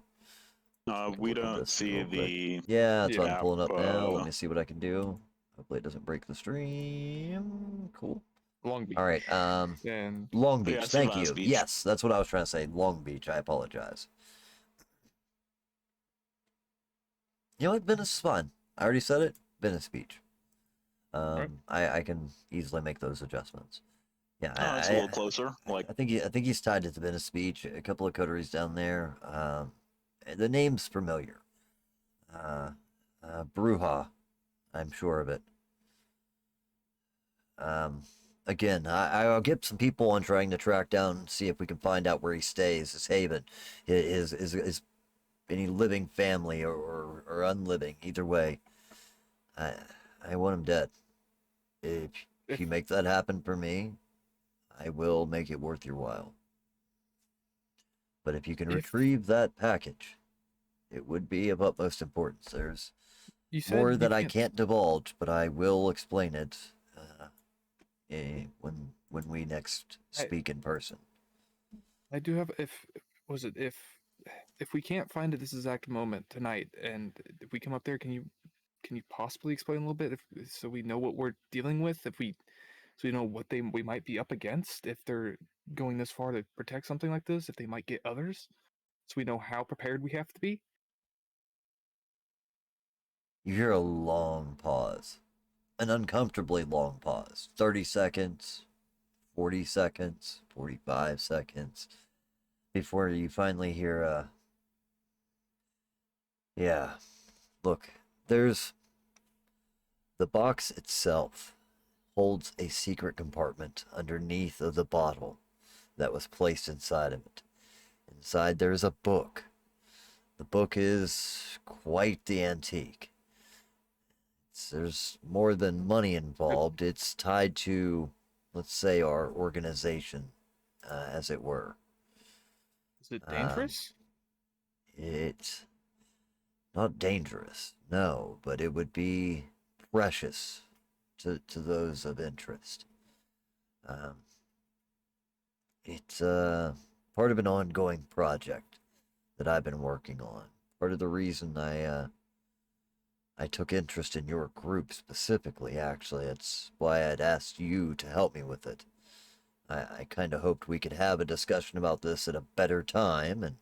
Take a We look at don't this see real quick. the Yeah, that's what I'm Yeah. pulling up now. Let uh, me see what I can do. Hopefully it doesn't break the stream. Cool. Long All Beach right. and Long yeah, I Beach. see Thank Venice you. Beach. Yes, that's what I was trying to say. Long Beach. I apologize. You know what? Venice is fine. I already said it. Venice Beach. right. I can easily make those adjustments. Yeah, Oh, it's a little closer. Like, I think he's tied to Venice Beach. A couple of coteries down there. The name's familiar. Uh, Bruja. I'm sure of it. Um, Again, I'll get some people on trying to track down, see if we can find out where he stays, his haven, his any living family or unliving. Either way, I I want him dead. If If you make that happen for me, I will make it worth your while. But if you can if retrieve that package, it would be of utmost importance. There's you said more you that I can't, can't divulge, but I will explain it when we next I speak in person. I do have if was it if we can't find it this exact moment tonight, and if we come up there, can you possibly explain a little bit if so we know what we're dealing with, if we so we know what we might be up against if they're going this far to protect something like this, if they might get others, so we know how prepared we have to be. You hear a long pause, an uncomfortably long pause. 30 seconds, 40 seconds, 45 seconds, before you finally hear yeah, look, there's the box itself holds a secret compartment underneath of the bottle that was placed inside of it. Inside there's a book. The book is quite the antique. There's more than money involved. It's tied to, let's say, our organization, as it were. Is it Um, dangerous? It's not dangerous, no, but it would be precious to those of interest. Um, it's part of an ongoing project that I've been working on. Part of the reason I took interest in your group specifically, actually. It's why I'd asked you to help me with it. I kind of hoped we could have a discussion about this at a better time, and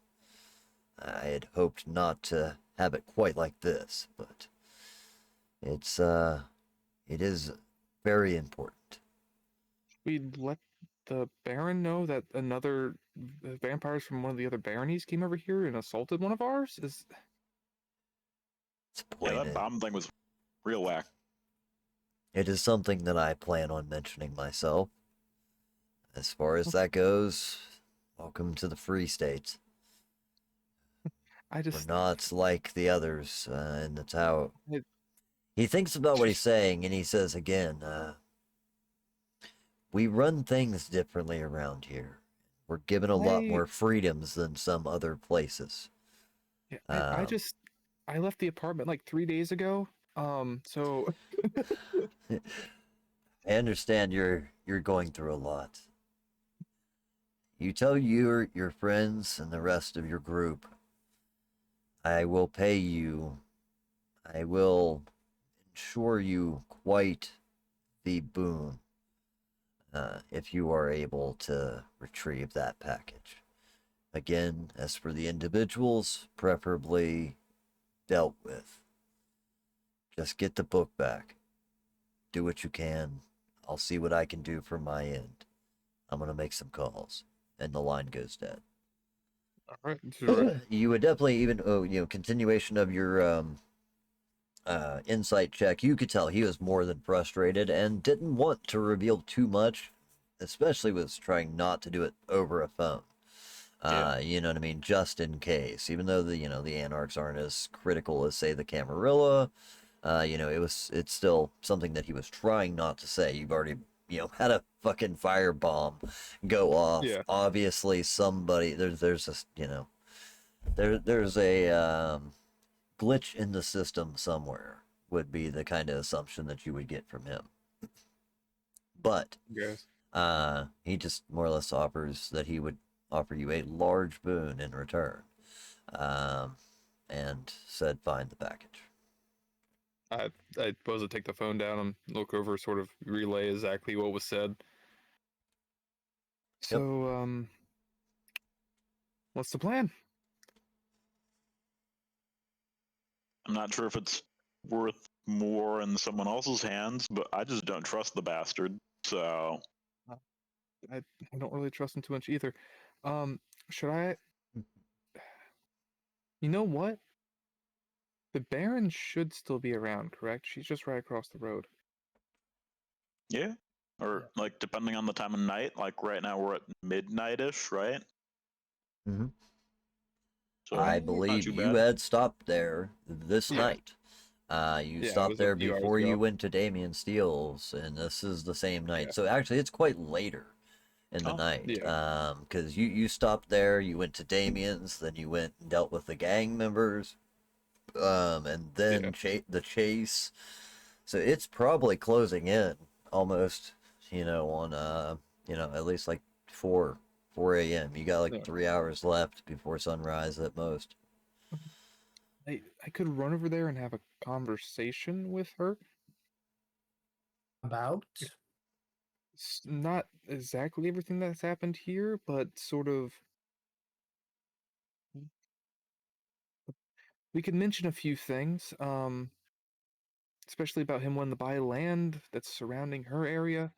I had hoped not to have it quite like this, but it is very important. We let the Baron know that another vampires from one of the other baronies came over here and assaulted one of ours? It's Yeah, that pointed. bomb thing was real whack. It is something that I plan on mentioning myself. As far as that goes, welcome to the Free States. I We're just not like the others in the tower. I- He thinks about what he's saying, and he says again, we run things differently around here. We're given a lot I more freedoms than some other places. yeah, I Um, just I left the apartment like 3 days ago. So I understand you're going through a lot. You tell your friends and the rest of your group, I will pay you. I will ensure you quite the boon if you are able to retrieve that package. Again, as for the individuals, preferably dealt with. Just get the book back. Do what you can. I'll see what I can do from my end. I'm gonna make some calls. And the line goes dead. all right, sure. You would definitely even continuation of your insight check. You could tell he was more than frustrated and didn't want to reveal too much, especially was trying not to do it over a phone. Yeah. You know what I mean? Just in case. Even though the Anarchs aren't as critical as say the Camarilla, it's still something that he was trying not to say. You've already had a fucking firebomb go off. Yeah. Obviously somebody there's a there's a glitch in the system somewhere would be the kind of assumption that you would get from him. But Yes. he just more or less offers that he would offer you a large boon in return, um, and said find the package. I suppose I take the phone down and look over, sort of relay exactly what was said. Yep. So, what's the plan? I'm not sure if it's worth more in someone else's hands, but I just don't trust the bastard. So I don't really trust him too much either. Should I? You know what? The Baron should still be around, correct? She's just right across the road. yeah, or like depending on the time of night. Like right now we're at midnight-ish, right? Mm-hmm. So I not believe too you bad. had stopped there this Yeah. night. You Yeah, it stopped was a there few hours before you ago. went to Damien Steele's, and this is the same night. Yeah. So actually, it's quite later in the Oh, night. Yeah. Because you stopped there, you went to Damien's, then you went and dealt with the gang members, and then Yeah. the chase. So it's probably closing in almost, on at least like 4 a.m. You got like Yeah. 3 hours left before sunrise at most. I could run over there and have a conversation with her. About Not exactly everything that's happened here, but sort of. We could mention a few things, especially about him wanting to buy land that's surrounding her area,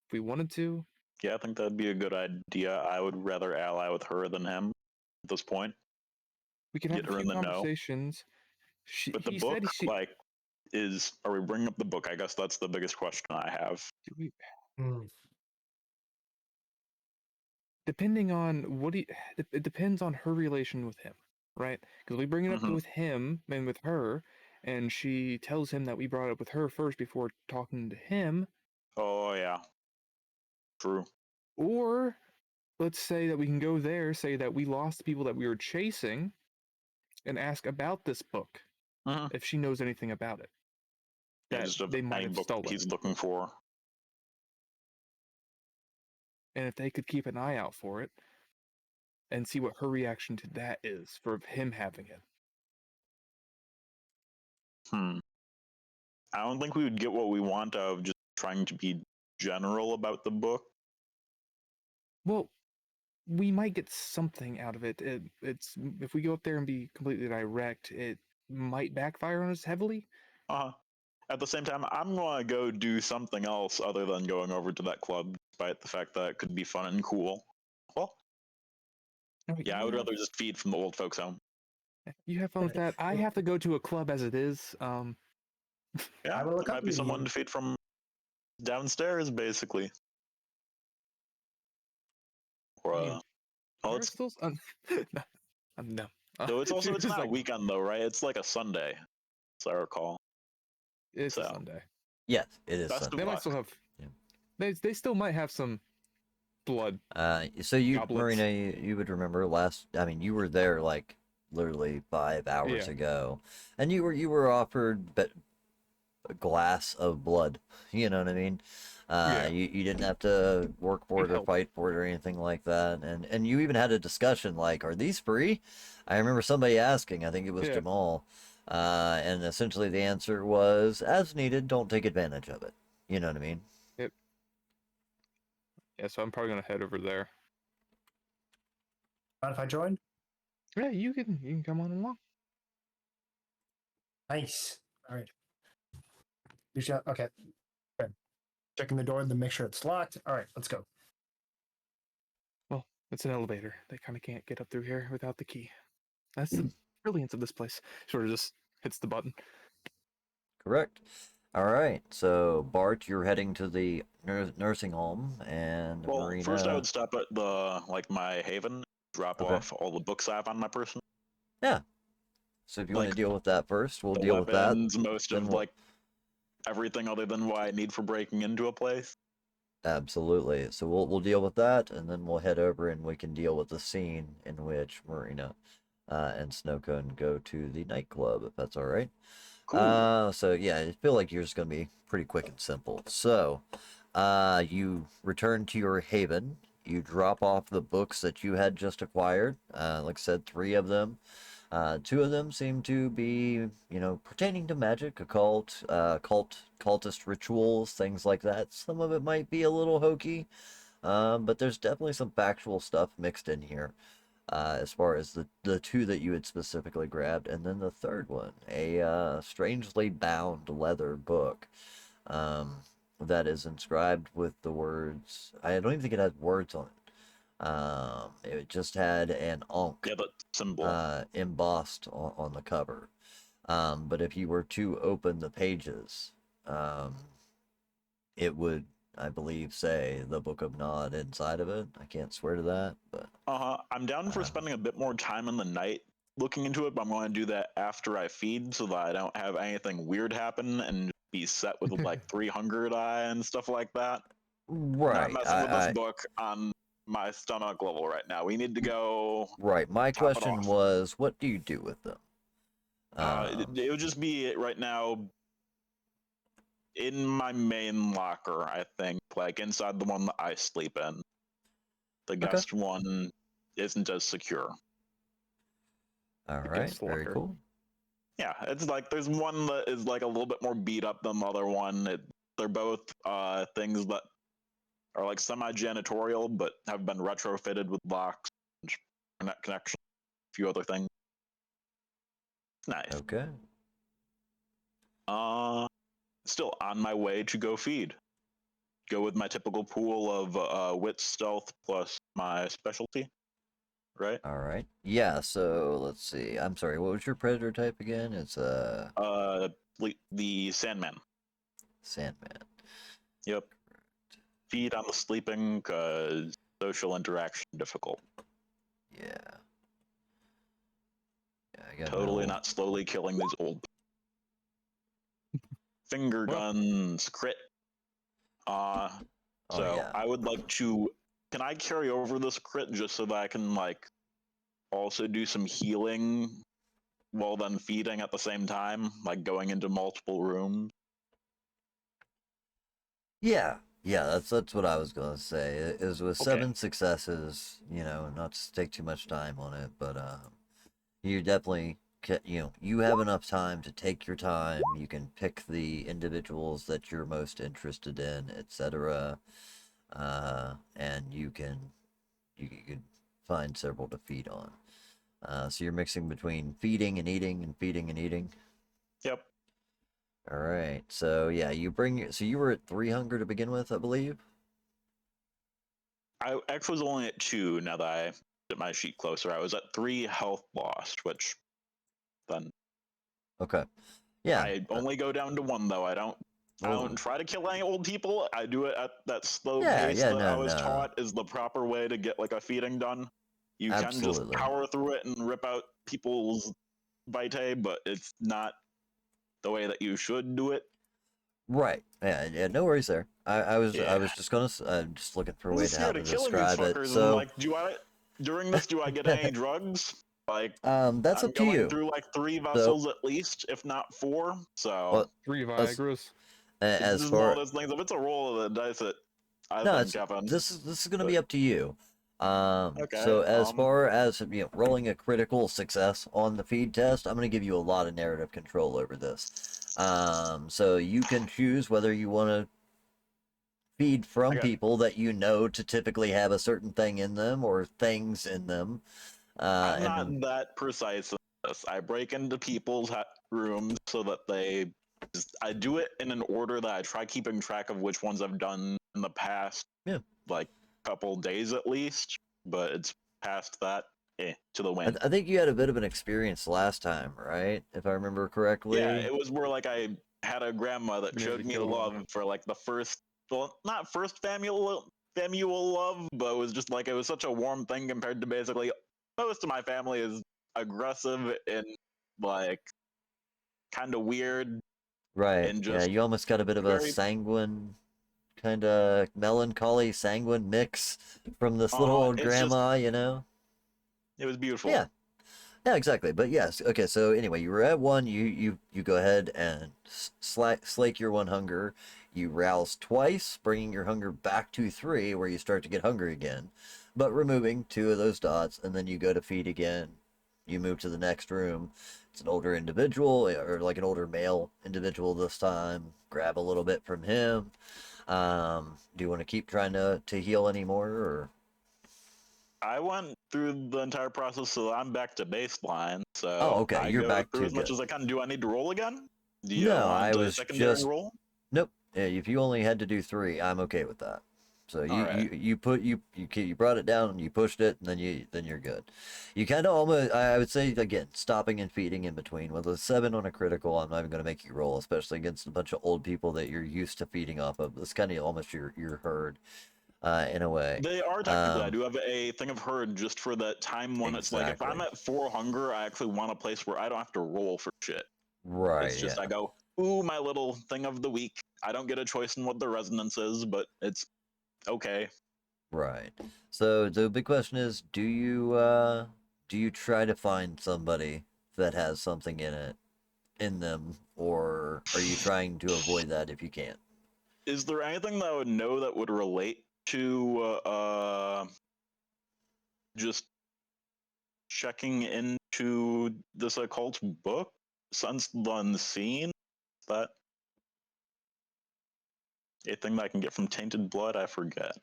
if we wanted to. yeah, I think that'd be a good idea. I would rather ally with her than him at this point. We can have Get a her few in the know. conversations. But the He said book, she. like, are we bringing up the book? I guess that's the biggest question I have. Do we, Hmm. depending on it depends on her relation with him, right? Because we bring it up Mhm. with him and with her, and she tells him that we brought it up with her first before talking to him. Oh yeah, true. Or let's say that we can go there, say that we lost the people that we were chasing, and ask about this book Mhm. if she knows anything about it. Yeah, That just of they might any have book stolen. he's looking for. And if they could keep an eye out for it and see what her reaction to that is for him having it. I don't think we would get what we want out of just trying to be general about the book. Well, we might get something out of it. It's if we go up there and be completely direct, it might backfire on us heavily. At the same time, I'm gonna go do something else other than going over to that club, despite the fact that it could be fun and cool. Well, yeah, I would rather just feed from the old folks' home. You have fun with that. I have to go to a club as it is. Yeah, I will there might be accompany someone you. to feed from downstairs, basically. Or, I mean, well, there's still no, no. though it's also it's Just not a like weekend though, right? It's like a Sunday, as I recall. it's a So Sunday. Yes, it is best of Sunday. They might luck. still have. Yeah. They still might have some blood. So you, Goblets. Marina, you would remember I mean, you were there like literally 5 hours Yeah. ago, and you were offered a glass of blood. You know what I mean? Yeah. You didn't have to work for And it or help. fight for it or anything like that. And you even had a discussion like, are these free? I remember somebody asking, I think it was Yeah. Jamal, and essentially the answer was, as needed, don't take advantage of it. You know what I mean? Yep. Yeah. So I'm probably gonna head over there. Mind if I join? Yeah, you can come on along. Nice. All right. You shall. Okay. Good. Checking the door to make sure it's locked. All right, let's go. Well, it's an elevator. They kind of can't get up through here without the key. That's the brilliance of this place. Sort of just hits the button. Correct. All right. So Bart, you're heading to the nursing home, and Well, first I Marina. would stop at my haven, drop Okay. off all the books I have on my person, Yeah. So if you want to like deal with that first, we'll the deal with that. weapons, most Then of we'll like everything other than what I need for breaking into a place. absolutely. So we'll deal with that, and then we'll head over and we can deal with the scene in which Marina and Snowcone go to the nightclub, if that's all right. Cool. So yeah, I feel like yours is gonna be pretty quick and simple. So, you return to your haven. You drop off the books that you had just acquired. Like I said, three of them. Two of them seem to be, pertaining to magic, occult, cultist rituals, things like that. Some of it might be a little hokey, but there's definitely some factual stuff mixed in here. As far as the two that you had specifically grabbed, and then the third one, a strangely bound leather book, um, that is inscribed with the words. I don't even think it had words on it. It just had an ankh Yeah, that symbol. embossed on the cover. But if you were to open the pages, um, it would, I believe, say the Book of Nod inside of it. I can't swear to that, but I'm down for uh, spending a bit more time in the night looking into it, but I'm going to do that after I feed so that I don't have anything weird happen and be set with like 300 eye and stuff like that. Not right. messing with this book on my stomach level right now. We need to go Right. My top it question off. was, what do you do with them? It would just be right now in my main locker, I think, like inside the one that I sleep in. The Okay. guest one isn't as secure. All The right. guest Very locker. cool. Yeah, it's like there's one that is like a little bit more beat up than the other one. They're both things that are like semi-janitorial, but have been retrofitted with locks, and internet connection, a few other things. Nice. Okay. Still on my way to go feed. Go with my typical pool of wit stealth plus my specialty. right? All right. Yeah, so let's see. I'm sorry, what was your predator type again? It's The Sandman. Sandman. Yep. Feed on the sleeping, cause social interaction difficult. Yeah. Yeah, I got Totally no. not slowly killing these old finger Well- guns crit. Uh, Oh so yeah. I would like to. Can I carry over this crit just so that I can like also do some healing while then feeding at the same time, like going into multiple rooms? Yeah. Yeah, that's what I was gonna say. It was with Okay. 7 successes, not to take too much time on it, but you definitely you have enough time to take your time. You can pick the individuals that you're most interested in, etc. And you can find several to feed on. So you're mixing between feeding and eating and feeding and eating. Yep. All right. So yeah, so you were at 3 hunger to begin with, I believe. I actually was only at 2 now that I did my sheet closer. I was at 3 health lost, which then Okay. Yeah. I only go down to 1 though. I Well, don't try to kill any old people. I do it at that slow yeah. pace Yeah. that I No. was No. taught is the proper way to get like a feeding done. You can just Absolutely. power through it and rip out people's vitae, but it's not the way that you should do it. Right. Yeah. Yeah. No worries there. I was Yeah. I'm just looking for a I'm way just to how scared to of killing these describe it. fuckers and So like during this do I get any drugs? Like that's I'm up to going you. through like 3 So vessels at least, if not 4. So well, 3 as Viagras. it's as just one of far those things. If it's a roll of the dice, that I no, think it's Kevin. this is gonna But be up to you. okay. So as far as rolling a critical success on the feed test, I'm gonna give you a lot of narrative control over this. So you can choose whether you want to feed I from got. people that you know to typically have a certain thing in them or things in them. I'm not And that precise in this. I break into people's rooms so that they. I do it in an order that I try keeping track of which ones I've done in the past, yeah, like couple days at least. But it's past that, to the wind. I think you had a bit of an experience last time, right? If I remember Yeah, correctly. it was more like I had a grandma that Yeah, showed you me killed love one. for like the first, well, not first family love, but it was just like it was such a warm thing compared to basically most of my family is aggressive and like kind of weird Right. and Yeah, just you almost got a bit of a very sanguine kind of melancholy sanguine mix from this little old it's just grandma. it was beautiful. Yeah. Yeah, exactly. But yes, okay. So anyway, you were at 1. You go ahead and slake your 1 hunger. You rouse twice, bringing your hunger back to 3, where you start to get hungry again, but removing 2 of those dots, and then you go to feed again. You move to the next room. It's an older individual, or like an older male individual this time. Grab a little bit from him. Do you want to keep trying to heal anymore, or? I went through the entire process, so I'm back to baseline. Oh, So okay. I You're go back through to as much good. as I can. Do I need to roll again? Do you No, I want a was secondary just roll? nope. Yeah, if you only had to do 3, I'm okay with that. So All right. you brought it down and you pushed it, and then you're good. You kind of almost, I would say, again, stopping and feeding in between. With a 7 on a critical, I'm not even going to make you roll, especially against a bunch of old people that you're used to feeding off of. It's kind of almost your herd, in a way. They are technically. I do have a thing of herd just for that time when it's like if I'm Exactly. at 4 hunger, I actually want a place where I don't have to roll for shit. It's Right. just I Yeah. go, ooh, my little thing of the week. I don't get a choice in what the resonance is, but it's okay. Right. So the big question is, do you try to find somebody that has something in them, or are you trying to avoid that if you can? Is there anything that I would know that would relate to just checking into this occult book? Sense the Unseen? Is that a thing that I can get from tainted blood? I forget.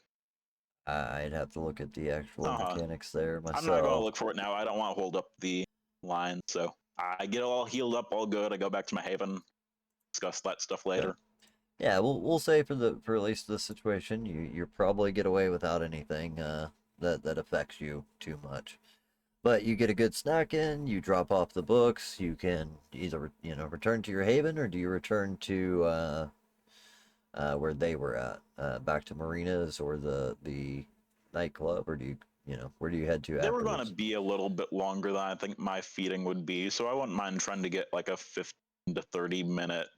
I'd have to look at the actual Uh, mechanics there I'm not going to myself. look for it now. I don't want to hold up the line. So I get all healed up, all good. I go back to my haven. Discuss that stuff Okay. later. Yeah, we'll say for at least this situation, you probably get away without anything that affects you too much. But you get a good snack in, you drop off the books, you can either, return to your haven, or do you return to where they were at, back to Marina's or the nightclub, or do where do you head to They were going to afterwards? be a little bit longer than I think my feeding would be, so I wouldn't mind trying to get like a 15 to 30-minute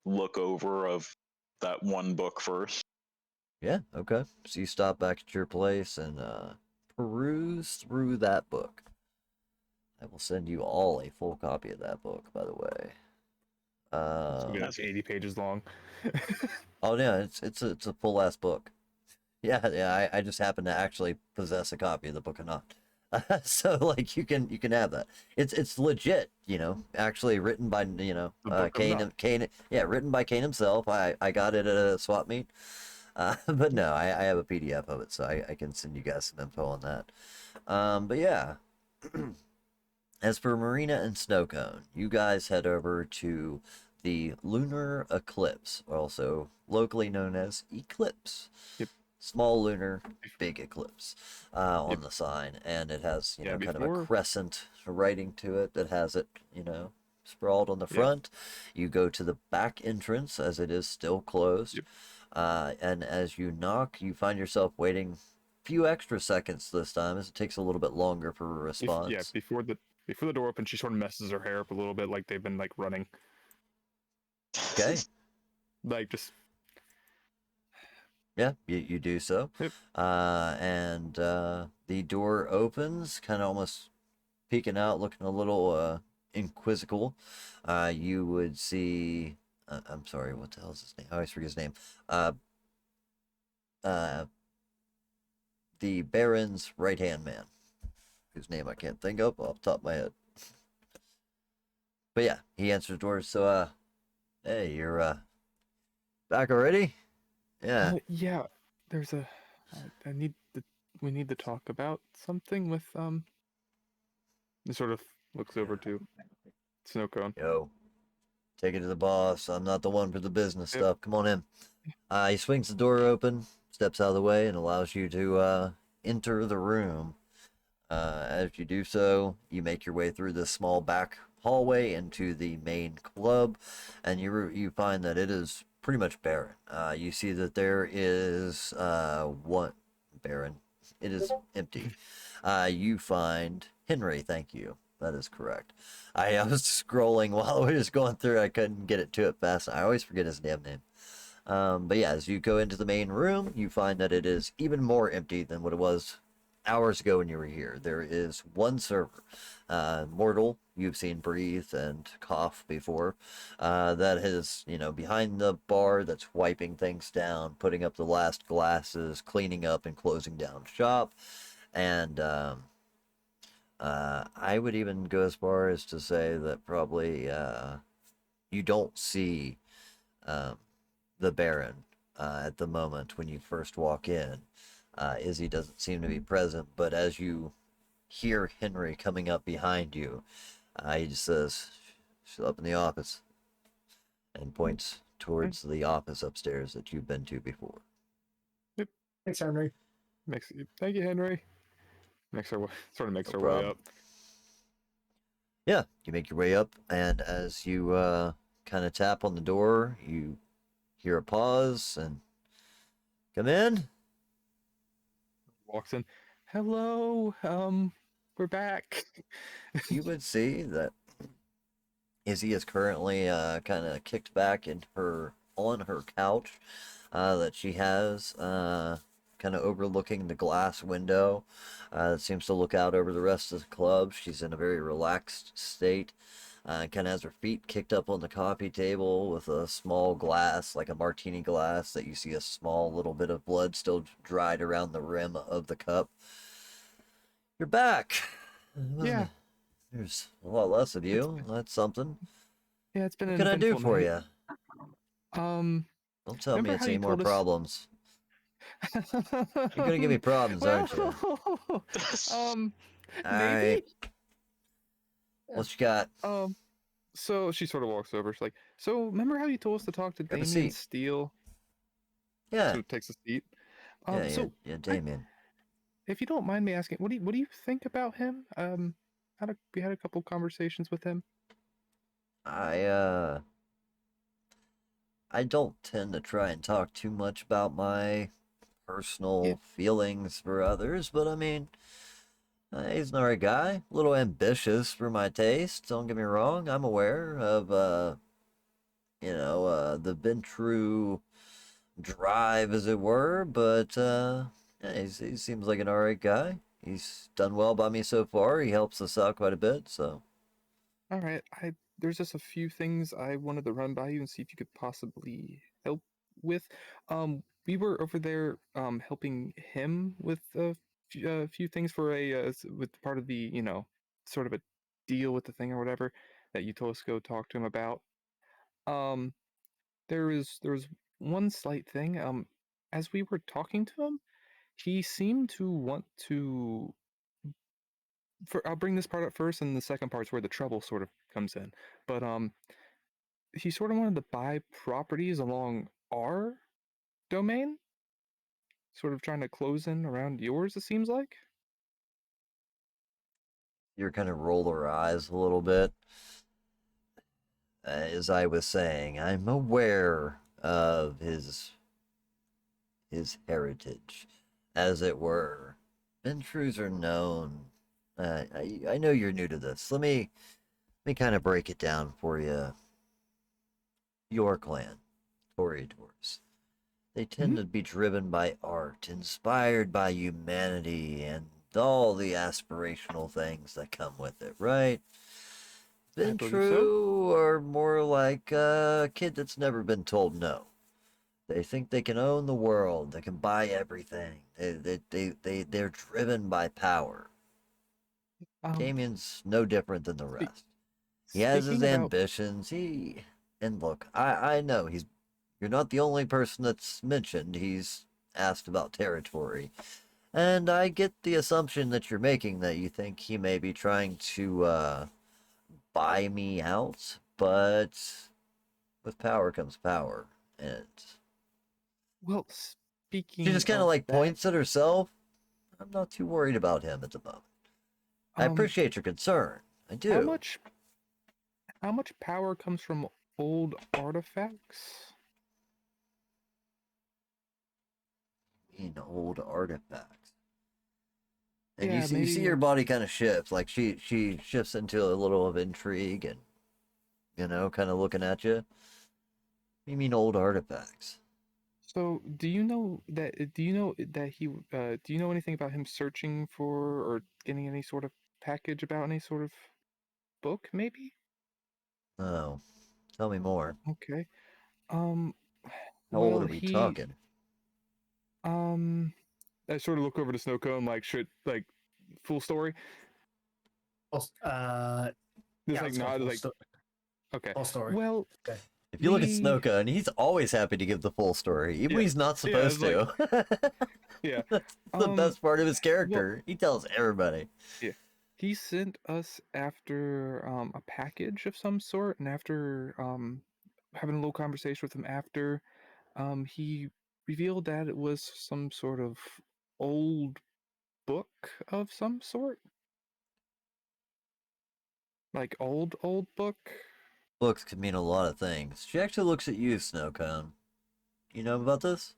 look over of that one book first. Yeah, okay. So you stop back at your place and peruse through that book. I will send you all a full copy of that book, by the way. It's gonna be That's like 80 pages long. Oh yeah, it's a full ass book. Yeah. I just happen to actually possess a copy of the book or not. So like you can have that. It's legit, actually written by The book of Kane Nod. Kane. Yeah, written by Kane himself. I got it at a swap meet. But no, I have a PDF of it, so I can send you guys some info on that. But yeah, as for Marina and Snowcone, you guys head over to the lunar eclipse, also locally known as eclipse. Yep. Small lunar, big eclipse Yep. on the sign, and it has Yeah, kind of a before. crescent writing to it that has it sprawled on the Yeah. front. You go to the back entrance as it is still closed, Yep. and as you knock, you find yourself waiting a few extra seconds this time, as it takes a little bit longer for a Yeah, response. before the door opens, she sort of messes her hair up a little bit, like they've been like running, Okay. like just. Yeah, you do so. Yep. And the door opens, kind of almost peeking out, looking a little inquisical. You would see. I'm sorry, what the hell is his name? I always forget his name. Uh, uh, the Baron's right hand man, whose name I can't think of off the top of my head. But yeah, he answers the door. So, hey, you're back already? Yeah. Yeah. There's a. I need the. We need to talk about something with He sort of looks over to Snowcone. Yo, take it to the boss. I'm not the one for the business Yep. stuff. Come on in. He swings the door open, steps out of the way, and allows you to enter the room. As you do so, you make your way through this small back hallway into the main club, and you find that it is pretty much barren. You see that there is one barren. It is empty. You find Henry. Thank you. That is correct. I was scrolling while we was going through. I couldn't get it to it fast. I always forget his damn name. But yeah, as you go into the main room, you find that it is even more empty than what it was hours ago when you were here. There is one server, mortal, you've seen breathe and cough before, that is, behind the bar, that's wiping things down, putting up the last glasses, cleaning up and closing down shop. And I would even go as far as to say that probably you don't see um, the Baron at the moment when you first walk in. Izzy doesn't seem to be present, but as you hear Henry coming up behind you, he just says, "She's up in the office," and points towards the office upstairs that you've been to before. Thanks, Henry. Thank you, Henry. Makes her way, sort of makes No her way problem. up. Yeah, you make your way up, and as you kind of tap on the door, you hear a pause and come in. Walks in. Hello. We're back. You would see that Izzy is currently kind of kicked back in her on her couch that she has, kind of overlooking the glass window that seems to look out over the rest of the club. She's in a very relaxed state. Kind of has her feet kicked up on the coffee table with a small glass, like a martini glass, that you see a small little bit of blood still dried around the rim of the cup. You're back. Yeah. There's a lot less of you. That's something. Yeah, it's been What an can I do eventful for night. you? Don't tell me Remember it's how any you more told us? problems. You're gonna give me problems, aren't you? Um, Alright, maybe. what you got? So she sort of walks over. She's like, "So remember how you told us to talk to Grab a Damien seat. Steele?" Yeah, So takes a seat. yeah, So yeah, I, Damien. if you don't mind me asking, what do you think about him? We had a couple conversations with him. I don't tend to try and talk too much about my Yeah, personal feelings for others, but I mean, he's an alright guy. A little ambitious for my taste. Don't get me wrong. I'm aware of the Ventru drive, as it were, but yeah, he seems like an alright guy. He's done well by me so far. He helps us out quite a bit, so all right. There's just a few things I wanted to run by you and see if you could possibly help with. We were over there helping him with a few things for with part of the sort of a deal with the thing or whatever that you told us to go talk to him about. Um, there was one slight thing. As we were talking to him, he seemed to want to. I'll bring this part up first, and the second part's where the trouble sort of comes in. But he sort of wanted to buy properties along our domain, sort of trying to close in around yours. It seems like. you're kind of roll our eyes a little bit. As I was saying, I'm aware of his heritage, as it were. Ventrus are known. I know you're new to this. Let me kind of break it down for you. Your clan, Toreadors, they tend Mhm. to be driven by art, inspired by humanity, and all the aspirational things that come with it, right? I Been believe so. true, or more like a kid that's never been told no. They think they can own the world. They can buy everything. They're driven by power. Um, Damien's no different than the spe- rest. He has his speaking about ambitions. And look, I know you're not the only person that's mentioned. He's asked about territory. And I get the assumption that you're making that you think he may be trying to buy me out, but with power comes power. And well, she speaking just kind of of like that, points at herself. I'm not too worried about him at the moment. I um, appreciate your concern. I how do. much how much power comes from old artifacts? In old artifacts. And Yeah, you see maybe. her body kind of shifts, like she shifts into a little of intrigue and kind of looking at you. You mean old artifacts? So, do you know that do you know anything about him searching for or getting any sort of package about any sort of book, maybe? Oh, tell me more. Okay. Um, How old well, are we talking? um, I sort of look over to Snowcone, like, like, full story? Well, Just yeah, like, let's go nod, like, okay. full story. Well, Okay. If you look at we, Snoka, and he's always happy to give the full story, even when yeah, he's not yeah, supposed it's like, to. yeah. That's the Um, best part of his well, character. He tells everybody. yeah. He sent us after a package of some sort, and after having a little conversation with him after, he revealed that it was some sort of old book of some sort, like old book. Books can mean a lot of things. She actually looks at you, Snowcone. You know about this?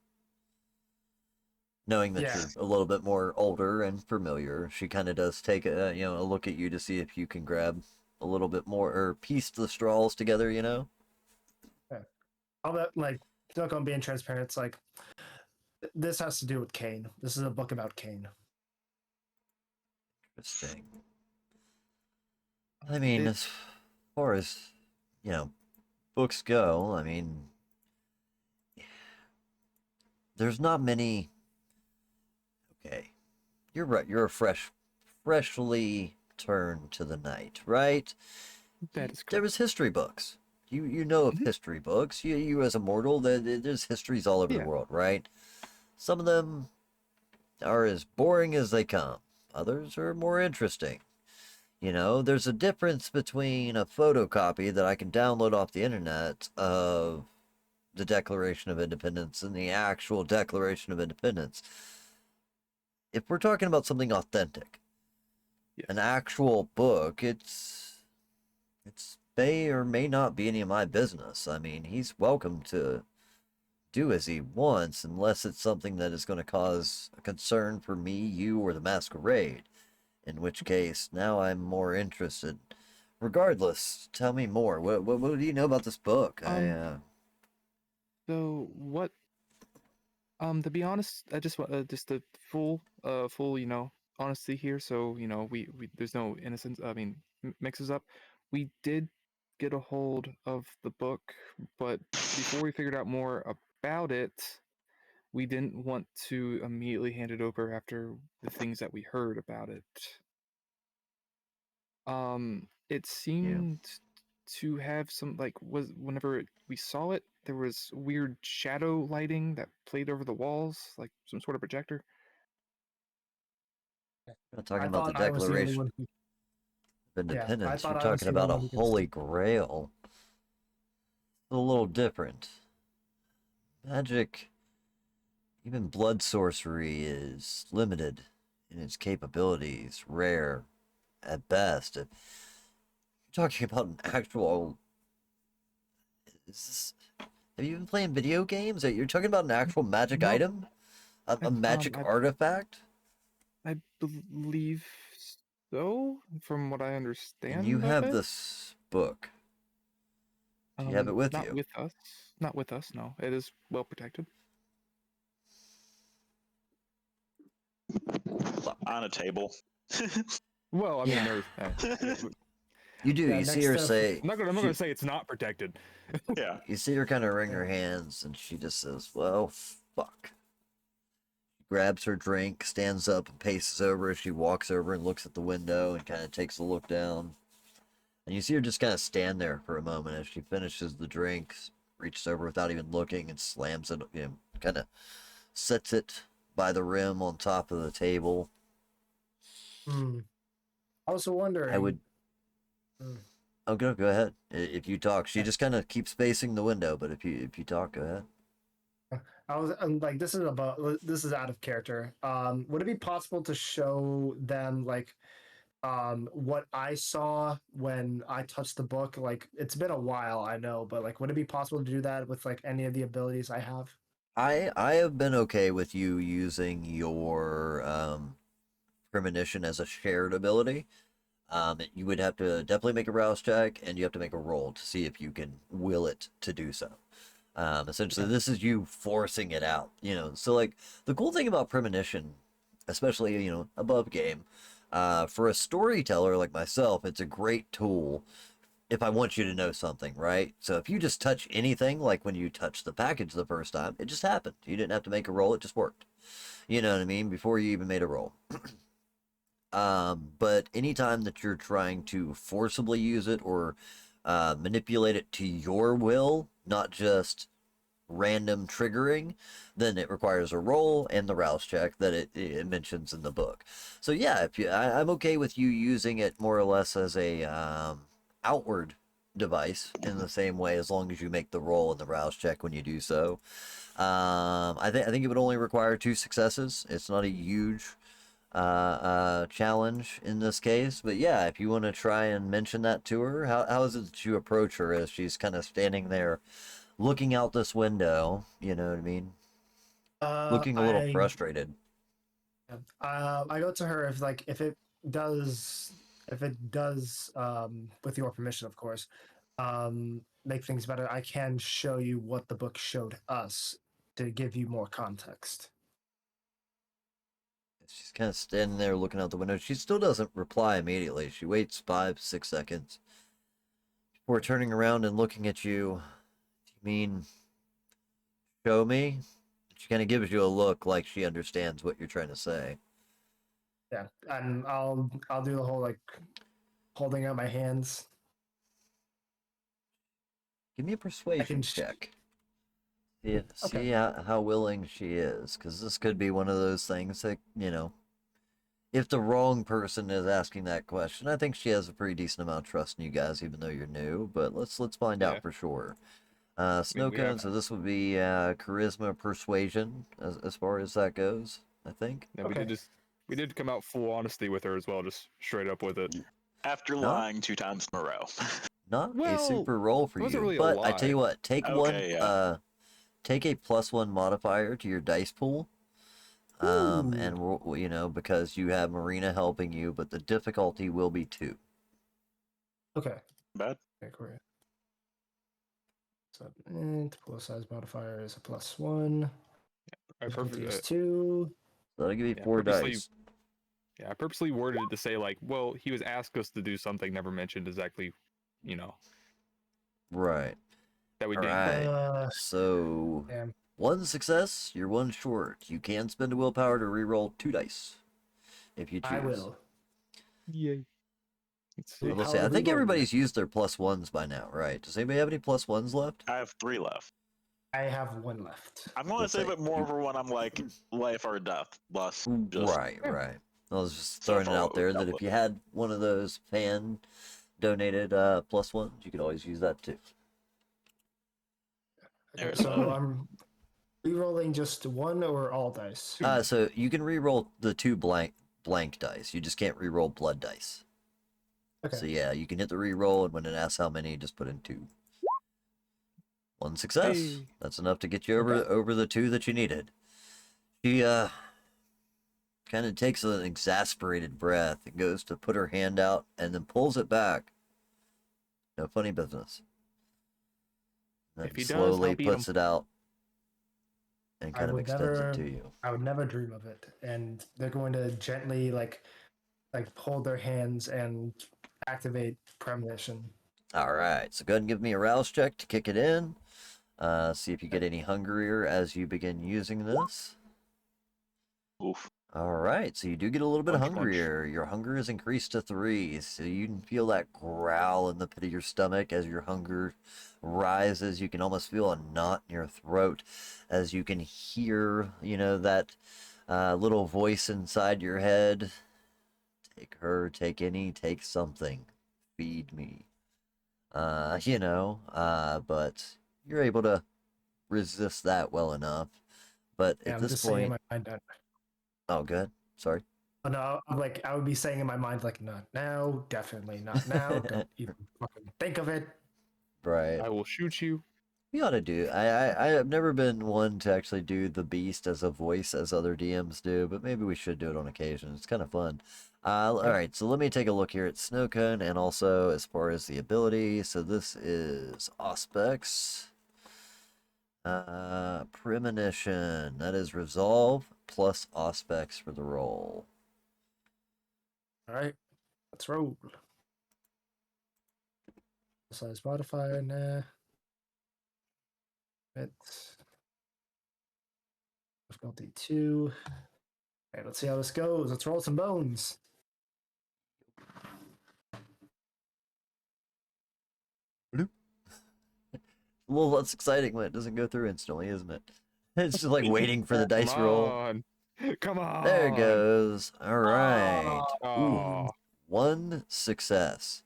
Knowing that Yeah. you're a little bit more older and familiar, she kind of does take a look at you to see if you can grab a little bit more or piece the straws together. Okay. All that, like, not going being transparent. It's like this has to do with Kane. This is a book about Kane. Interesting. I mean, It as far as, you know, books go, I mean, there's not many. Okay, you're right. You're a freshly turned to the night, right? that is There correct. was history books. You know of Mhm. history books. You as a mortal, there's histories all over the Yeah, world, right? Some of them are as boring as they come. Others are more interesting. There's a difference between a photocopy that I can download off the internet of the Declaration of Independence and the actual Declaration of Independence. if we're talking about something authentic, Yes. an actual book, it's may or may not be any of my business. I mean, he's welcome to do as he wants, unless it's something that is going to cause a concern for me, you, or the masquerade. In which case, now I'm more interested. Regardless, tell me more. What do you know about this book? So what? To be honest, I just want just a full, honesty here. So we there's no innocence. I mean, mixes up. We did get a hold of the book, but before we figured out more about it, we didn't want to immediately hand it over after the things that we heard about it. It Yeah. seemed to have some was whenever we saw it, there was weird shadow lighting that played over the walls, like some sort of projector. You're not talking I about the thought I was the only Declaration one who. of Yeah, I Independence. You're thought I was talking the only about a one who could Holy see. Grail. It's a little different. Magic, even blood sorcery, is limited in its capabilities, rare at best. If you're talking about an actual. Is this, have you been playing video games? You're talking about an actual magic No, item? A I magic artifact? I believe so, from what I And you understand of have it. this book. Do you have it with Not you? with us. Not with us. No, it is well protected. On a table. Well, I mean, Yeah. You do. Yeah, You see next her to say. I'm not gonna say it's not protected. Yeah. You see her kind of wring yeah. her hands, and she just says, "Well, fuck." Grabs her drink, stands up, and paces over as she walks over and looks at the window and kind of takes a look down. And you see her just kind of stand there for a moment as she finishes the drink, reaches over without even looking and slams it, kind of sets it by the rim on top of the table. Hmm. Also I wondering. would. Hmm, Oh, go ahead. If you talk, she yeah, just kind of keeps facing the window. But if you talk, go ahead. I'm like, this is out of character. Would it be possible to show them like what I saw when I touched the book? Like, it's been a while, I know, but like, would it be possible to do that with like any of the abilities I have? I have been okay with you using your premonition as a shared ability. You would have to definitely make a rouse check, and you have to make a roll to see if you can will it to do so. Essentially, Okay. this is you forcing it out. So like the cool thing about premonition, especially above game, for a storyteller like myself, it's a great tool if I want you to know something, right? So if you just touch anything, like when you touched the package the first time, it just happened. You didn't have to make a roll; it just worked. You know what I mean? Before you even made a roll. But anytime that you're trying to forcibly use it or manipulate it to your will, not just random triggering, then it requires a roll and the rouse check that it mentions in the book. So yeah, I'm okay with you using it more or less as a outward device in the same way, as long as you make the roll and the rouse check when you do so. I think it would only require 2 successes. It's not a huge challenge in this case. But yeah, if you want to try and mention that to her, how is it that you approach her as she's kind of standing there looking out this window? You know what I mean? Uh, Looking a little I frustrated. I go to her does if it does with your permission, of course, make things better. I can show you what the book showed us to give you more context. She's kind of standing there looking out the window. She still doesn't reply immediately. She waits 5, 6 seconds before turning around and looking at you. Do you mean show me? She kind of gives you a look like she understands what you're trying to say. Yeah, and I'll do the whole like holding out my hands. Give me a I can. persuasion check. See, Okay. see how willing she is, because this could be one of those things that, if the wrong person is asking that question, I think she has a pretty decent amount of trust in you guys, even though you're new. But let's find Yeah, out for sure. I mean Snow we have. cone. So this would be charisma persuasion as far as that goes. I think. Yeah, we Okay. did just We did come out full honesty with her as well, just straight up with it. After No. lying 2 times in a row. Not a Well, super roll for it wasn't you, really a but I tell you lie. what, take Okay, yeah. take a +1 modifier to your dice pool. And you know, because you have Marina helping you, but the difficulty will be 2. Okay. Bad. Okay, great. So, and pool size modifier is a +1. I Difficulty is perfectly, 2. So that'll give you yeah, 4 purposely- dice. I purposely worded it to say like, well, he was asked us to do something, never mentioned exactly, you know, Right. that we All did. right. So Damn. 1 success, you're 1 short. You can spend a willpower to reroll 2 dice if you choose. I will. Yay. Let's see. I will How say, are I we think rolling everybody's used their +1s by now, right? Does anybody have any +1s left? I have 3 left. I have 1 left. I'm going to Let's save say it more you- for when I'm like life or death. Less just Right, right. I was just So throwing it far out what we've there dealt that if with. you had one of those fan donated +1s, you could always use that too. Okay, There's so that. I'm re-rolling just 1 or all dice. So you can reroll the 2 blank dice. You just can't reroll blood dice. Okay. So yeah, you can hit the reroll, and when it asks how many, just put in 2. 1 success. Hey. That's enough to get you over Okay. over the 2 that you needed. She kind of takes an exasperated breath and goes to put her hand out and then pulls it back. No funny business. Then If he does, slowly I'll beat puts him. it out and I kind of would extends never- it to you. I would never dream of it. And they're going to gently like hold their hands and activate premonition. All right, so go ahead and give me a rouse check to kick it in. See if you get any hungrier as you begin using this. Oof. All right, so you do get a little bit Punch, hungrier. Your hunger is increased to 3, so you can feel that growl in the pit of your stomach as your hunger rises. You can almost feel a knot in your throat as you can hear, you know, that little voice inside your head. Take her, take any, take something. Feed me. But you're able to resist that well enough. But Yeah, at I'm this just saying in point, my mind that oh, good. Sorry. oh, no, I would be saying in my mind like not now, definitely not now. Don't even fucking think of it. Right. I will shoot you. You ought to do. I have never been one to actually do the beast as a voice as other DMs do, but maybe we should do it on occasion. It's kind of fun. All right, so let me take a look here at Snowcone and also as far as the ability. So this is Auspex. Premonition. That is Resolve plus Auspex for the roll. All right, let's roll. Size modifier, nah. It's difficulty 2. Okay, let's see how this goes. Let's roll some bones. A little less exciting when it doesn't go through instantly, isn't it? It's just like waiting for the dice roll. On. Come on. There it goes. All right. Ooh, Aw. 1 success.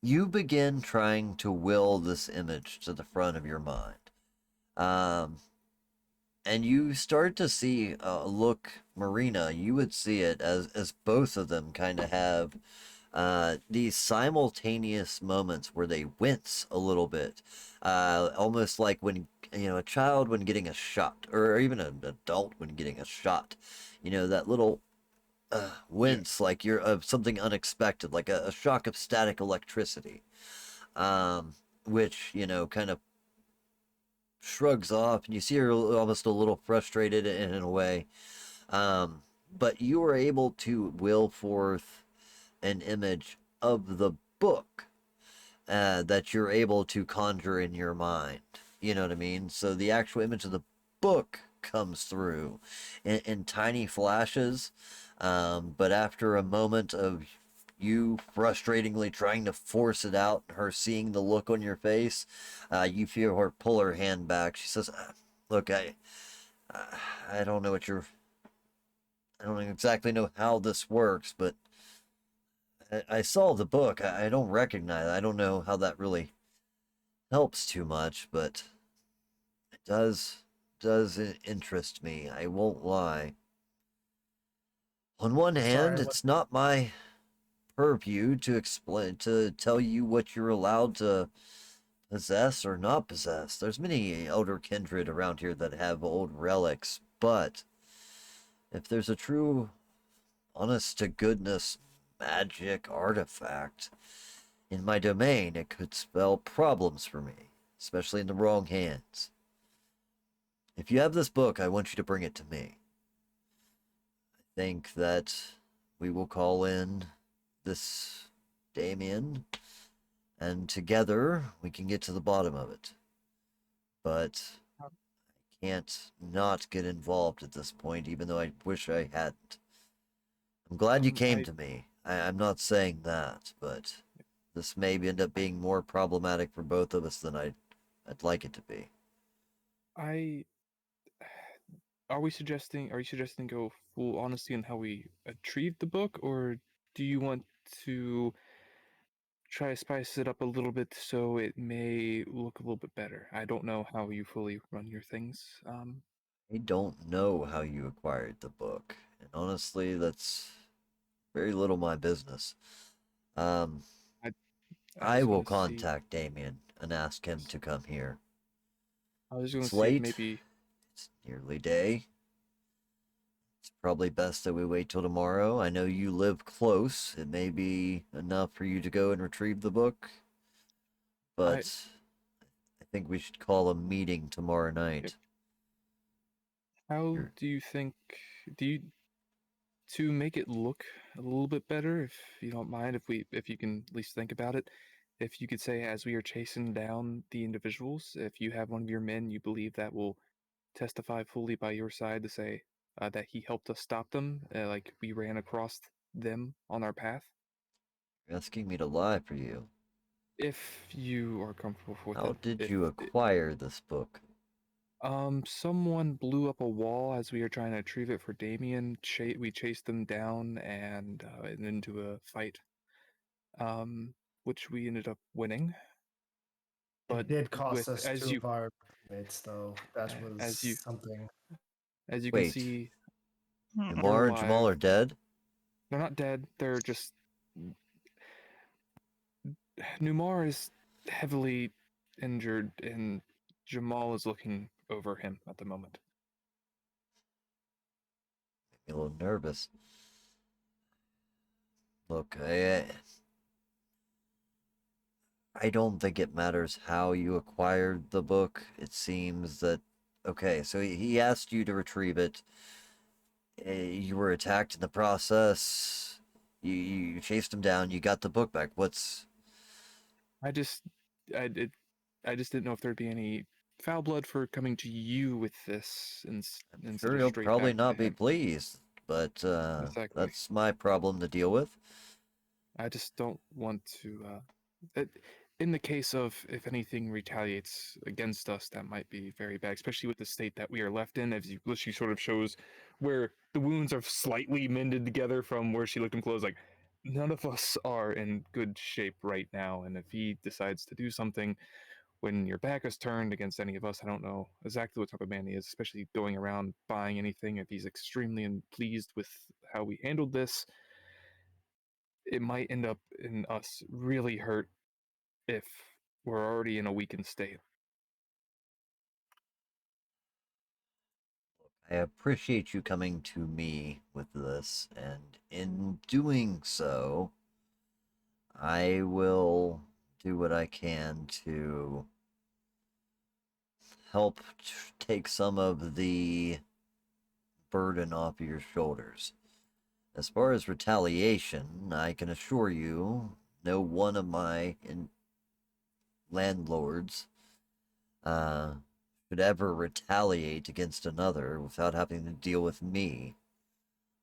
You begin trying to will this image to the front of your mind. And you start to see look, Marina, you would see it as both of them kind of have these simultaneous moments where they wince a little bit, almost like when a child when getting a shot, or even an adult when getting a shot. That little wince, like you're of something unexpected, like a shock of static electricity, which kind of shrugs off, and you see her almost a little frustrated in a way. But you are able to will forth an image of the book that you're able to conjure in your mind. You know what I mean? So the actual image of the book comes through in tiny flashes. But after a moment of you frustratingly trying to force it out, her seeing the look on your face, you feel her pull her hand back. She says, "Look, I don't know I don't exactly know how this works, but I saw the book. I don't recognize it. I don't know how that really helps too much, but it does interest me. I won't lie." On one hand, Sorry, what? it's not my purview to tell you what you're allowed to possess or not possess. There's many elder kindred around here that have old relics, but if there's a true, honest to goodness magic artifact in my domain, it could spell problems for me, especially in the wrong hands. If you have this book, I want you to bring it to me. I think that we will call in this Damien, and together we can get to the bottom of it. But I can't not get involved at this point, even though I wish I hadn't. I'm glad you came to me. I'm not saying that, but this may end up being more problematic for both of us than I'd like it to be. I are you suggesting go full honesty on how we retrieved the book, or do you want to try to spice it up a little bit so it may look a little bit better? I don't know how you fully run your things. I don't know how you acquired the book, and honestly, that's very little my business. Um, I I I just will want to see. contact Damien and ask him to come here. I was going It's to see if late. maybe It's nearly day. It's probably best that we wait till tomorrow. I know you live close. It may be enough for you to go and retrieve the book, I but I think we should call a meeting tomorrow yep. night. How You're, do you think do you to make it look a little bit better, if you don't mind, if you can at least think about it, if you could say as we are chasing down the individuals, if you have one of your men you believe that will testify fully by your side to say that he helped us stop them, like we ran across them on our path, asking me to lie for you. if you are comfortable with How it. did If you acquire this book? someone blew up a wall as we were trying to retrieve it for Damien. We chased them down and into a fight, which we ended up winning. But It did cost with us two of our mates, though. That was as you something. as you can Wait, see, they're Umar and Jamal alive. are dead? They're not dead. They're just Numar is heavily injured, and Jamal is looking over him at the moment. I'm a little nervous. Look, I don't think it matters how you acquired the book. It seems that, okay, so he asked you to retrieve it. You were attacked in the process. You chased him down. You got the book back. I just, I did, I just didn't know if there'd be any foul blood for coming to you with this I'm instead sure of he'll straight probably back to not be him. pleased, but Exactly. that's my problem to deal with. I just don't want to. It, in the case of if anything retaliates against us, that might be very bad, especially with the state that we are left in. As she sort of shows where the wounds are slightly mended together from where she looked him close. Like none of us are in good shape right now, and if he decides to do something when your back is turned against any of us, I don't know exactly what type of man he is, especially going around buying anything. If he's extremely unpleased with how we handled this, it might end up in us really hurt if we're already in a weakened state. I appreciate you coming to me with this, and in doing so, I will do what I can to help take some of the burden off your shoulders. As far as retaliation, I can assure you, no one of my landlords uh, should ever retaliate against another without having to deal with me.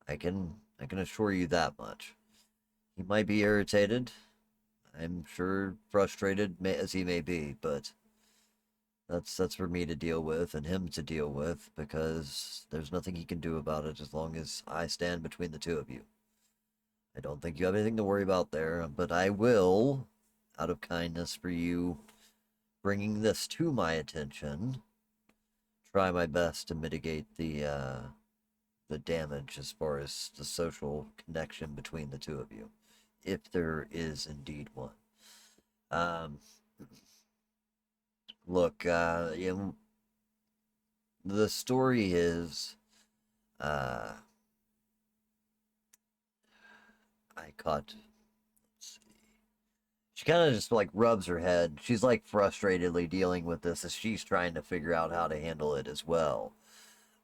I can assure you that much. He might be irritated. I'm sure frustrated as he may be, but that's for me to deal with and him to deal with because there's nothing he can do about it as long as I stand between the two of you. I don't think you have anything to worry about there, but I will, out of kindness for you bringing this to my attention, try my best to mitigate the damage as far as the social connection between the two of you, if there is indeed one. Um, Look, the story is, uh, I caught. Let's see. She kind of just like rubs her head. She's like frustratedly dealing with this as she's trying to figure out how to handle it as well.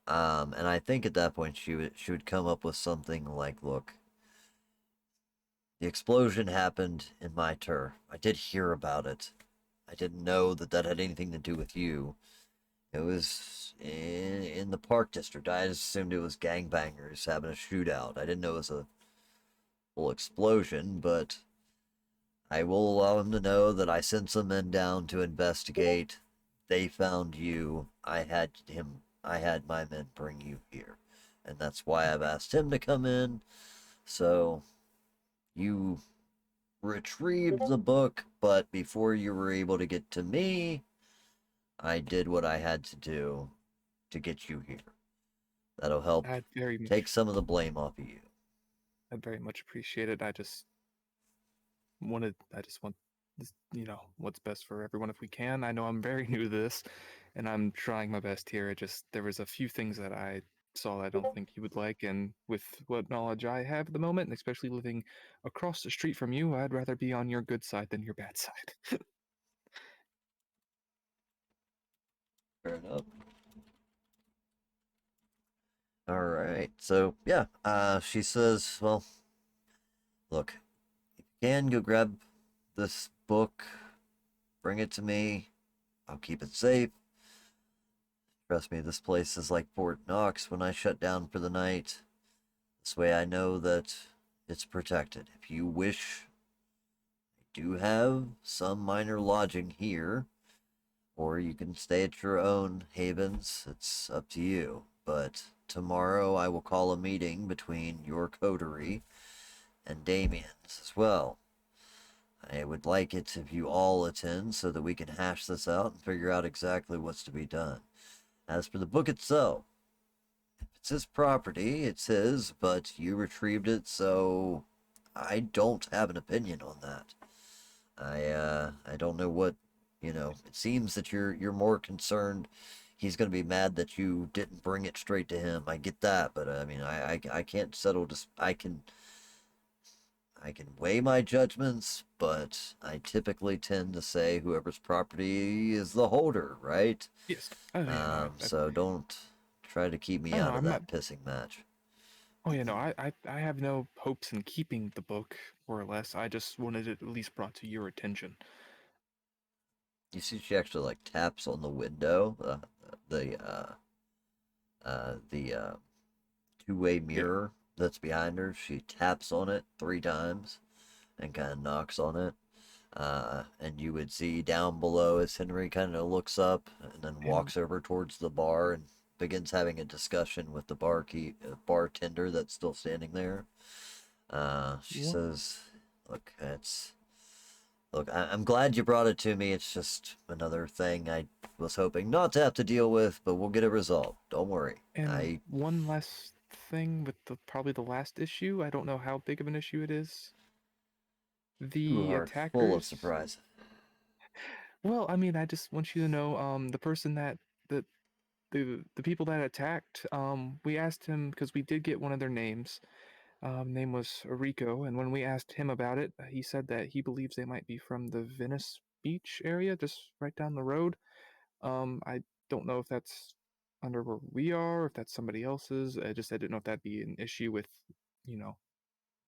And I think at that point she would come up with something like, "Look, the explosion happened in my turf. I did hear about it. I didn't know that that had anything to do with you. It was in the park district. I just assumed it was gangbangers having a shootout. I didn't know it was a full explosion, but I will allow him to know that I sent some men down to investigate. They found you. I had my men bring you here. And that's why I've asked him to come in. So you retrieved the book, but before you were able to get to me, I did what I had to do to get you here. That'll help I'd very take much, some of the blame off of you." I'd very much appreciate it. I just want this, what's best for everyone if we can. I know I'm very new to this, and I'm trying my best here. There was a few things that I saw I don't think you would like, and with what knowledge I have at the moment, and especially living across the street from you, I'd rather be on your good side than your bad side. Fair enough. All right. So, yeah, she says, "Well, look, if you can, go grab this book, bring it to me. I'll keep it safe. Trust me, this place is like Fort Knox when I shut down for the night. This way I know that it's protected. If you wish, I do have some minor lodging here, or you can stay at your own havens. It's up to you. But tomorrow I will call a meeting between your coterie and Damien's as well. I would like it if you all attend so that we can hash this out and figure out exactly what's to be done. As for the book itself, if it's his property, it's his, but you retrieved it, so I don't have an opinion on that. I don't know what, it seems that you're more concerned he's going to be mad that you didn't bring it straight to him. I get that, but I mean, I can't settle just I can weigh my judgments, but I typically tend to say whoever's property is the holder, right? Yes. Oh yeah, no, So don't try to keep me I don't know. out of I'm not. that pissing match. Oh yeah, no. I have no hopes in keeping the book, more or less. I just wanted it at least brought to your attention. You see, she actually like taps on the window, the the two-way Yeah. mirror that's behind her. She taps on it 3 times and kind of knocks on it. And you would see down below as Henry kind of looks up and then And walks over towards the bar and begins having a discussion with the bartender that's still standing there. She what? says, "Look, I'm glad you brought it to me. It's just another thing I was hoping not to have to deal with, but we'll get it resolved. Don't worry. And one last thing with probably the last issue. I don't know how big of an issue it is. You The are full of attackers. surprise." Well, I mean, I just want you to know, the person that the people that attacked, we asked him because we did get one of their names. Name was Rico, and when we asked him about it, he said that he believes they might be from the Venice Beach area, just right down the road. I don't know if that's under where we are, if that's somebody else's. I didn't know if that'd be an issue with, you know,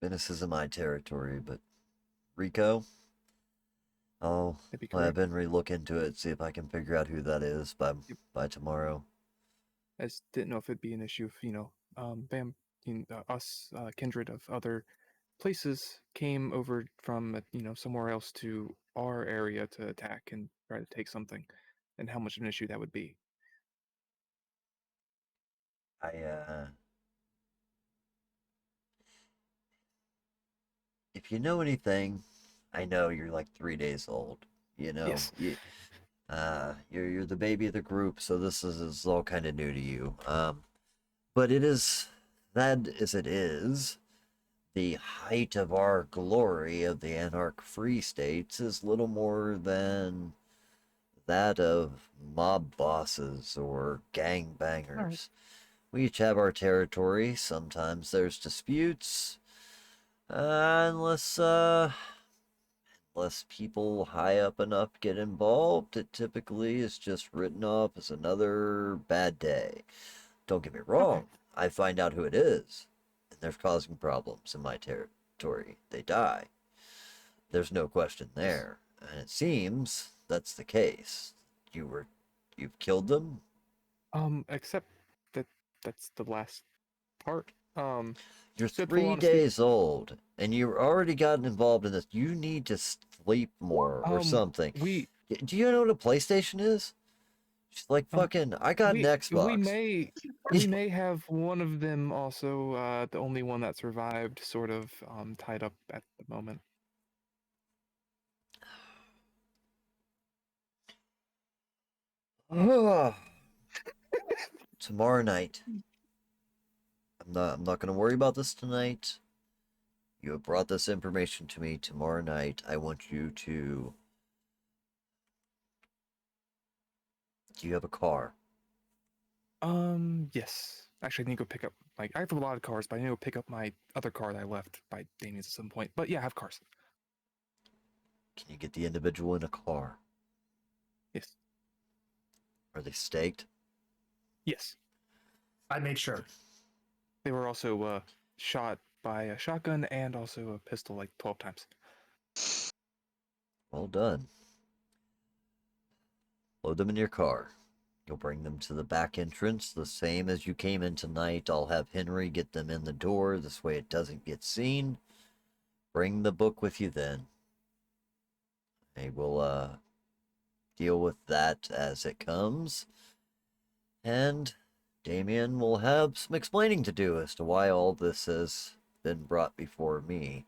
Venice is in my territory, but Rico, I'll that'd be have correct. Henry look into it, see if I can figure out who that is Yep. by tomorrow. I just didn't know if it'd be an issue if, us, kindred of other places came over from, somewhere else to our area to attack and try to take something, and how much of an issue that would be. I if you know anything, I know you're like 3 days old. Yes. You're the baby of the group, so this is all kind of new to you. But it is that as it is, the height of our glory of the Anarch Free States is little more than that of mob bosses or gangbangers. Alright. We each have our territory. Sometimes there's disputes. Unless people high up enough get involved, it typically is just written off as another bad day. Don't get me wrong, I find out who it is, and they're causing problems in my territory. They die. There's no question there. And it seems that's the case. You've killed them? Except that's the last part. You're So full 3 honesty, days old, and you've already gotten involved in this. You need to sleep more or something. we Do you know what a PlayStation is? She's like, um fucking, I got an we Xbox. we may have one of them also, the only one that survived, sort of tied up at the moment. Tomorrow night. I'm not gonna worry about this tonight. You have brought this information to me. Tomorrow night, I want you to. Do you have a car? Yes. Actually, I need to go pick up. Like, I have a lot of cars, but I need to go pick up my other car that I left by Damien's at some point. But yeah, I have cars. Can you get the individual in a car? Yes. Are they staked? Yes. I made sure. They were also shot by a shotgun and also a pistol like 12 times. Well done. Load them in your car. You'll bring them to the back entrance, the same as you came in tonight. I'll have Henry get them in the door. This way it doesn't get seen. Bring the book with you then. I will, deal with that as it comes. And Damien will have some explaining to do as to why all this has been brought before me.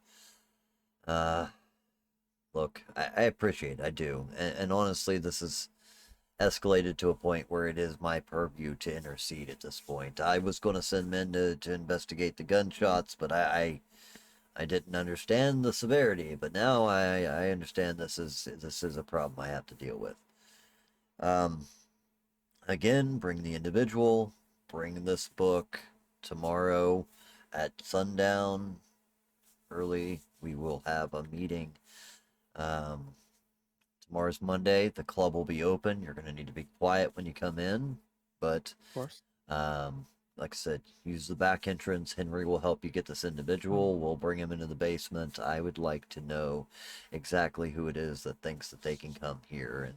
Look, I appreciate it, I do. And honestly, this is escalated to a point where it is my purview to intercede at this point. I was going to send men to investigate the gunshots, but I didn't understand the severity. But now I understand this is a problem I have to deal with. Again, bring the individual, bring this book tomorrow at sundown. Early, we will have a meeting. Tomorrow's Monday. The club will be open. You're going to need to be quiet when you come in. But, Of course. like I said, use the back entrance. Henry will help you get this individual. We'll bring him into the basement. I would like to know exactly who it is that thinks that they can come here and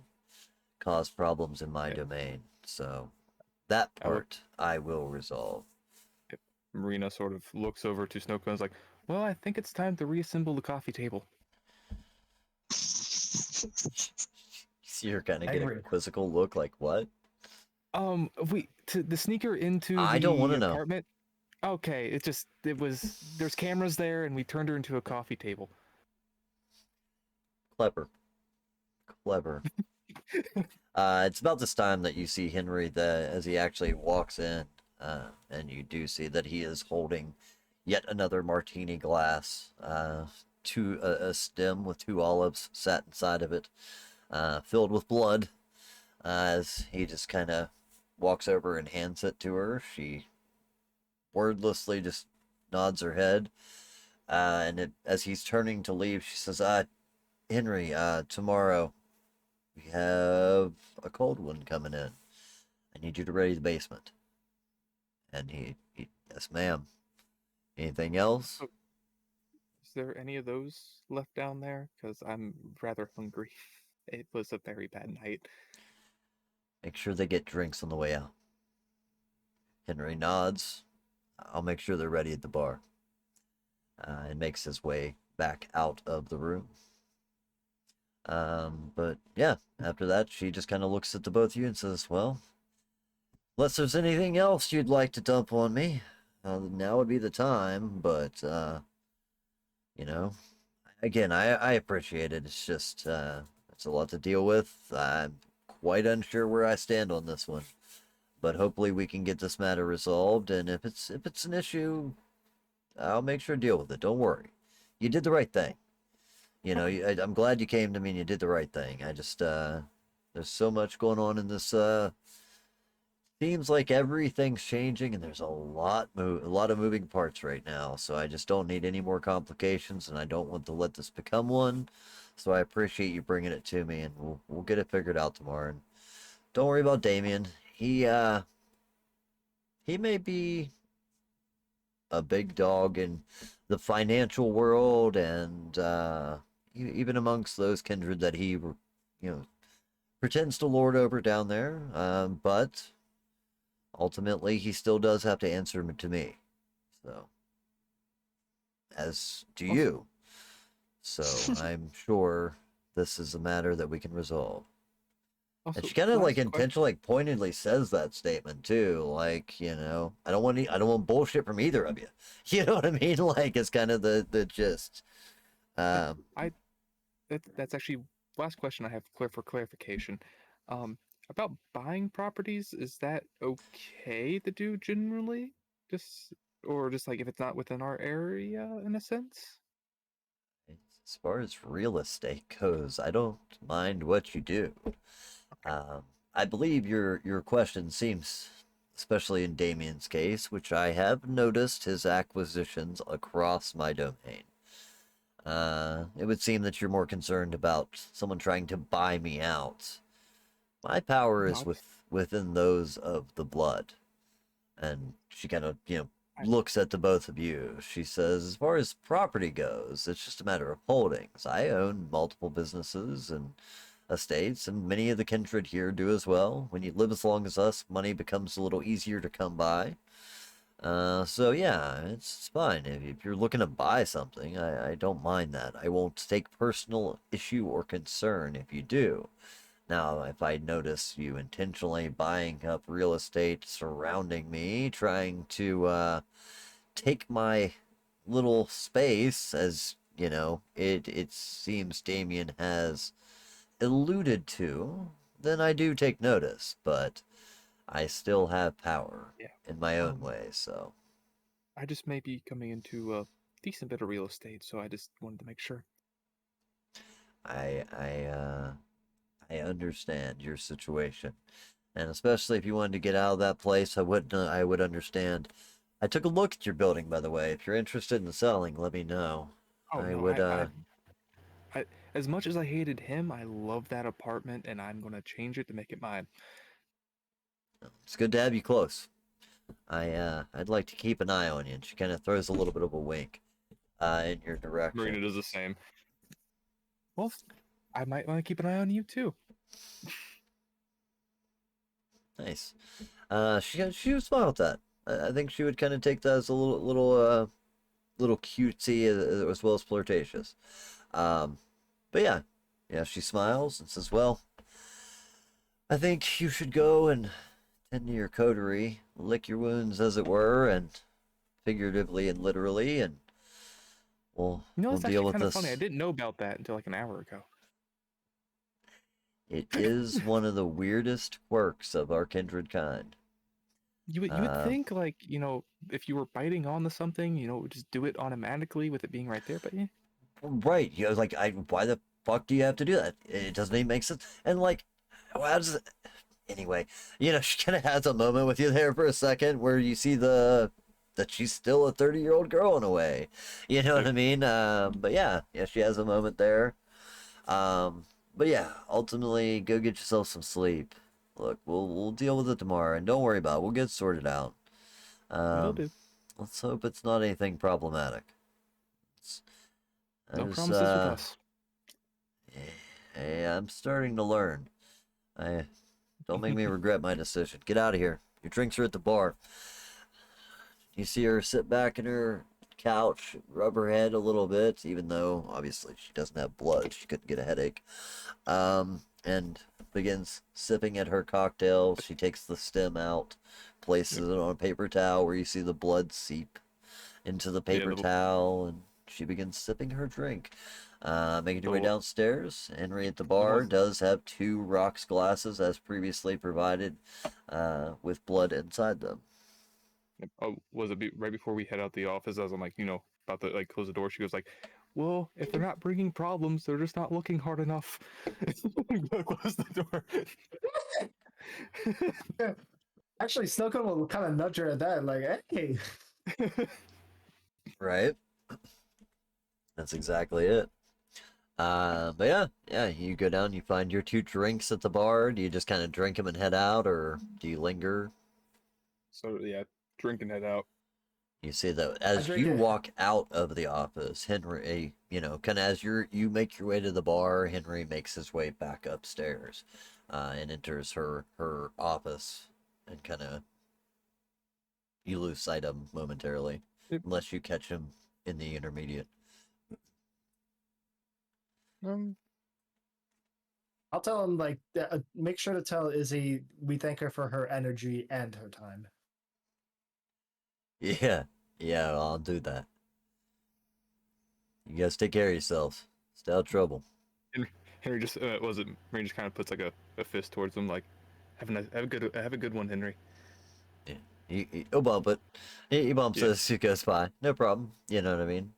cause problems in my domain. So, that part I will resolve. Marina sort of looks over to Snoko and is like, well, I think it's time to reassemble the coffee table. See her kind of get a Angry. quizzical look like, what? The sneaker into I don't want the to know. apartment. Okay, there's cameras there, and we turned her into a coffee table. Clever. It's about this time that you see Henry as he actually walks in, and you do see that he is holding yet another martini glass, a stem with 2 olives sat inside of it, filled with blood. As he just kind of walks over and hands it to her, she wordlessly just nods her head, as he's turning to leave, she says, Henry, tomorrow we have a cold one coming in. I need you to ready the basement. And he yes, ma'am. Anything else? Is there any of those left down there? Because I'm rather hungry. It was a very bad night. Make sure they get drinks on the way out. Henry nods. I'll make sure they're ready at the bar. And makes his way back out of the room. But yeah, after that, she just kind of looks at the both of you and says, well, unless there's anything else you'd like to dump on me, now would be the time. But, you know, again, I appreciate it. It's just, it's a lot to deal with. I'm quite unsure where I stand on this one. but hopefully we can get this matter resolved. And if it's an issue, I'll make sure to deal with it. Don't worry. You did the right thing. You know, I'm glad you came to me and you did the right thing. I just there's so much going on in this. Seems like everything's changing and there's a lot of moving parts right now. So I just don't need any more complications, and I don't want to let this become one. So I appreciate you bringing it to me, and we'll get it figured out tomorrow. And don't worry about Damien. He may be a big dog in the financial world, and even amongst those kindred that he, pretends to lord over down there. But ultimately, he still does have to answer to me. So, as do you. So I'm sure this is a matter that we can resolve. Also, And she kind of last like question- intentionally, like pointedly says that statement too. Like, I don't want bullshit from either of you. You know what I mean? Like, it's kind of the gist. That's actually last question I have for clarification. About buying properties, is that okay to do generally? Just like if it's not within our area in a sense? As far as real estate goes, I don't mind what you do. I believe your question seems, especially in Damien's case, which I have noticed his acquisitions across my domain. It would seem that you're more concerned about someone trying to buy me out. My power is Not. within those of the blood. And she kind of, I- looks at the both of you. She says, as far as property goes, it's just a matter of holdings. I own multiple businesses and estates, and many of the kindred here do as well. When you live as long as us, money becomes a little easier to come by. So yeah, it's fine. If you're looking to buy something, I don't mind that. I won't take personal issue or concern if you do. Now, if I notice you intentionally buying up real estate surrounding me, trying to take my little space, as it seems Damien has alluded to, then I do take notice. But I still have power Yeah. in my own way, so. I just may be coming into a decent bit of real estate, so I just wanted to make sure. I understand your situation, and especially if you wanted to get out of that place, I would understand. I took a look at your building, by the way. If you're interested in selling, let me know. Oh I no, would. I as much as I hated him, I love that apartment, and I'm gonna change it to make it mine. It's good to have you close. I'd like to keep an eye on you. And she kind of throws a little bit of a wink, in your direction. Marina does the same. Well, I might want to keep an eye on you too. Nice. She would smile at that. I think she would kind of take that as a little cutesy, as well as flirtatious. But yeah, she smiles and says, "Well, I think you should go and tend to your coterie, lick your wounds, as it were, and figuratively and literally, and we'll That's deal actually with kind of this." funny. I didn't know about that until like an hour ago. It is one of the weirdest quirks of our kindred kind. You would think like if you were biting onto something, it would just do it automatically with it being right there. But yeah, Right. Like, why the fuck do you have to do that? It doesn't even make sense. And like, how does it... Anyway, she kind of has a moment with you there for a second where you see that she's still a 30-year-old girl in a way. You know what I mean? But yeah, she has a moment there. But yeah, ultimately, go get yourself some sleep. Look, we'll deal with it tomorrow, and don't worry about it. We'll get it sorted out. will do. Let's hope it's not anything problematic. No As, promises with us. Hey, I'm starting to learn. Don't make me regret my decision. Get out of here. Your drinks are at the bar. You see her sit back in her couch, rub her head a little bit, even though obviously she doesn't have blood. She couldn't get a headache. And begins sipping at her cocktail. She takes the stem out, places it on a paper towel where you see the blood seep into the paper towel, and she begins sipping her drink. Making your way Oh, downstairs. Henry at the I bar wasn't. does have 2 rocks glasses, as previously provided, with blood inside them. Oh, was it right before we head out the office? As I'm like, about to like close the door. She goes like, "Well, if they're not bringing problems, they're just not looking hard enough." Close the door. Actually, Snowcone will kind of nudge her at that, like, hey. Right? That's exactly it. But yeah, you go down, you find your 2 drinks at the bar. Do you just kind of drink them and head out, or do you linger? So yeah, drink and head out. You see that I as drink you it. walk out of the office, Henry, kind of as you make your way to the bar, Henry makes his way back upstairs, and enters her office, and kind of you lose sight of him momentarily, Yep. unless you catch him in the intermediate. Um, I'll tell him, like, make sure to tell Izzy we thank her for her energy and her time. Yeah, yeah, I'll do that. You guys take care of yourselves. Stay out of trouble. Henry just was it? Henry just kind of puts like a fist towards him, like, have a good one, Henry. Yeah, he'll bump it. He bumps Yeah, us. He goes by. No problem. You know what I mean?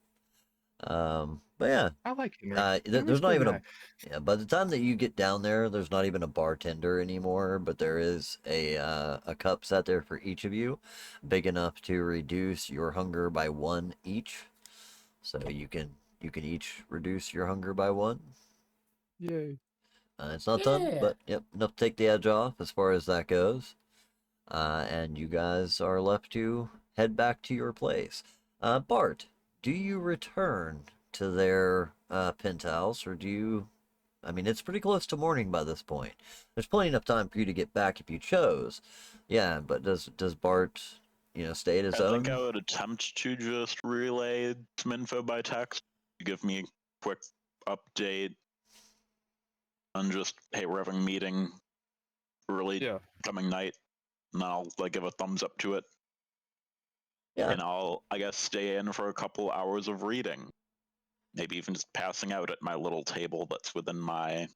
But yeah, I like Henry. Henry's there's a not cool even guy. yeah. By the time that you get down there, there's not even a bartender anymore. But there is a cup set there for each of you, big enough to reduce your hunger by 1 each. So you can each reduce your hunger by 1. Yay. It's not a ton, Yeah. but yep, enough to take the edge off as far as that goes. And you guys are left to head back to your place. Bart, do you return to their penthouse, or do you? I mean, it's pretty close to morning by this point. There's plenty of time for you to get back if you chose. Yeah, but does Bart, stay at his I think I own? would attempt to just relay some info by text. Give me a quick update on just, hey, we're having a meeting early Yeah. coming night, and I'll like give a thumbs up to it, Yeah, and I'll, I guess, stay in for a couple hours of reading, maybe even just passing out at my little table that's within my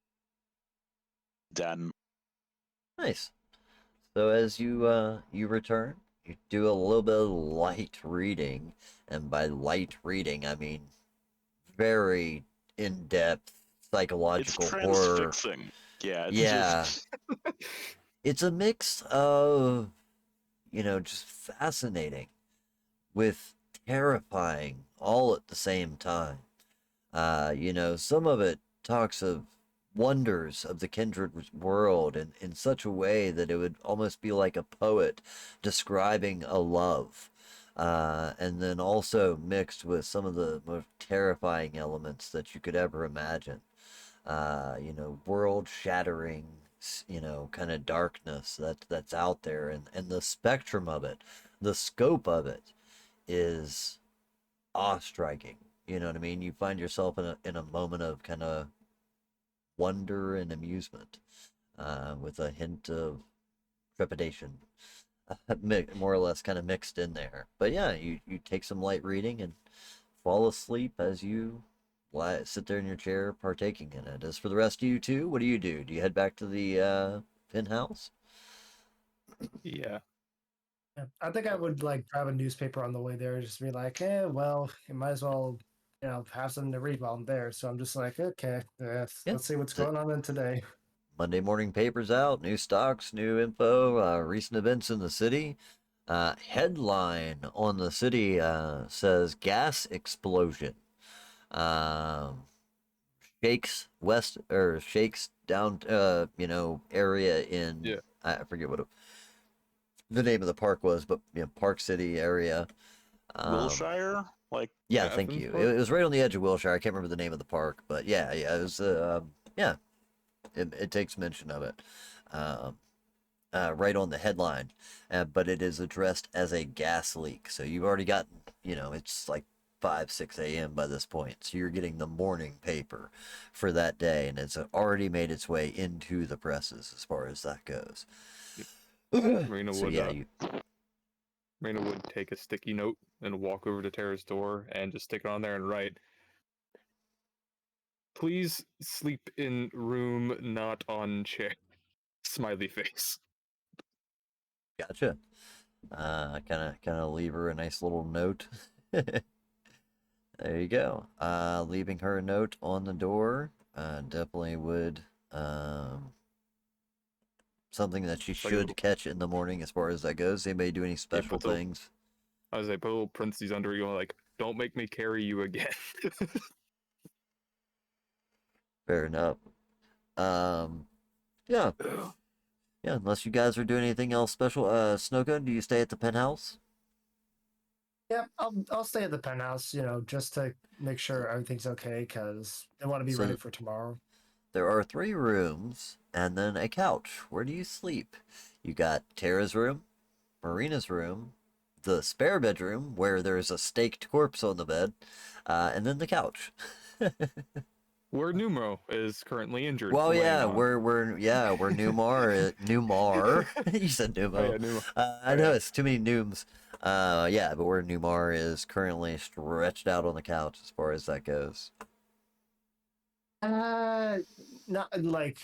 den. nice. So as you return, you do a little bit of light reading, and by light reading, I mean very in-depth It's psychological horror. transfixing. Yeah, it's Yeah, just it's a mix of, just fascinating with terrifying all at the same time. Some of it talks of wonders of the kindred world in such a way that it would almost be like a poet describing a love. And then also mixed with some of the most terrifying elements that you could ever imagine. World shattering, kind of darkness that's out there, and the spectrum of it, the scope of it is awe-striking. You know what I mean? You find yourself in a moment of kind of wonder and amusement, with a hint of trepidation, more or less kind of mixed in there. But yeah, you take some light reading and fall asleep as you sit there in your chair partaking in it. As for the rest of you two, what do you do? Do you head back to the penthouse? Yeah. Yeah. I think I would, like, grab a newspaper on the way there, just be like, well, you might as well, have something to read while I'm there. So I'm just like, okay, Yeah, let's see what's the going on in today. Monday morning papers out, new stocks, new info, recent events in the city. Headline on the city says gas explosion. Um, shakes down, area in, Yeah. I forget what the name of the park was, but Park City area. Um, Wilshire, like yeah, thank Athens you. Park. It was right on the edge of Wilshire. I can't remember the name of the park, but yeah, it was. Yeah, it takes mention of it. Um, right on the headline, but it is addressed as a gas leak. So you've already gotten, it's like 5, 6 a.m. by this point. So you're getting the morning paper for that day, and it's already made its way into the presses as far as that goes. Marina So would yeah, Marina would take a sticky note and walk over to Tara's door and just stick it on there and write, Please sleep in room, not on chair. Smiley face. Gotcha. Kind of leave her a nice little note. There you go. Leaving her a note on the door. Definitely would. Something that she Like a should little- catch in the morning as far as that goes. Anybody do any special put the- things? I was like, put a little parentheses under you, like, don't make me carry you again. Fair enough. Yeah. Yeah, unless you guys are doing anything else special. Snowcone, do you stay at the penthouse? Yeah, I'll stay at the penthouse, just to make sure everything's okay, because I want to be ready So- for tomorrow. There are 3 rooms and then a couch. Where do you sleep? You got Tara's room, Marina's room, the spare bedroom where there's a staked corpse on the bed, and then the couch. Where Numero is currently injured. Well, laying yeah, on. we're Numar. Numar. You said Oh, Numo. yeah, Numero. I Oh, know yeah. it's too many Nooms. Yeah, but where Numar is currently stretched out on the couch as far as that goes. Not like,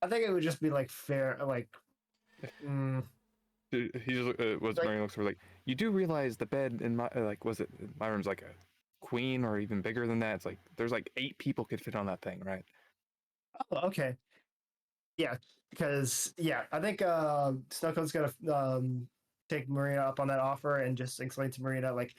I think it would just be like fair, like, mm, He just was Like- Marion looks over like, you do realize the bed in my was it my room's like a queen or even bigger than that. It's like there's like 8 people could fit on that thing, right? oh, okay. Yeah, because, I think Snowcone's gonna take Marina up on that offer and just explain to Marina, like,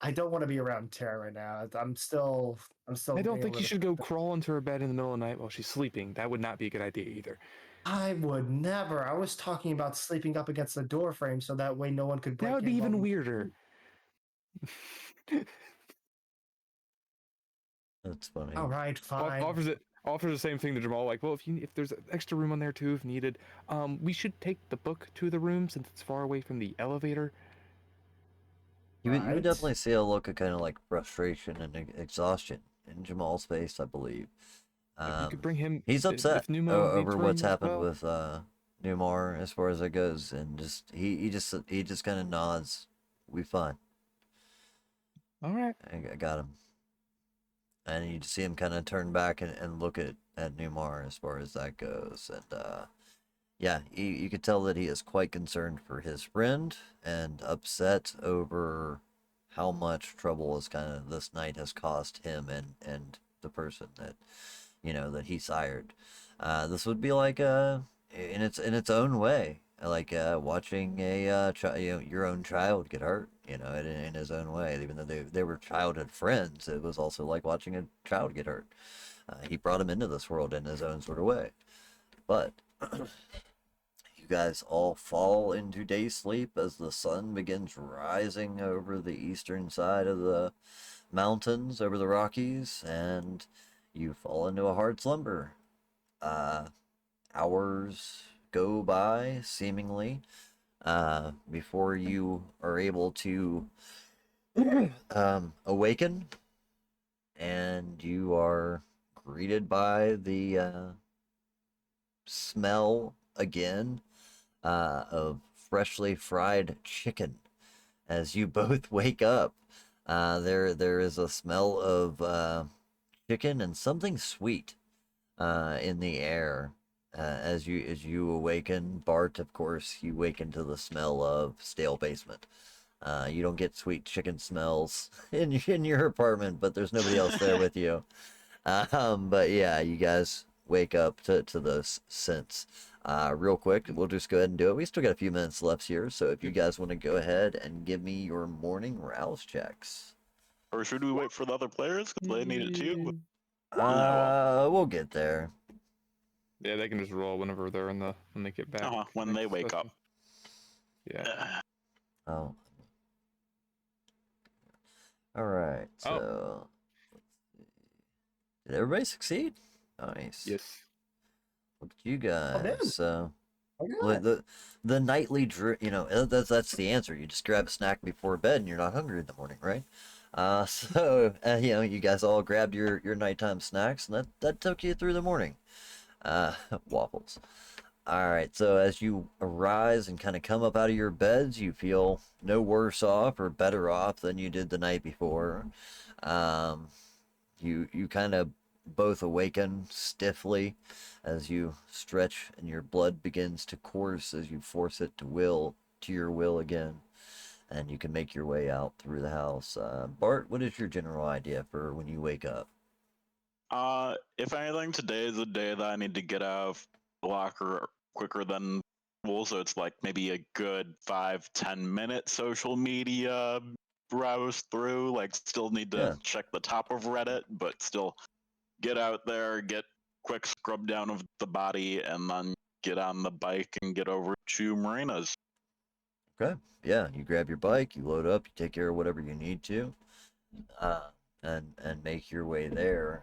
I don't want to be around Tara right now. I'm still I don't being a think you little- should go crawl into her bed in the middle of the night while she's sleeping. That would not be a good idea either. I would never. I was talking about sleeping up against the door frame so that way no one could break That would be in even while we- weirder. That's funny. All right, fine. Offers the same thing to Jamal. Like, well, if there's an extra room on there too, if needed, we should take the book to the room since it's far away from the elevator. You would Right. definitely see a look of kind of like frustration and exhaustion in Jamal's face, I believe. You could bring him. He's if upset Numo over needs what's room as happened well. with Newmar as far as that goes, and he just kind of nods. We fine. All right. I got him. And you see him kind of turn back and look at Newmar as far as that goes, and yeah, you could tell that he is quite concerned for his friend and upset over how much trouble this night has cost him and the person that that he sired. This would be like in its own way, like watching a your own child get hurt, in his own way. Even though they were childhood friends, it was also like watching a child get hurt. He brought him into this world in his own sort of way, but. You guys all fall into day sleep as the sun begins rising over the eastern side of the mountains, over the Rockies, and you fall into a hard slumber. Hours go by, seemingly, before you are able to awaken, and you are greeted by the smell again of freshly fried chicken. As you both wake up, there is a smell of chicken and something sweet in the air. As you awaken, Bart, of course, you waken to the smell of stale basement. You don't get sweet chicken smells in your apartment, but there's nobody else there with you. But yeah, you guys wake up to those scents. Real quick, we'll just go ahead and do it. We still got a few minutes left here, so if you guys want to go ahead and give me your morning rouse checks. Or should we wait for the other players? Because they need it too. We'll get there. Yeah, they can just roll whenever when they get back. When they wake up. Yeah. Oh. All right. So, did everybody succeed? Nice. Yes. Look at you damn. guys. So, Okay. the nightly that's the answer. You just grab a snack before bed, and you're not hungry in the morning, right? So you guys all grabbed your nighttime snacks, and that took you through the morning. Waffles. All right. So as you arise and kind of come up out of your beds, you feel no worse off or better off than you did the night before. You kind of both awaken stiffly as you stretch and your blood begins to course as you force it to your will again, and you can make your way out through the house. Bart, what is your general idea for when you wake up? If anything, today is a day that I need to get out of the locker quicker than usual, so it's like maybe a good 5-10 minute social media browse through. Like, still need to Yeah. check the top of Reddit, but still get out there, get quick scrub down of the body, and then get on the bike and get over to Marina's. Okay. Yeah, you grab your bike, you load up, you take care of whatever you need to, uh, and make your way there.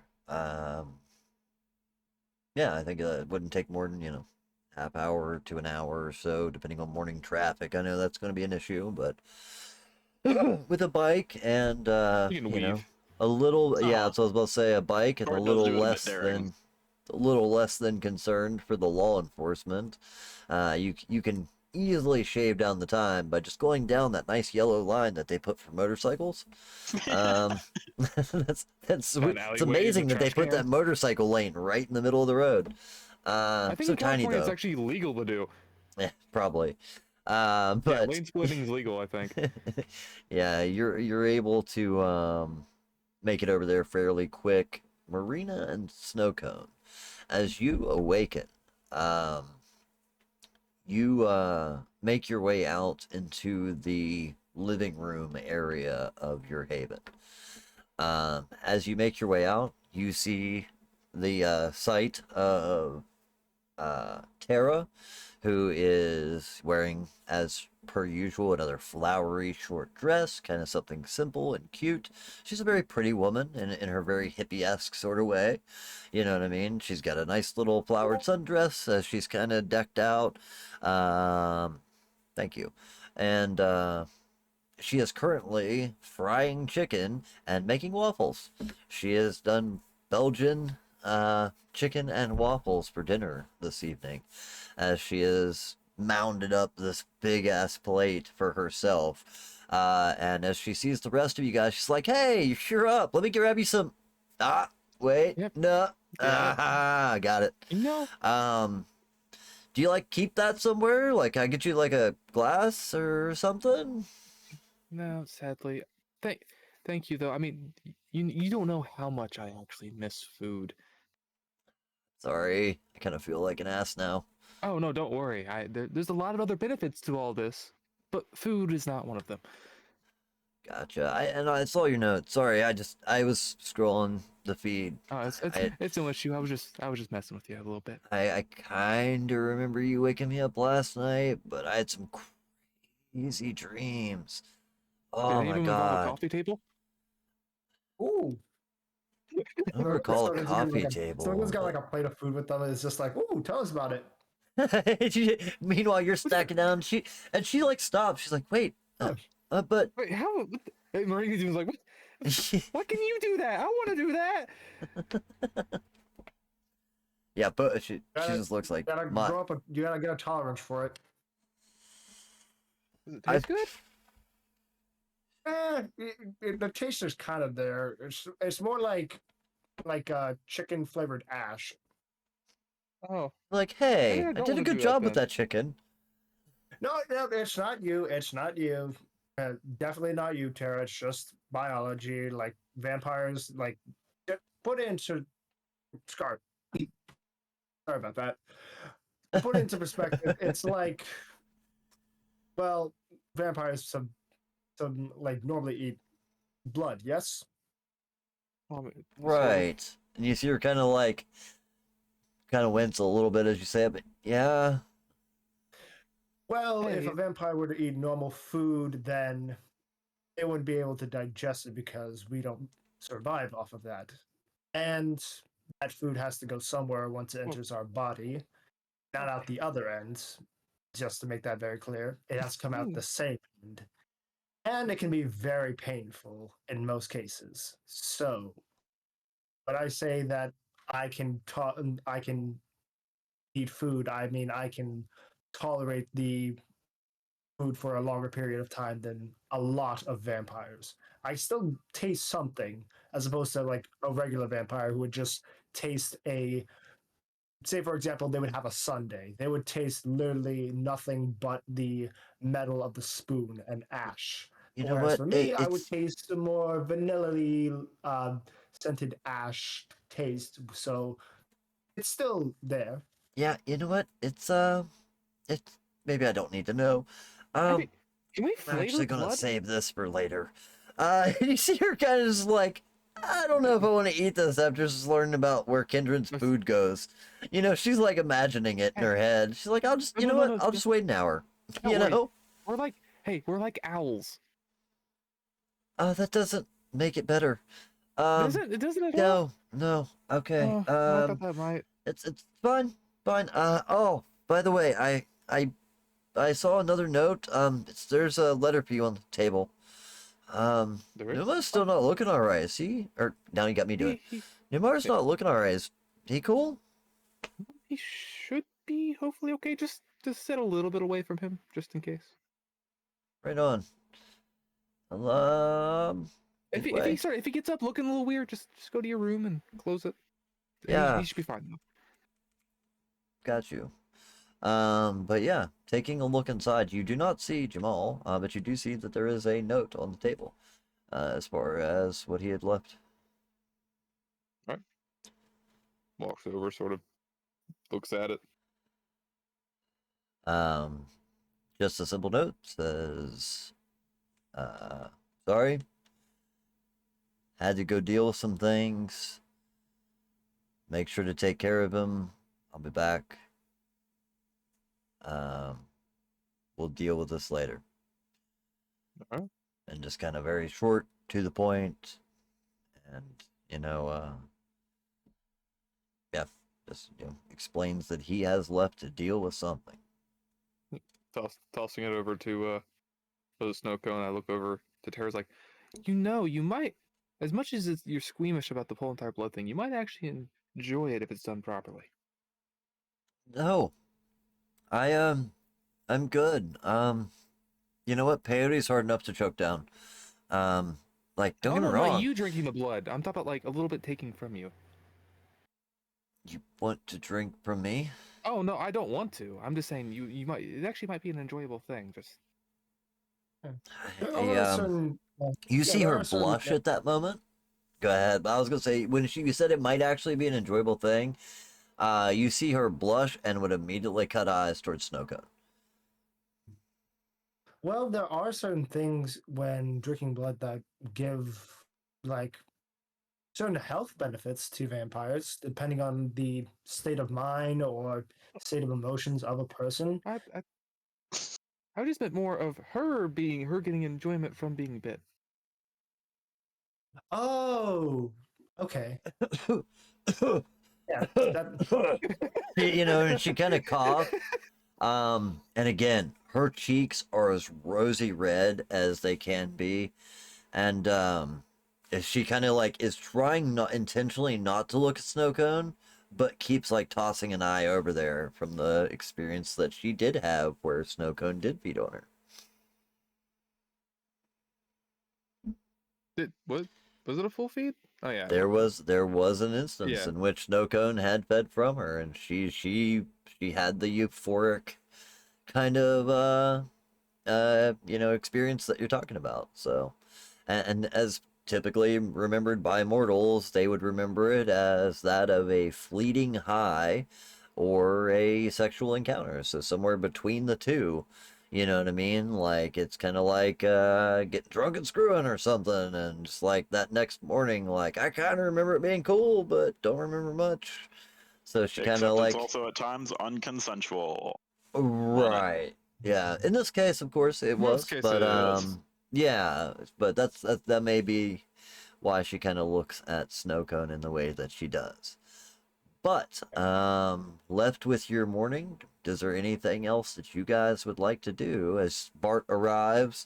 Yeah, I think it wouldn't take more than, half hour to an hour or so, depending on morning traffic. I know that's going to be an issue, but with a bike and, You can weave. a little, yeah, Uh-huh. that's what I was about to say, a bike and Or a it does little do it a bit less daring. than concerned for the law enforcement. You can easily shave down the time by just going down that nice yellow line that they put for motorcycles. Um, that's Down it's alleyways amazing with that they trash put that cans. motorcycle lane right in the middle of the road. I think So in tiny California it's though. actually legal to do. Probably. Yeah, But lane splitting is legal, I think. yeah, you're able to make it over there fairly quick. Marina and Snowcone, as you awaken, um, you make your way out into the living room area of your haven. As you make your way out, you see the sight of Tara, who is wearing, as per usual, another flowery short dress, kind of something simple and cute. She's a very pretty woman in her very hippie-esque sort of way. You know what I mean? She's got a nice little flowered sundress as she's kind of decked out. Um, thank you. And she is currently frying chicken and making waffles. She has done Belgian chicken and waffles for dinner this evening, as she has mounded up this big ass plate for herself. And as she sees the rest of you guys, she's like, "Hey, you're up. Let me grab you some." Ah, wait, Yep. no, Yeah. ah, got it. You know, Do you like keep that somewhere? Like, I get you like a glass or something? no, sadly. Thank thank you though. I mean, you don't know how much I actually miss food. Sorry, I kind of feel like an ass now. Oh no, don't worry. There's a lot of other benefits to all this, but food is not one of them. Gotcha. I saw your note. Sorry, I was scrolling the feed. Oh, I it's no issue. I was just messing with you a little bit. I kind of remember you waking me up last night, but I had some crazy dreams. Did Oh any of my them involve a god. coffee table? Ooh. I don't recall a Someone's got coffee someone's table, got like a plate of food with them, and it's just like, ooh, tell us about it. but meanwhile you're stacking down. She like stops. She's like, wait, Oh, but Wait, how? What the, Marine was like, what? Why can you do that? I want to do that. yeah, but she gotta just looks like gotta my. grow up. You gotta get a tolerance for it. Does it I taste good? The taste is kind of there. It's more like chicken flavored ash. Oh, like, maybe hey, I I don't did a want to good do that job with then. that chicken. No, no, it's not you. It's not you. Definitely not you, Tara. It's just biology. Like vampires, like put into Scar. Sorry about that. Put into perspective, it's like, well, vampires some like normally eat blood. Yes. Sort of. Right. And you see her kind of wince a little bit as you say it, but yeah. Well, if a Hey, vampire were to eat normal food, then it wouldn't be able to digest it because we don't survive off of that. And that food has to go somewhere once it well, enters our body, not out the other end. Just to make that very clear, it has to come out hmm, the same end. And it can be very painful in most cases. So, when I say that I can eat food, I mean I can tolerate the food for a longer period of time than a lot of vampires. I still taste something as opposed to like a regular vampire who would just taste a, say for example, they would have a sundae. They would taste literally nothing but the metal of the spoon and ash. You know Whereas what? for me, I would It's taste a more vanilla-y scented ash taste. So it's still there. yeah. You know what? It's maybe I don't need to know. I mean, Um, can we I'm flavor actually gonna blood? save this for later. You see her kind of just like, I don't know if I want to eat this after just learning about where Kindred's That's- food goes. You know, she's like imagining it in her head. She's like, I'll just, No, you no, know no, what? no. I'll just wait an hour. Don't You worry. know? We're like, hey, we're like owls. That doesn't make it better. Does it? It doesn't at all. No, no. Okay. Oh, I thought that might. It's fine, fine. Oh, by the way, I saw another note. There's a letter for you on the table. There is. Numa's still not looking alright, is he? Or now you got me doing it. Numa's not looking alright. Is he cool? He should be hopefully okay. Just sit a little bit away from him, just in case. Right on. If Anyway, he gets up looking a little weird, just go to your room and close it. Yeah. He should be fine though. got you. But yeah, taking a look inside, you do not see Jamal, but you do see that there is a note on the table, as far as what he had left. Walks over, sort of looks at it. Um, just a simple note says, sorry, had to go deal with some things. Make sure to take care of him. I'll be back. We'll deal with this later. Alright. And just kind of very short, to the point, and yeah, just explains that he has left to deal with something. Tossing it over to the snow cone. I look over to Tara's like, you might, as much as you're squeamish about the whole entire blood thing, you might actually enjoy it if it's done properly. No, I'm good. You know what? Peyote's hard enough to choke down. Like, don't get me Not wrong. you drinking the blood. I'm talking about like a little bit taking from you. You want to drink from me? Oh no, I don't want to. I'm just saying you might. It actually might be an enjoyable thing. Just There Hey, are certain, you yeah, see there her are certain- blush at that moment? Go ahead. I was gonna say when you said it might actually be an enjoyable thing, you see her blush and would immediately cut eyes towards Snowcone. Well, there are certain things when drinking blood that give like certain health benefits to vampires, depending on the state of mind or state of emotions of a person. I just meant more of her getting enjoyment from being bit. Oh, okay. Yeah, And she kind of coughed. And again, her cheeks are as rosy red as they can be, and she kind of like is trying not intentionally not to look at Snowcone, but keeps like tossing an eye over there from the experience that she did have where Snowcone did feed on her. Was it a full feed? Oh yeah. There was an instance Yeah. in which Snowcone had fed from her, and she had the euphoric kind of experience that you're talking about. So, and as typically remembered by mortals, they would remember it as that of a fleeting high or a sexual encounter. So somewhere between the two, you know what I mean? Like it's kind of like getting drunk and screwing or something, and just like that next morning, like I kind of remember it being cool, but don't remember much. So she kind Except of like it's also at times unconsensual. right. Yeah. In this case, of course, it was. Most cases But it is. yeah. But that may be why she kind of looks at Snowcone in the way that she does. But left with your morning, is there anything else that you guys would like to do as Bart arrives?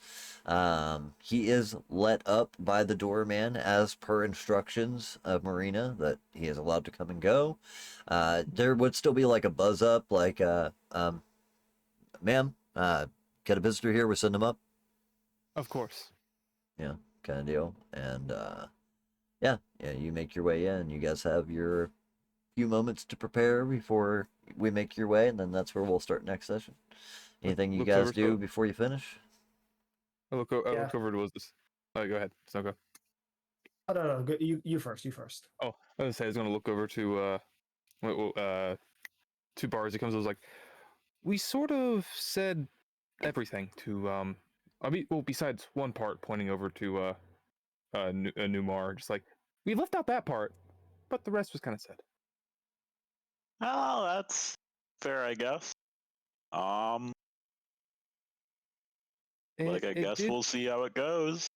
He is let up by the doorman as per instructions of Marina that he is allowed to come and go. There would still be like a buzz up, like ma'am, get a visitor here, we send them up. Of course. Yeah, kind of deal. And yeah, you make your way in. You guys have your few moments to prepare before we make your way, and then that's where we'll start next session. Anything you Looks guys over do to- before you finish? I look Yeah. over to this. All right, go ahead. So go. Oh no, no, go, you first. You first. Oh, I was gonna say I was gonna look over to two bars. He comes. I was like, we sort of said everything to I mean, well, besides one part pointing over to Numar, just like we left out that part, but the rest was kind of said. Oh, that's fair, I guess. Like, I It guess did. we'll see how it goes.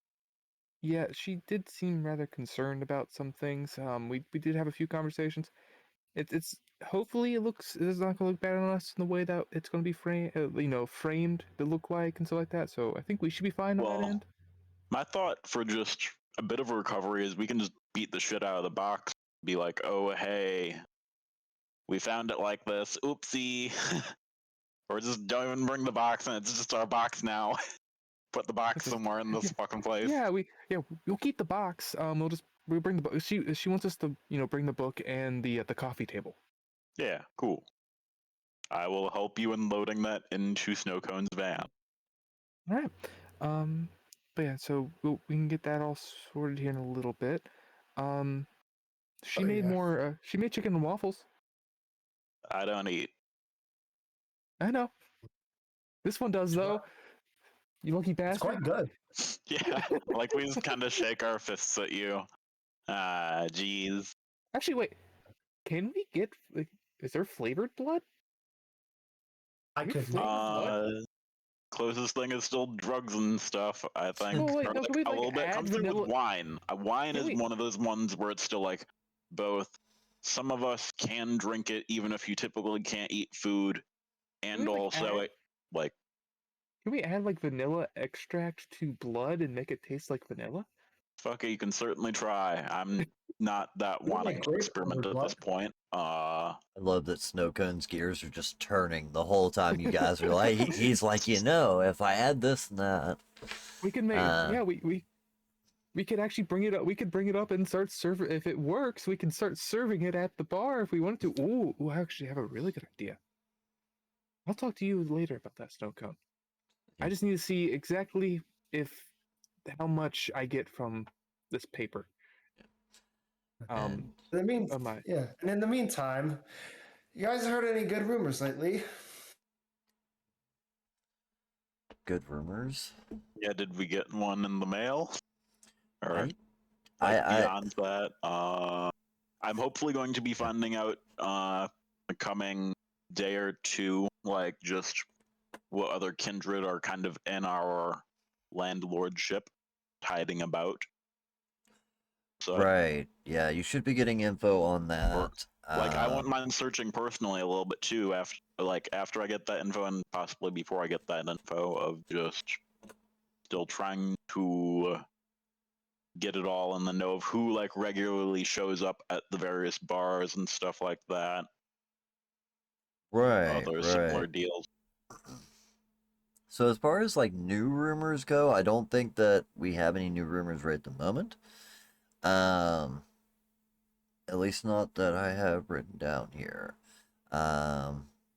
Yeah, she did seem rather concerned about some things. We did have a few conversations. It's hopefully it's not gonna look bad on us in the way that it's gonna be framed to look like and stuff like that. So I think we should be fine on that Well, end. my thought for just a bit of a recovery is we can just beat the shit out of the box. Be like, oh, hey, we found it like this. Oopsie. Or just don't even bring the box, and it's just our box now. Put the box Just- somewhere in this fucking place. Yeah, we'll keep the box. We'll bring the book. She wants us to bring the book and the coffee table. Yeah, cool. I will help you in loading that into Snowcone's van. All right. But yeah, so we can get that all sorted here in a little bit. She Oh, made yeah. more. She made chicken and waffles. I don't eat. I know. This one does though. You lucky It's bastard. quite good. Yeah, like we just kind of shake our fists at you. Jeez. Actually, wait. Can we get? Like, is there flavored blood? I You could flavor blood? Closest thing is still drugs and stuff, I think. Oh wait, Or no. like Can we a little bit. add Comes through vanilla? with wine. Wine Can is we- one of those ones where it's still like both. Some of us can drink it even if you typically can't eat food, and we, like, also add- it like Can we add like vanilla extract to blood and make it taste like vanilla? fuck it, you can certainly try. I'm not that You wanting like to grape experiment flavored at this blood? point. I love that Snowcone's gears are just turning the whole time you guys are like, he's like, if I add this and that. We can make we could actually bring it up. We could bring it up and start serving. If it works, we can start serving it at the bar if we wanted to. Ooh, I actually have a really good idea. I'll talk to you later about that snow cone. I just need to see exactly how much I get from this paper. And In the mean, Of my yeah. And in the meantime, you guys heard any good rumors lately? good rumors. yeah, did we get one in the mail? Or I, like I, beyond that? I'm hopefully going to be finding out the coming day or two, like just what other kindred are kind of in our landlordship, hiding about. So, right. Yeah, you should be getting info on that. like, I wouldn't Um, mind searching personally a little bit too after I get that info, and possibly before I get that info, of just still trying to get it all in the know of who like regularly shows up at the various bars and stuff like that. right, Other right. similar deals. So as far as like new rumors go, I don't think that we have any new rumors right at the moment. Um, at least not that I have written down here.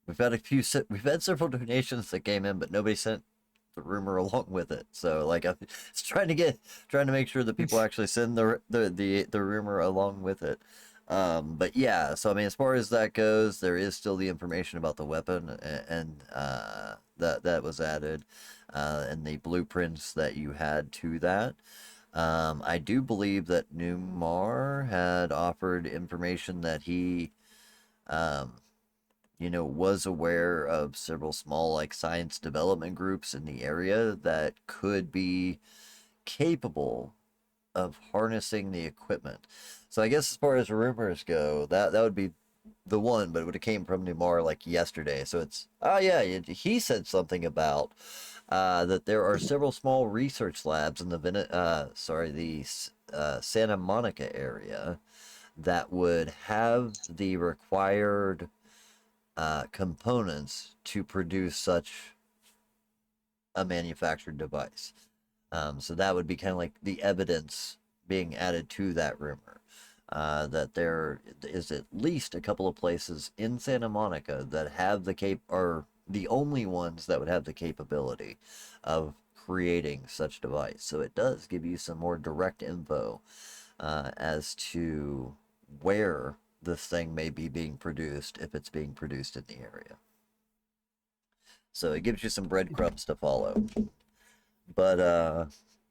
We've had we've had several donations that came in, but nobody sent the rumor along with it. So like I'm just trying to make sure that people actually send the rumor along with it. But yeah, so I mean, as far as that goes, there is still the information about the weapon and that was added, and the blueprints that you had to that. I do believe that Numar had offered information that he, was aware of several small like science development groups in the area that could be capable of harnessing the equipment. So I guess as far as rumors go, that would be the one, but it would have came from Numar like yesterday. So it's he said something about that there are several small research labs in the Santa Monica area that would have the required components to produce such a manufactured device. So that would be kind of like the evidence being added to that rumor. That there is at least a couple of places in Santa Monica that have are the only ones that would have the capability of creating such device. So it does give you some more direct info as to where this thing may be being produced, if it's being produced in the area. So it gives you some breadcrumbs to follow. But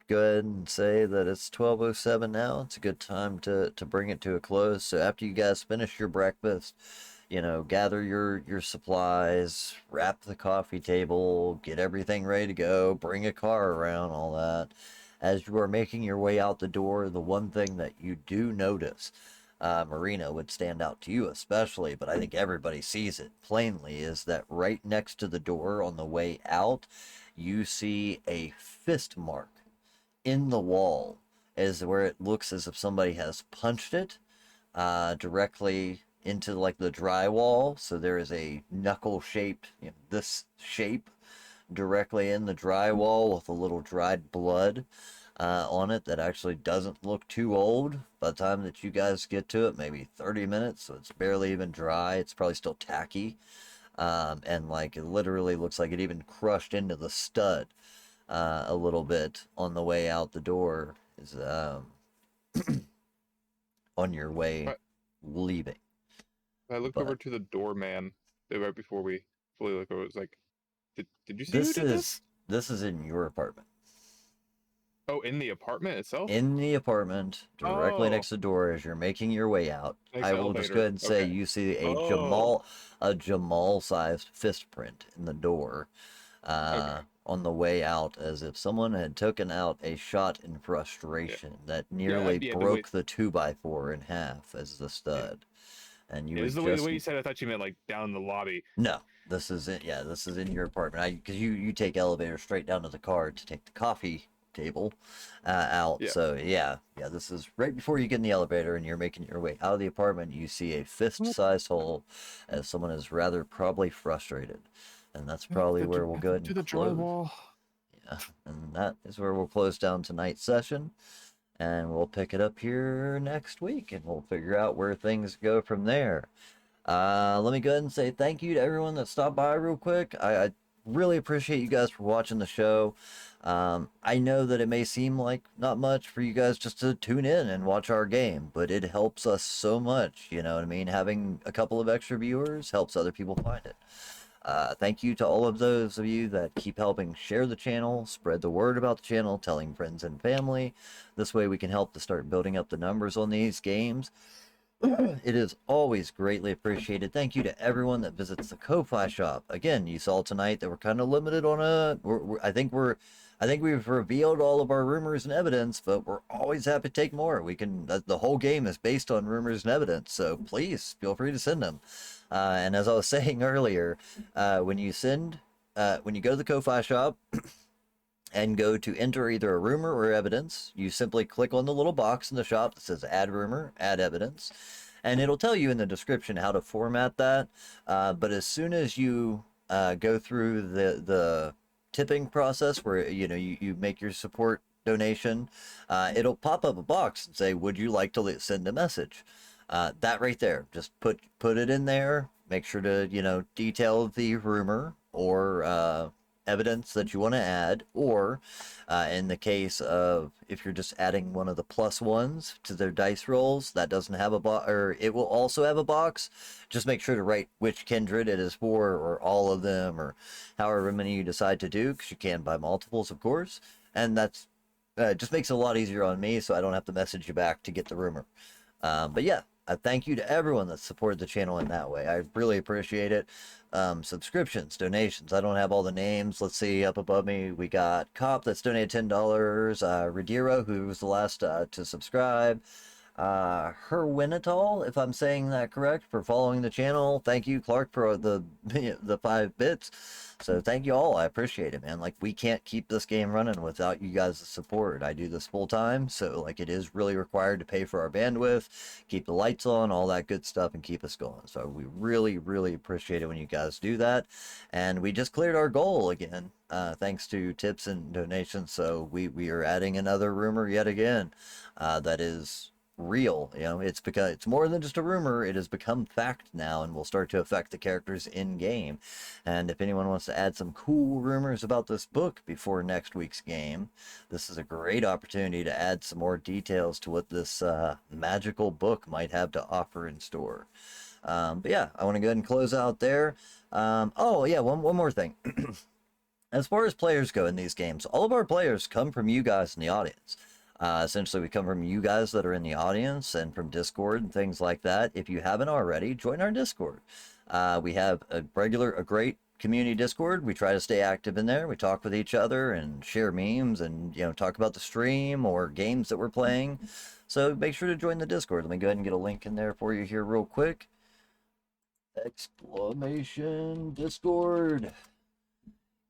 go ahead and say that it's 12:07 now. It's a good time to bring it to a close. So after you guys finish your breakfast, gather your supplies, wrap the coffee table, get everything ready to go, bring a car around, all that. As you are making your way out the door, the one thing that you do notice, Marina, would stand out to you especially, but I think everybody sees it plainly, is that right next to the door on the way out, you see a fist mark in the wall, is where it looks as if somebody has punched it directly into like the drywall. So there is a knuckle shaped, this shape directly in the drywall with a little dried blood on it that actually doesn't look too old. By the time that you guys get to it, maybe 30 minutes, so it's barely even dry. It's probably still tacky. And like it literally looks like it even crushed into the stud a little bit on the way out the door, is on your way I, leaving. I looked But over to the doorman right before we fully look over. It was like, did you see who this did this? is in your apartment. Oh, in the apartment itself? In the apartment, directly Oh, next to the door as you're making your way out. next I will just go elevator. ahead and say Okay. you see Oh, a Jamal-sized fist print in the door Okay. on the way out, as if someone had taken out a shot in Yeah. frustration that Yeah. nearly Yeah. The way. broke the 2x4 in half as the Yeah. stud. And you It was would the just way you said. I thought you meant like down in the lobby. no, this is it. Yeah, this is in your apartment. Because you take elevators straight down to the car to take the coffee table out. Yeah. So yeah, this is right before you get in the elevator and you're making your way out of the apartment. You see a fist-sized hole, as someone is rather probably frustrated, and that's probably where we'll go ahead To and the close. drywall. Yeah, and that is where we'll close down tonight's session. And we'll pick it up here next week, and we'll figure out where things go from there. Let me go ahead and say thank you to everyone that stopped by real quick. I really appreciate you guys for watching the show. I know that it may seem like not much for you guys just to tune in and watch our game, but it helps us so much. You know what I mean? Having a couple of extra viewers helps other people find it. Thank you to all of those of you that keep helping share the channel, spread the word about the channel, telling friends and family. This way we can help to start building up the numbers on these games. It is always greatly appreciated. Thank you to everyone that visits the Ko-Fi shop. Again, you saw tonight that we're kind of limited on I think we've revealed all of our rumors and evidence, but we're always happy to take more. The whole game is based on rumors and evidence, so please feel free to send them. And as I was saying earlier, when you go to the Ko-Fi shop, and go to enter either a rumor or evidence, you simply click on the little box in the shop that says add rumor, add evidence, and it'll tell you in the description how to format that. But as soon as you go through the tipping process where you make your support donation, it'll pop up a box and say, would you like to send a message? That right there, just put it in there. Make sure to detail the rumor or evidence that you want to add, or in the case of if you're just adding one of the plus ones to their dice rolls, that doesn't have a box, or it will also have a box. Just make sure to write which kindred it is for, or all of them, or however many you decide to do, because you can buy multiples, of course. And that's just makes it a lot easier on me, so I don't have to message you back to get the rumor. But yeah, thank you to everyone that supported the channel in that way. I really appreciate it. Subscriptions, donations. I don't have all the names. Let's see, up above me, we got Cop that's donated $10. Radiro, who was the last to subscribe. Herwinatol, if I'm saying that correct, for following the channel. Thank you, Clark, for the 5 bits. So thank you all. I appreciate it, man. Like, we can't keep this game running without you guys' support. I do this full time, so like it is really required to pay for our bandwidth, keep the lights on, all that good stuff, and keep us going. So we really, really appreciate it when you guys do that. And we just cleared our goal again, thanks to tips and donations. So we are adding another rumor yet again. That is real. It's more than just a rumor. It has become fact now and will start to affect the characters in game. And if anyone wants to add some cool rumors about this book before next week's game, this is a great opportunity to add some more details to what this magical book might have to offer in store. But yeah, I want to go ahead and close out there. Oh yeah, one more thing. As far as players go in these games, all of our players come from you guys in the audience. Essentially, we come from you guys that are in the audience and from Discord and things like that. If you haven't already, join our Discord. We have a great community Discord. We try to stay active in there. We talk with each other and share memes and, talk about the stream or games that we're playing. So make sure to join the Discord. Let me go ahead and get a link in there for you here real quick. Exclamation Discord.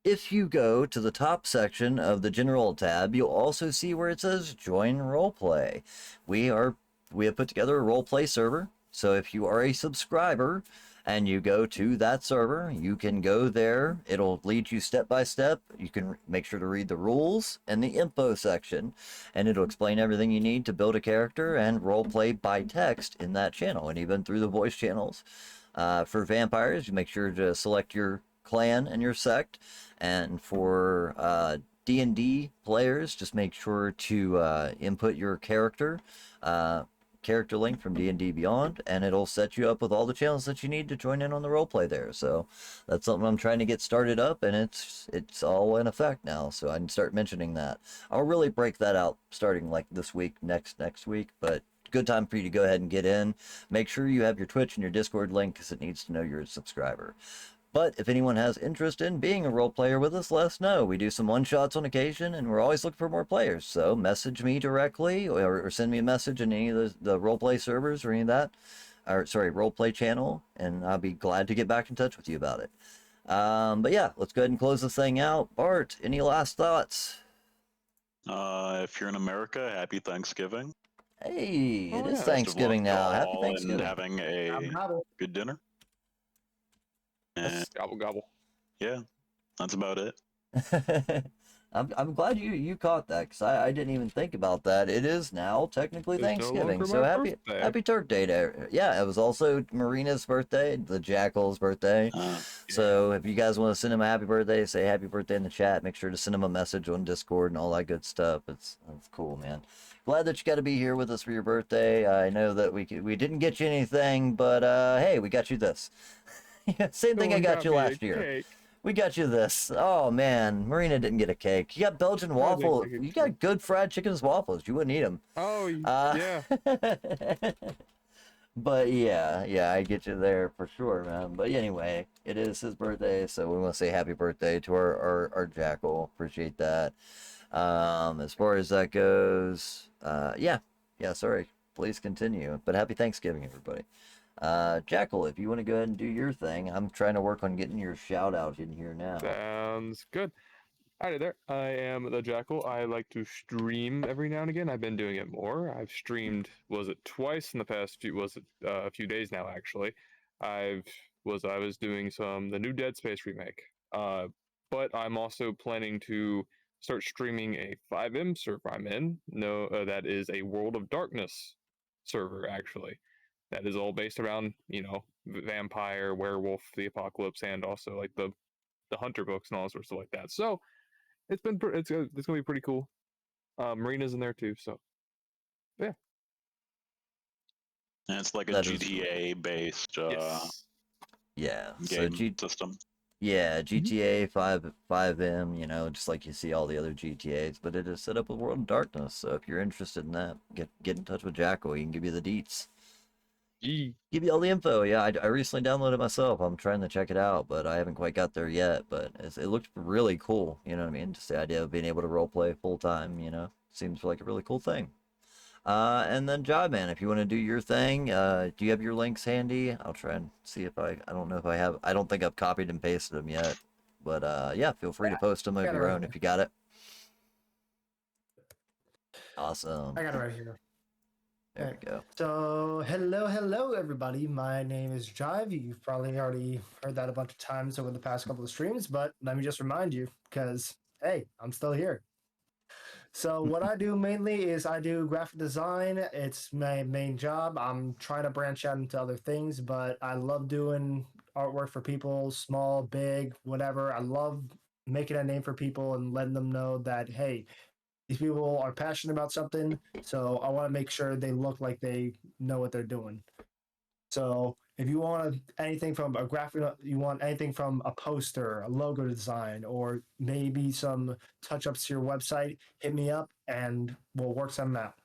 If you go to the top section of the general tab, you'll also see where it says join roleplay. We have put together a roleplay server. So if you are a subscriber and you go to that server, you can go there. It'll lead you step by step. You can make sure to read the rules and the info section, and it'll explain everything you need to build a character and roleplay by text in that channel and even through the voice channels. For vampires, you make sure to select your clan and your sect. And for D&D players, just make sure to input your character link from D&D Beyond, and it'll set you up with all the channels that you need to join in on the roleplay there. So that's something I'm trying to get started up, and it's all in effect now, so I can start mentioning that. I'll really break that out starting like this week, next week, but good time for you to go ahead and get in. Make sure you have your Twitch and your Discord link because it needs to know you're a subscriber. But if anyone has interest in being a role player with us, let us know. We do some one-shots on occasion, and we're always looking for more players. So message me directly or send me a message in any of the roleplay servers or any of that. Roleplay channel, and I'll be glad to get back in touch with you about it. But yeah, let's go ahead and close this thing out. Bart, any last thoughts? If you're in America, happy Thanksgiving. Hey, it is Best of Thanksgiving luck to now. Happy all Thanksgiving. and having a good dinner. And Yes, gobble gobble. yeah, that's about it. I'm glad you caught that because I didn't even think about that. It is now technically It's no Thanksgiving, longer so my happy birthday. Turk Day to yeah. It was also Marina's birthday, the Jackal's birthday. So if you guys want to send him a happy birthday, say happy birthday in the chat. Make sure to send him a message on Discord and all that good stuff. That's cool, man. Glad that you got to be here with us for your birthday. I know that we didn't get you anything, but hey, we got you this. Same thing I got you last year. Cake. We got you this. Oh man, Marina didn't get a cake. You got Belgian waffle. You got good fried chickens waffles. You wouldn't eat them. Oh yeah. But yeah, I get you there for sure, man. But anyway, it is his birthday, so we want to say happy birthday to our Jackal. Appreciate that. As far as that goes, yeah. Sorry. Please continue. But happy Thanksgiving, everybody. Jackal, if you want to go ahead and do your thing, I'm trying to work on getting your shout out in here now. Sounds good. Hi there. I am the Jackal. I like to stream every now and again. I've been doing it more. I've streamed, twice in the past a few days now actually. I was doing the new Dead Space remake. But I'm also planning to start streaming a 5M server I'm in. No, that is a World of Darkness server actually. That is all based around, vampire, werewolf, the apocalypse, and also like the hunter books and all sorts of stuff like that. So it's gonna be pretty cool. Marina's in there too, so yeah. And it's like a That is- GTA based Yes. Yeah. game So system. Yeah, GTA 5M, just like you see all the other GTAs, but it is set up with World of Darkness. So if you're interested in that, get in touch with Jackal. He can give you the deets. Give you all the info. Yeah, I recently downloaded it myself. I'm trying to check it out, but I haven't quite got there yet. But it looked really cool. You know what I mean? Just the idea of being able to roleplay full time. Seems like a really cool thing. And then Job Man, if you want to do your thing, do you have your links handy? I'll try and see if I don't know if I have. I don't think I've copied and pasted them yet, but yeah, feel free to post them I of got it your right own here. if you got it. Awesome. I got it right here. There Okay. we go. So, hello, everybody. My name is Jive. You've probably already heard that a bunch of times over the past couple of streams, but let me just remind you because, hey, I'm still here. So, what I do mainly is I do graphic design. It's my main job. I'm trying to branch out into other things, but I love doing artwork for people, small, big, whatever. I love making a name for people and letting them know that, hey, these people are passionate about something, so I want to make sure they look like they know what they're doing. So if you want anything from a graphic, you want anything from a poster, a logo design, or maybe some touch ups to your website, hit me up and we'll work something out.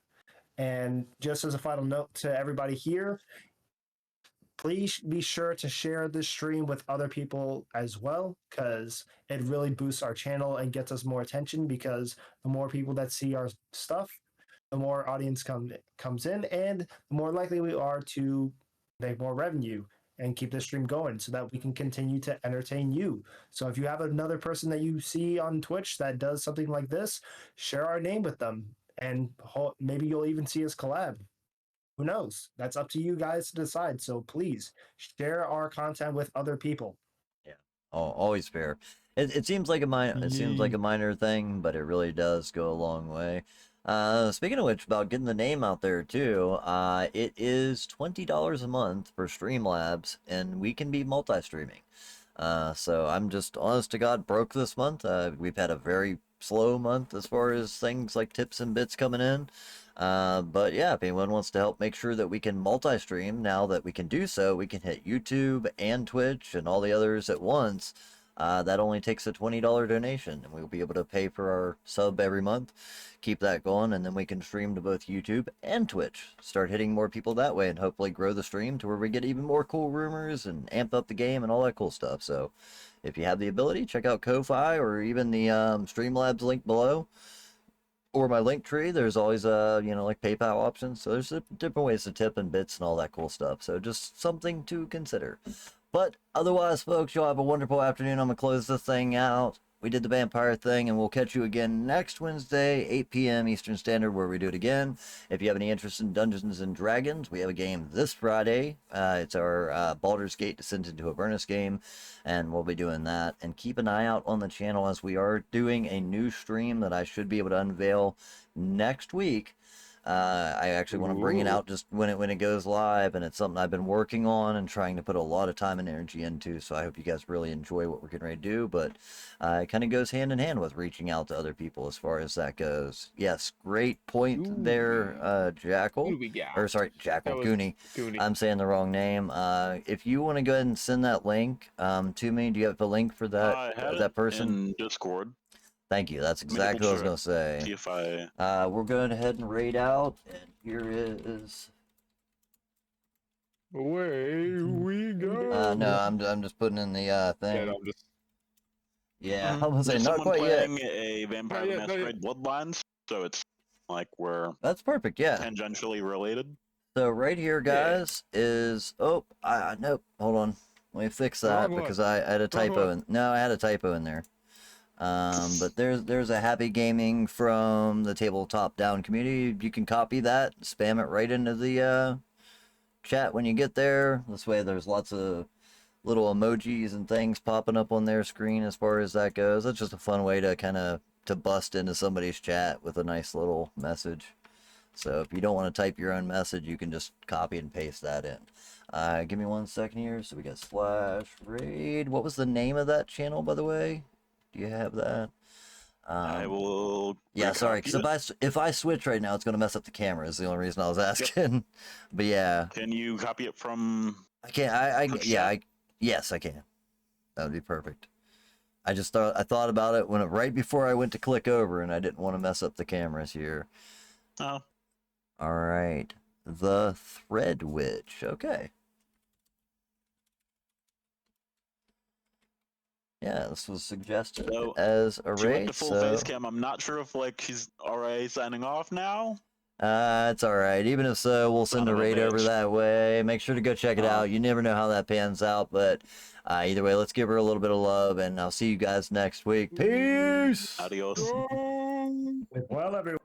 And just as a final note to everybody here, please be sure to share this stream with other people as well, because it really boosts our channel and gets us more attention, because the more people that see our stuff, the more audience comes in, and the more likely we are to make more revenue and keep the stream going so that we can continue to entertain you. So if you have another person that you see on Twitch that does something like this, share our name with them, and maybe you'll even see us collab. Who knows? That's up to you guys to decide. So please share our content with other people. Yeah, always fair. It seems like it seems like a minor thing, but it really does go a long way. Speaking of which, about getting the name out there too, it is $20 a month for Streamlabs, and we can be multi-streaming. So I'm just honest to God broke this month. We've had a very slow month as far as things like tips and bits coming in. But yeah, if anyone wants to help make sure that we can multi-stream, now that we can do so, we can hit YouTube and Twitch and all the others at once. That only takes a $20 donation, and we'll be able to pay for our sub every month, keep that going, and then we can stream to both YouTube and Twitch. Start hitting more people that way, and hopefully grow the stream to where we get even more cool rumors and amp up the game and all that cool stuff. So, if you have the ability, check out Ko-Fi or even the Streamlabs link below, or my link tree. There's always like PayPal options. So there's different ways to tip and bits and all that cool stuff. So just something to consider. But otherwise, folks, y'all have a wonderful afternoon. I'm gonna close this thing out. We did the vampire thing, and we'll catch you again next Wednesday, 8 p.m. Eastern Standard, where we do it again. If you have any interest in Dungeons and Dragons, we have a game this Friday. It's our Baldur's Gate Descent into Avernus game, and we'll be doing that. And keep an eye out on the channel, as we are doing a new stream that I should be able to unveil next week. I actually want to bring it out just when it goes live, and it's something I've been working on and trying to put a lot of time and energy into. So I hope you guys really enjoy what we're getting ready to do. But it kind of goes hand in hand with reaching out to other people as far as that goes. Yes, great point there, Jackal. Who do we got? Or sorry, Jackal That was Goonie. Goonie. I'm saying the wrong name. If you want to go ahead and send that link to me, do you have a link for I had that it person? in Discord. Thank you. That's Let me double exactly what I was check. gonna say. See if I. We're going ahead and raid out, and here is. Away we go. No, I'm just putting in the Yeah, thing. no, I'm just. Yeah, Mhm. I was saying There's not someone quite yet. playing a Vampire the Not yet. Masquerade Bloodlines, so it's like we're That's perfect. Yeah. tangentially related. So right here, guys, is nope. Hold on. Let me fix that Wrong because one. I had a typo in. No, I had a typo in there. But there's a happy gaming from the Tabletop Down community. You can copy that, spam it right into the chat when you get there. This way, there's lots of little emojis and things popping up on their screen as far as that goes. That's just a fun way to kind of to bust into somebody's chat with a nice little message. So if you don't want to type your own message, you can just copy and paste that in. Give me 1 second here. So we got /raid. What was the name of that channel, by the way? Do you have that? I will. Yeah, sorry, recopy because it. if I switch right now, it's going to mess up the camera. Is the only reason I was asking. But yeah, Can you copy it from? I can't. from Yeah, chat? yes, I can. That would be perfect. I thought about it right before I went to click over, and I didn't want to mess up the cameras here. Oh, All right, the Thread Witch. Okay. Yeah, this was suggested So, as a she went raid. to full So face cam. I'm not sure if like she's already signing off now. It's all right. Even if so, we'll send Son a of a raid over bitch. that way. Make sure to go check it Uh, out. You never know how that pans out, but either way, let's give her a little bit of love, and I'll see you guys next week. Peace. Adios. Well, everyone.